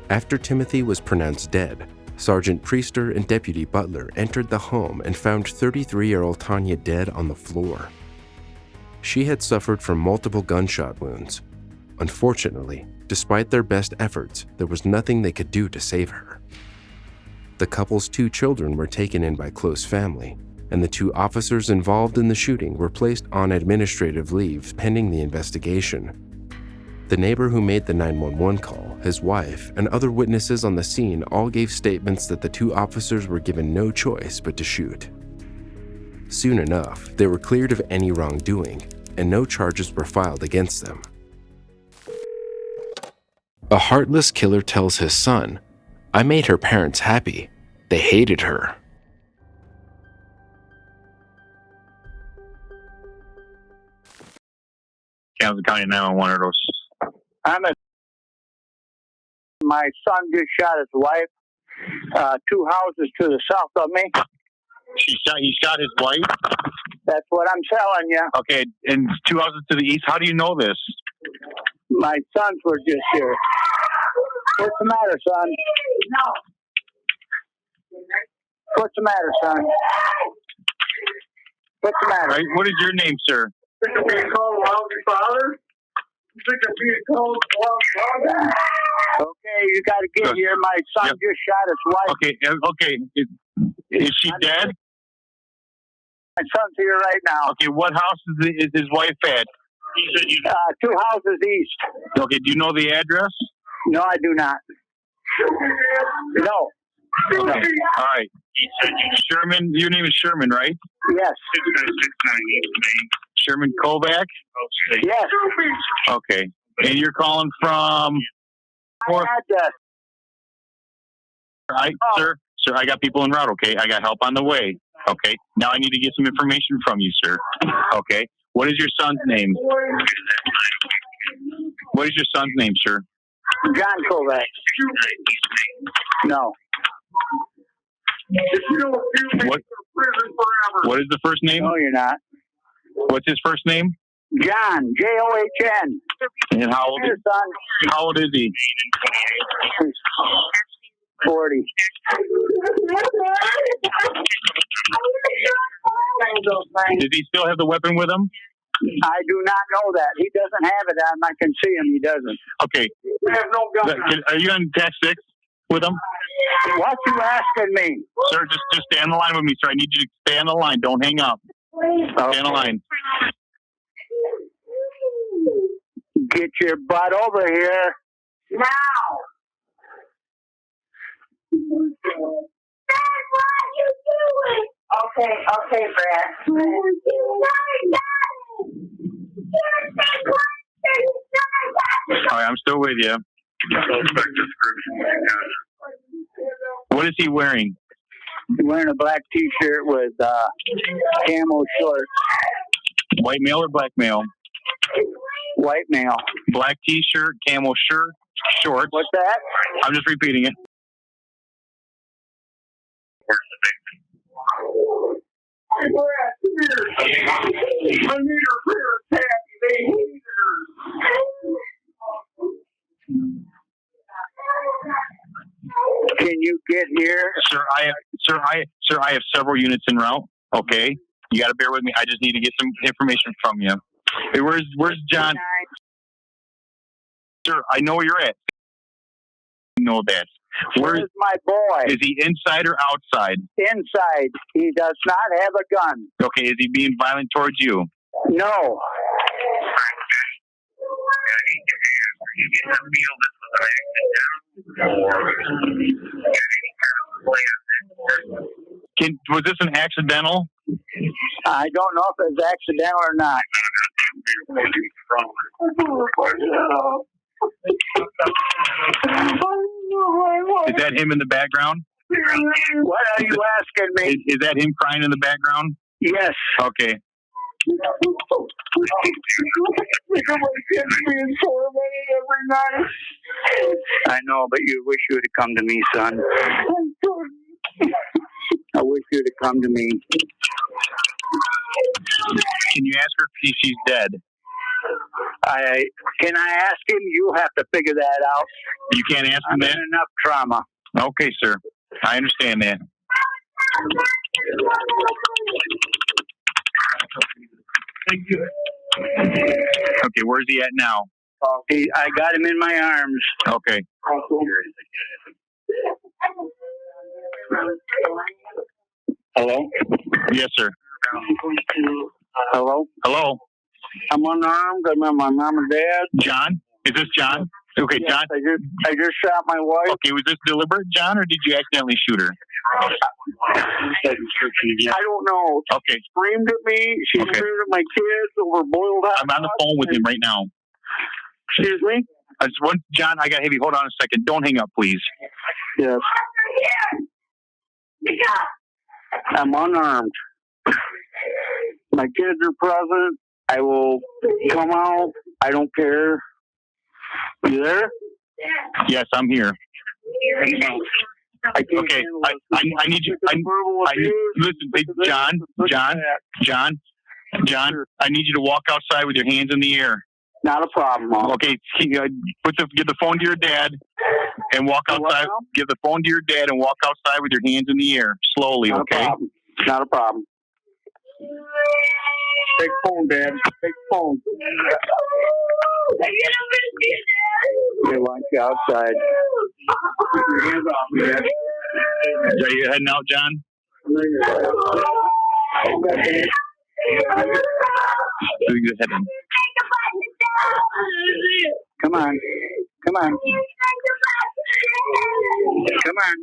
After Timothy was pronounced dead, Sergeant Priester and Deputy Butler entered the home and found 33-year-old Tanya dead on the floor. She had suffered from multiple gunshot wounds. Unfortunately, despite their best efforts, there was nothing they could do to save her. The couple's 2 children were taken in by close family, and the 2 officers involved in the shooting were placed on administrative leave pending the investigation. The neighbor who made the 911 call, his wife, and other witnesses on the scene all gave statements that the 2 officers were given no choice but to shoot. Soon enough, they were cleared of any wrongdoing, and no charges were filed against them. A heartless killer tells his son, "I made her parents happy. They hated her." Kansas County 911 My son just shot his wife 2 houses to the south of me. He shot his wife? That's what I'm telling you. Okay, and 2 houses to the east. How do you know this? My sons were just here. What's the matter, son? No. What's the matter, son? What's the matter? Right, what is your name, sir? Sick of being called lousy father? Sick of being called lousy father? Okay, you got to get here. My son just shot his wife. Okay. Is she dead? My son's here right now. Okay, what house is his wife at? 2 houses east. Okay, do you know the address? No, I do not. No. All right. Sherman, your name is Sherman, right? Yes. Sherman Kovac? Yes. Okay. And you're calling from? Sir, I got people en route, okay? I got help on the way, okay? Now I need to get some information from you, sir. Okay? What is your son's name? What is your son's name, sir? John Kovac. No. What is the first name? No, you're not. What's his first name? John, John. And how old is he? 40. Does he still have the weapon with him? I do not know that. He doesn't have it. I can see him. He doesn't. Okay. I have no gun. Are you on task 6 with him? What you asking me? Sir, just stay on the line with me, sir. I need you to stay on the line. Don't hang up. Stay on the line. Get your butt over here. Now. That's what you doing. Okay, Brad. All right, I'm still with you. What is he wearing? He's wearing a black T-shirt with camo shorts. White male or black male? White male. Black T-shirt, camo shirt, shorts. What's that? I'm just repeating it. I need her rear tag. They hated her. Can you get here? Sir, I have several units en route. Okay, you got to bear with me. I just need to get some information from you. Hey, where's John? Sir, I know where you're at. You know that. Where's my boy? Is he inside or outside? Inside. He does not have a gun. Okay, is he being violent towards you? No. Was this an accidental? I don't know if it's accidental or not. Is that him in the background? What are you asking me? Is that him crying in the background? Yes. Okay. I know, but you wish you would have come to me, son. I wish you would have come to me. Can you ask her if she's dead? Can I ask him? You have to figure that out. You can't ask him I'm that? in enough trauma. Okay, sir. I understand that. Okay, where's he at now? I got him in my arms. Okay. Hello? Yes, sir. Hello? Hello? I'm unarmed. I'm at my mom and dad. John? Is this John? Okay, Yes, John. I just shot my wife. Okay, was this deliberate, John, or did you accidentally shoot her? I don't know. Okay. She screamed at me. She screamed at my kids over boiled hot. I'm on the phone with him right now. Excuse me? John, I got heavy. Hold on a second. Don't hang up, please. Yes. I'm unarmed. My kids are present. I will come out. I don't care. You there? Yes, I'm here. I can't Okay, I need you. Listen, hey, John, I need you to walk outside with your hands in the air. Not a problem, Mom. Okay, give the phone to your dad and walk outside. Give the phone to your dad and walk outside with your hands in the air, slowly. Okay. Not a problem. Take phone, Dad. Take phone. They want you outside. Your hands off me, Dad. Are you heading out, John? So you're heading. Come on. Come on. Come on.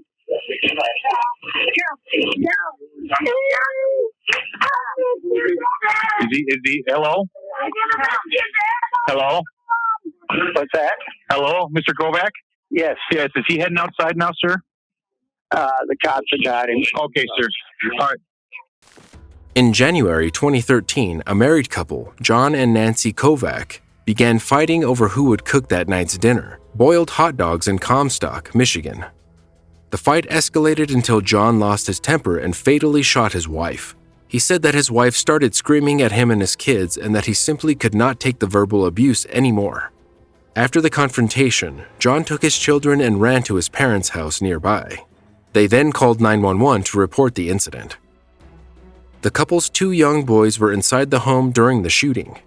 Is he, hello? Hello? What's that? Hello, Mr. Kovac? Yes. Yes, is he heading outside now, sir? The cops have got him. Okay, sir. All right. In January 2013, a married couple, John and Nancy Kovac, began fighting over who would cook that night's dinner, boiled hot dogs in Comstock, Michigan. The fight escalated until John lost his temper and fatally shot his wife. He said that his wife started screaming at him and his kids and that he simply could not take the verbal abuse anymore. After the confrontation, John took his children and ran to his parents' house nearby. They then called 911 to report the incident. The couple's 2 young boys were inside the home during the shooting.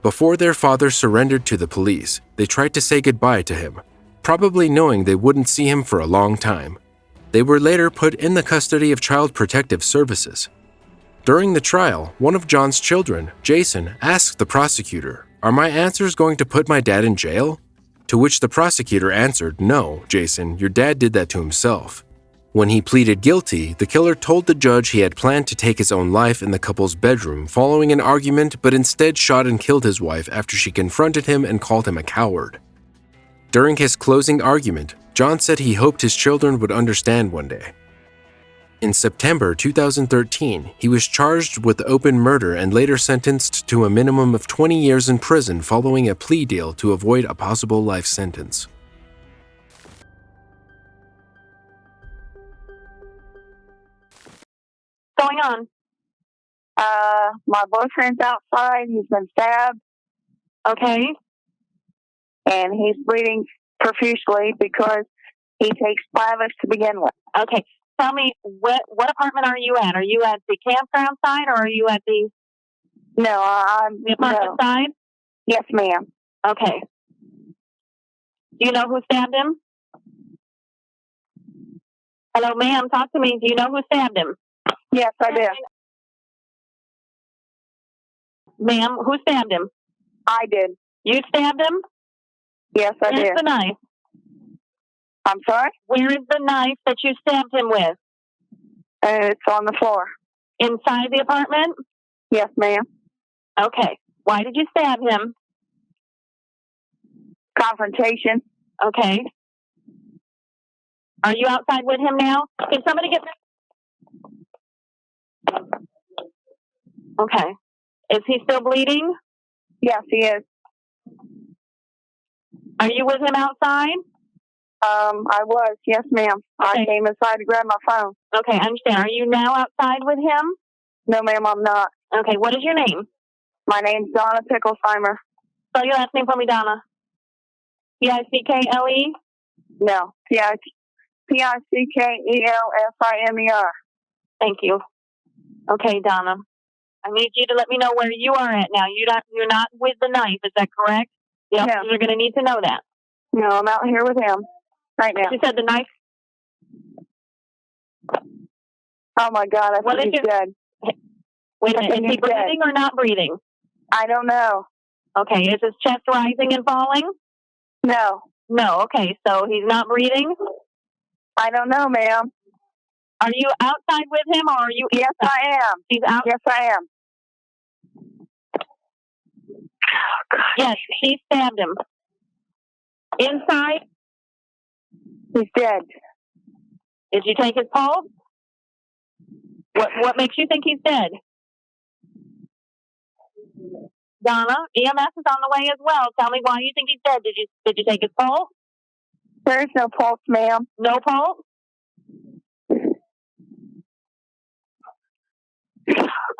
Before their father surrendered to the police, they tried to say goodbye to him, probably knowing they wouldn't see him for a long time. They were later put in the custody of Child Protective Services. During the trial, one of John's children, Jason, asked the prosecutor, "Are my answers going to put my dad in jail?" To which the prosecutor answered, "No, Jason, your dad did that to himself." When he pleaded guilty, the killer told the judge he had planned to take his own life in the couple's bedroom following an argument, but instead shot and killed his wife after she confronted him and called him a coward. During his closing argument, John said he hoped his children would understand one day. In September 2013, he was charged with open murder and later sentenced to a minimum of 20 years in prison following a plea deal to avoid a possible life sentence. What's going on? My boyfriend's outside. He's been stabbed. Okay. And he's bleeding profusely because he takes Plavix to begin with. Okay. Tell me, what apartment are you at? Are you at the campground side or are you at the... No, I'm... The apartment side? Yes, ma'am. Okay. Do you know who stabbed him? Hello, ma'am. Talk to me. Do you know who stabbed him? Yes, I do. Ma'am, who stabbed him? I did. You stabbed him? Yes, I did. Where's the knife? I'm sorry? Where is the knife that you stabbed him with? It's on the floor. Inside the apartment? Yes, ma'am. Okay. Why did you stab him? Confrontation. Okay. Are you outside with him now? Can somebody get... Okay. Is he still bleeding? Yes, he is. Are you with him outside? I was. Yes, ma'am. Okay. I came inside to grab my phone. Okay, I understand. Are you now outside with him? No, ma'am, I'm not. Okay, what is your name? My name's Donna Picklesheimer. Spell your last name for me, Donna. P-I-C-K-L-E? No. P-I-C-K-E-L-S-I-M-E-R. Thank you. Okay, Donna. I need you to let me know where you are at now. You're not with the knife, is that correct? The officers are going to need to know that. No, I'm out here with him right now. She said the knife. Oh my God, I think he's dead. Wait a minute, is he breathing or not breathing? I don't know. Okay, is his chest rising and falling? No. No, okay, so he's not breathing? I don't know, ma'am. Are you outside with him or are you inside? Yes, I am. He's out? Yes, I am. Yes, he stabbed him. Inside? He's dead. Did you take his pulse? What makes you think he's dead? Donna, EMS is on the way as well. Tell me why you think he's dead. Did you take his pulse? There is no pulse, ma'am. No pulse?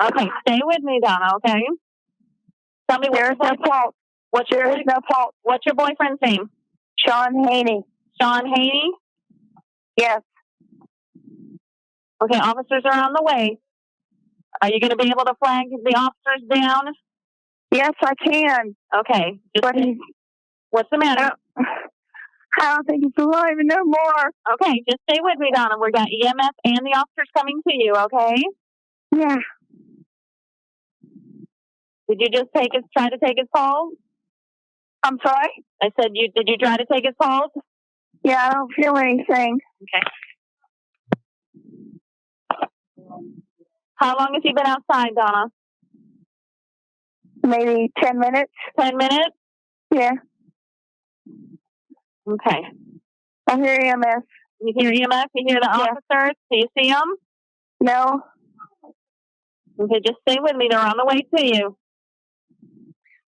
Okay, stay with me, Donna, okay? Tell me There is no pulse. There is no pulse. What's your boyfriend's name? Sean Haney. Sean Haney? Yes. Okay, officers are on the way. Are you going to be able to flag the officers down? Yes, I can. Okay. What's the matter? I don't think he's alive no more. Okay, just stay with me, Donna. We got EMS and the officers coming to you, okay? Yeah. Did you just try to take his pulse? I'm sorry? I said, did you try to take his pulse? Yeah, I don't feel anything. Okay. How long has he been outside, Donna? Maybe 10 minutes. 10 minutes? Yeah. Okay. I hear EMS. You hear EMS? You hear the officers? Do you see them? No. Okay, just stay with me. They're on the way to you.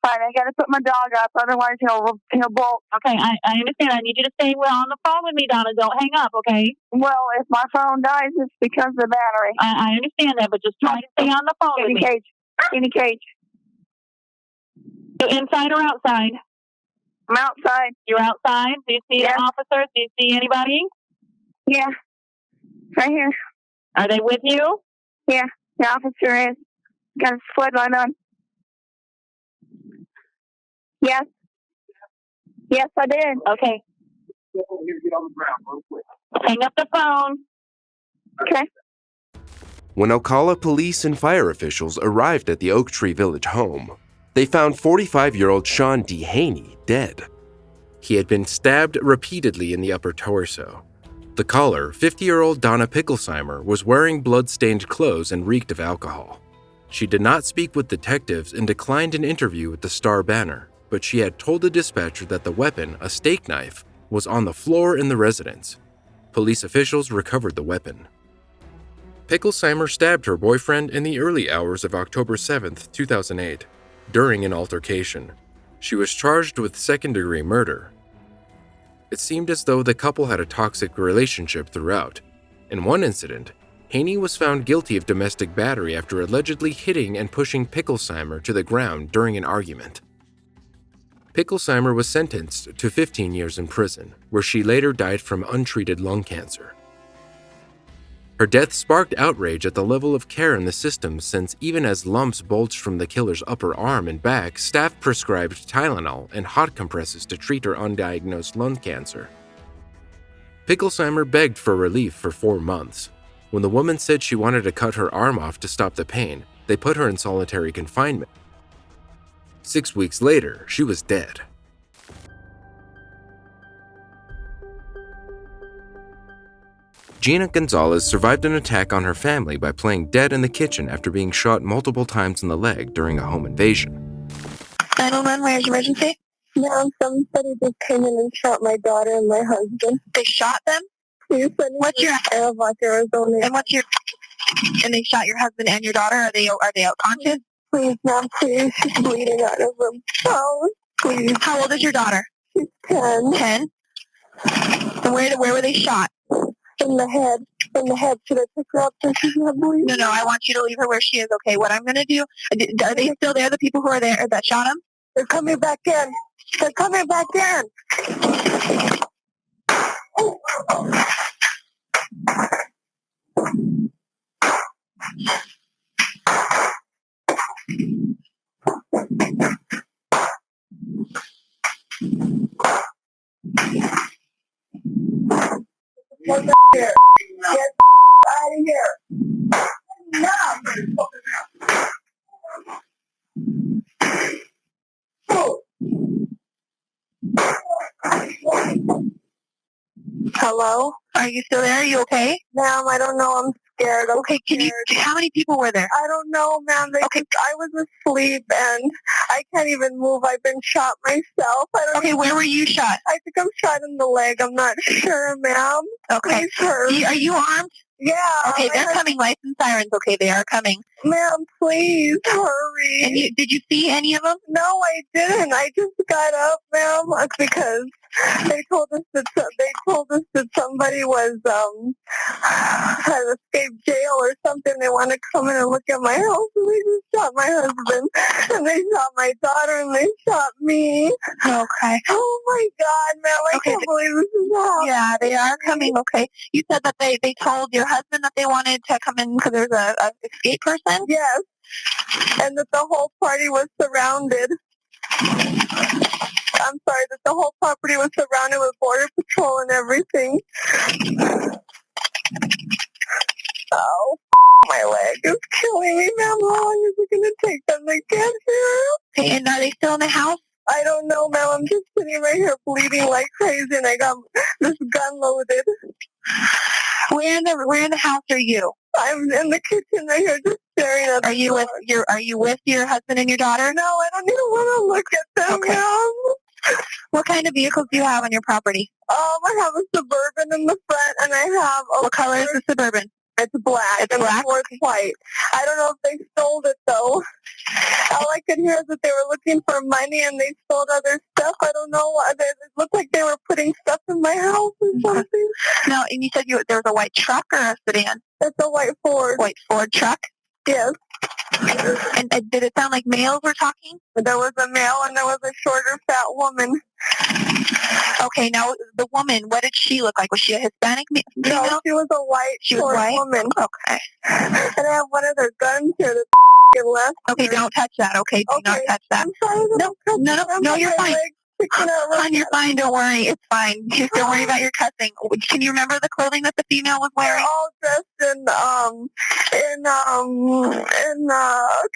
Fine, I gotta put my dog up, otherwise he'll bolt. Okay, I understand. I need you to stay on the phone with me, Donna. Don't hang up, okay? Well, if my phone dies, it's because of the battery. I understand that, but just try to stay on the phone with me. In a cage. You inside or outside? I'm outside. You're outside? Do you see the officers? Do you see anybody? Yeah. Right here. Are they with you? Yeah, the officer is. Got his floodlight on. Yes. Yes, I did. Okay. Hang up the phone. Okay. When Ocala police and fire officials arrived at the Oak Tree Village home, they found 45-year-old Sean D. Haney dead. He had been stabbed repeatedly in the upper torso. The caller, 50-year-old Donna Picklesheimer, was wearing blood-stained clothes and reeked of alcohol. She did not speak with detectives and declined an interview with the Star-Banner, but she had told the dispatcher that the weapon, a steak knife, was on the floor in the residence. Police officials recovered the weapon. Picklesheimer stabbed her boyfriend in the early hours of October 7, 2008, during an altercation. She was charged with second-degree murder. It seemed as though the couple had a toxic relationship throughout. In one incident, Haney was found guilty of domestic battery after allegedly hitting and pushing Picklesheimer to the ground during an argument. Picklesheimer was sentenced to 15 years in prison, where she later died from untreated lung cancer. Her death sparked outrage at the level of care in the system, since even as lumps bulged from the killer's upper arm and back, staff prescribed Tylenol and hot compresses to treat her undiagnosed lung cancer. Picklesheimer begged for relief for 4 months. When the woman said she wanted to cut her arm off to stop the pain, they put her in solitary confinement. 6 weeks later, she was dead. Gina Gonzalez survived an attack on her family by playing dead in the kitchen after being shot multiple times in the leg during a home invasion. 911, where's your emergency? No, somebody just came in and shot my daughter and my husband. They shot them? What's your Arizona? And what's your And they shot your husband and your daughter? Are they unconscious? Please, ma'am, please. She's bleeding out of her mouth. Please. How old is your daughter? She's 10. 10? And where were they shot? In the head. In the head. Should I pick her up so she's not bleeding? No, I want you to leave her where she is, okay? What I'm going to do, are they still there, the people who are there that shot him? They're coming back in. They're coming back in. Get here. Get out of here. Now. Hello? Are you still there? Are you okay? Ma'am, I don't know. I'm scared. Okay, how many people were there? I don't know, ma'am. I was asleep and I can't even move. I've been shot myself. Okay, where were you shot? I think I'm shot in the leg. I'm not sure, ma'am. Okay. Please hurry. Are you armed? Yeah. Okay, they're coming. Lights and sirens. Okay, they are coming. Ma'am, please hurry. And did you see any of them? No, I didn't. I just got up, ma'am, because they told us that somebody was had escaped jail or something. They want to come in and look at my house, and they just shot my husband, and they shot my daughter, and they shot me. Okay. Oh my God, ma'am! I can't believe this is happening. Yeah, they are coming. Okay. You said that they told your husband that they wanted to come in because there's a escape person. Yes, and that the whole party was surrounded. I'm sorry, that the whole property was surrounded with border patrol and everything. Oh, my leg is killing me, ma'am. How long is it going to take them to get here? Okay, and are they still in the house? I don't know, ma'am. I'm just sitting right here bleeding like crazy, and I got this gun loaded. Where in the house are you? I'm in the kitchen right here, just staring at. Are you with your husband and your daughter? No, I don't even want to look at them, ma'am. What kind of vehicles do you have on your property? I have a Suburban in the front, and I have a... What color is the Suburban? It's black. It's black? The floor's white. I don't know if they stole it, though. All I could hear is that they were looking for money, and they stole other stuff. I don't know why. It looked like they were putting stuff in my house or something. No, and you said there was a white truck or a sedan? It's a white Ford. White Ford truck? Yes. And did it sound like males were talking? There was a male and there was a shorter, fat woman. Okay, now the woman, what did she look like? Was she a Hispanic female? No, she was a white, short woman. Okay. And I have one of their guns here that's left. Okay, don't touch that. Okay, do not touch that. I'm sorry. No, you're fine. You're fine. Don't worry. It's fine. Just don't worry about your cussing. Can you remember the clothing that the female was wearing? They're all dressed in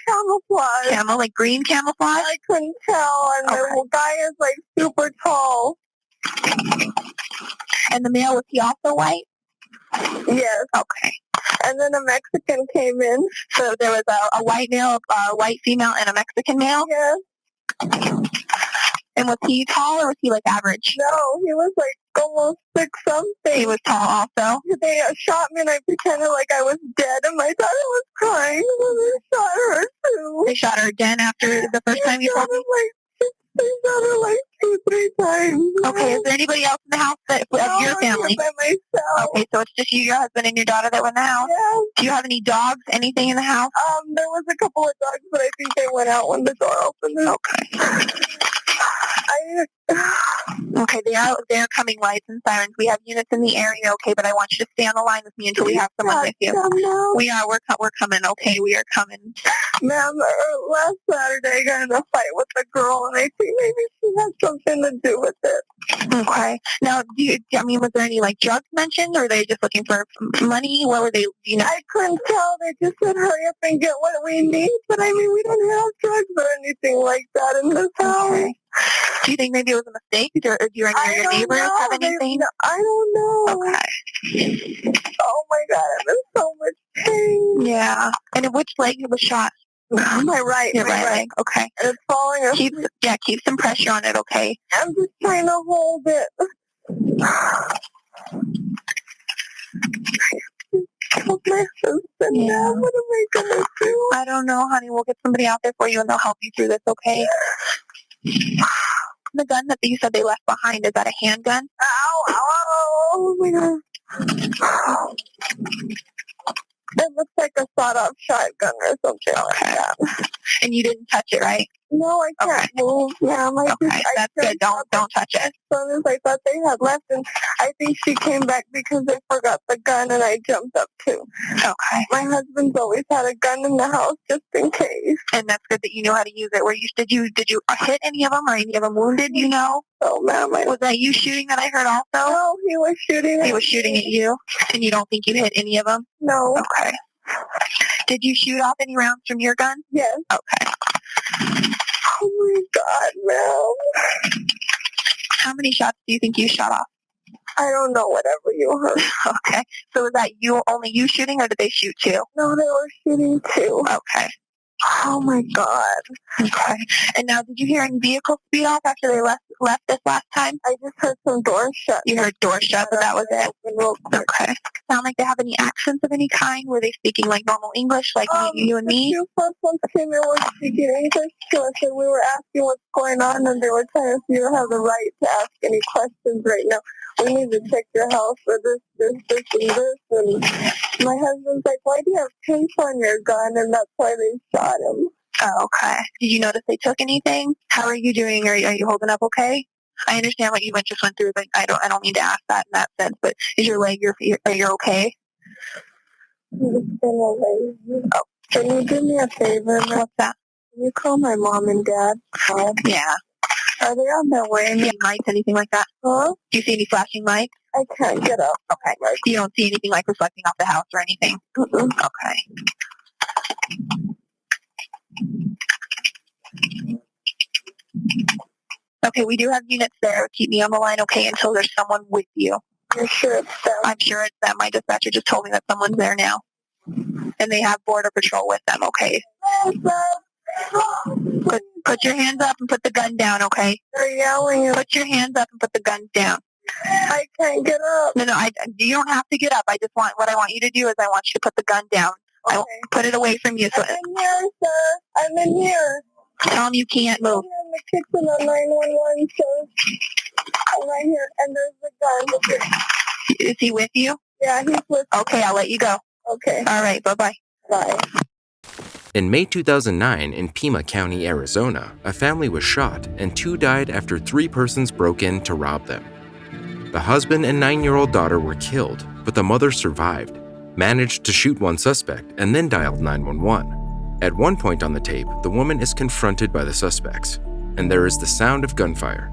camouflage. Camel, like green camouflage? I couldn't tell, and the guy is like super tall. And the male, was he also white? Yes. Okay. And then a Mexican came in. So there was a white male, a white female, and a Mexican male? Yes. And was he tall or was he like average? No, he was like almost 6-something. He was tall also? They shot me and I pretended like I was dead and my daughter was crying. And they shot her too. They shot her again after the first time you told me? They shot her like 2-3 times. Okay, is there anybody else in the house of your family? By myself. Okay, so it's just you, your husband, and your daughter that were in the house? Yeah. Do you have any dogs, anything in the house? There was a couple of dogs, but I think they went out when the door opened. Okay. Okay, they're coming, lights and sirens. We have units in the area, okay, but I want you to stay on the line with me until we have someone with you. We are. We're coming, okay? We are coming. Ma'am, last Saturday I got in a fight with a girl, and I think maybe she had something to do with it. Okay. Now, was there any, like, drugs mentioned, or were they just looking for money? What were they, I couldn't tell. They just said, hurry up and get what we need. But, I mean, we don't have drugs or anything like that in this house. Okay. Do you think maybe it was a mistake? Or do your neighbors have anything? I don't know. Okay. Oh, my God. I'm in so much pain. Yeah. And in which leg was shot? My right. Your right leg. Okay. And it's falling asleep. Keep some pressure on it, okay? I'm just trying to hold it. killed my husband now. What am I gonna do? I don't know, honey. We'll get somebody out there for you and they'll help you through this, okay? The gun that you said they left behind, is that a handgun? Ow, ow, ow. Oh my God. It looks like a sawed-off shotgun or something like that. And you didn't touch it, right? No, I can't move, ma'am. That's good. Don't touch it. As soon as I thought they had left, and I think she came back because they forgot the gun, and I jumped up too. Okay. My husband's always had a gun in the house just in case. And that's good that you know how to use it. Did you hit any of them, or any of them wounded? You know? Oh, ma'am. Was that you shooting that I heard also? No, he was shooting. He was shooting at you, and you don't think you hit any of them? No. Okay. Did you shoot off any rounds from your gun? Yes. Okay. Oh my God, ma'am. How many shots do you think you shot off? I don't know, whatever you heard. Okay. So was that only you shooting, or did they shoot too? No, they were shooting too. Okay. Oh my God. Okay. And now, did you hear any vehicles speed off after they left this last time? I just heard some doors shut. You heard doors shut, but that was it? Okay. Sound like they have any accents of any kind? Were they speaking like normal English, like you and me? The two first ones came in were speaking English to us, and we were asking what's going on, and they were telling us you don't have the right to ask any questions right now. We need to check your house for this, and this. And my husband's like, why do you have paint on your gun? And that's why they shot him. Oh, okay. Did you notice they took anything? How are you doing? Are you holding up okay? I understand what you just went through, but I don't mean to ask that in that sense, but is your leg, are you okay? Oh, can you do me a favor? What's that? Can you call my mom and dad? Yeah. Are they on their way? Any lights, anything like that? Huh? Do you see any flashing lights? I can't get up. Okay. You don't see anything like reflecting off the house or anything? Mm-mm. Okay. Okay, we do have units there. Keep me on the line, okay, until there's someone with you. You're sure it's them? I'm sure it's them. My dispatcher just told me that someone's there now. And they have Border Patrol with them, okay? Put your hands up and put the gun down, okay? They're yelling. Put your hands up and put the gun down. I can't get up. No, you don't have to get up. What I want you to do is I want you to put the gun down. Okay. Put it away from you. I'm in here, sir. I'm in here. Tell them you can't move. I'm in the kitchen on 911, sir. I'm right here, and there's the gun. Is he with you? Yeah, he's with me. Okay, I'll let you go. Okay. All right, bye-bye. Bye. In May 2009, in Pima County, Arizona, a family was shot and 2 died after 3 persons broke in to rob them. The husband and 9-year-old daughter were killed, but the mother survived, managed to shoot one suspect, and then dialed 911. At one point on the tape, the woman is confronted by the suspects, and there is the sound of gunfire.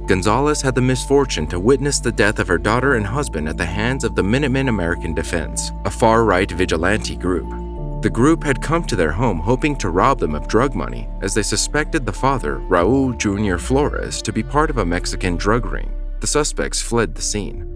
Gonzalez had the misfortune to witness the death of her daughter and husband at the hands of the Minutemen American Defense, a far-right vigilante group. The group had come to their home hoping to rob them of drug money, as they suspected the father, Raul Jr. Flores, to be part of a Mexican drug ring. The suspects fled the scene.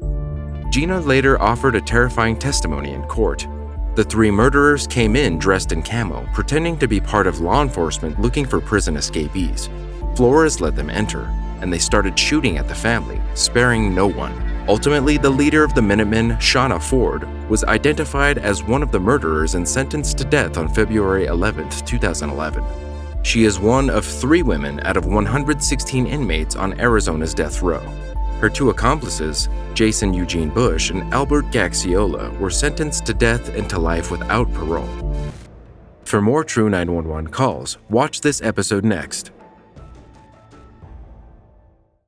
Gina later offered a terrifying testimony in court. The 3 murderers came in dressed in camo, pretending to be part of law enforcement looking for prison escapees. Flores let them enter, and they started shooting at the family, sparing no one. Ultimately, the leader of the Minutemen, Shauna Ford, was identified as one of the murderers and sentenced to death on February 11, 2011. She is one of 3 women out of 116 inmates on Arizona's death row. Her 2 accomplices, Jason Eugene Bush and Albert Gaxiola, were sentenced to death and to life without parole. For more True 911 calls, watch this episode next.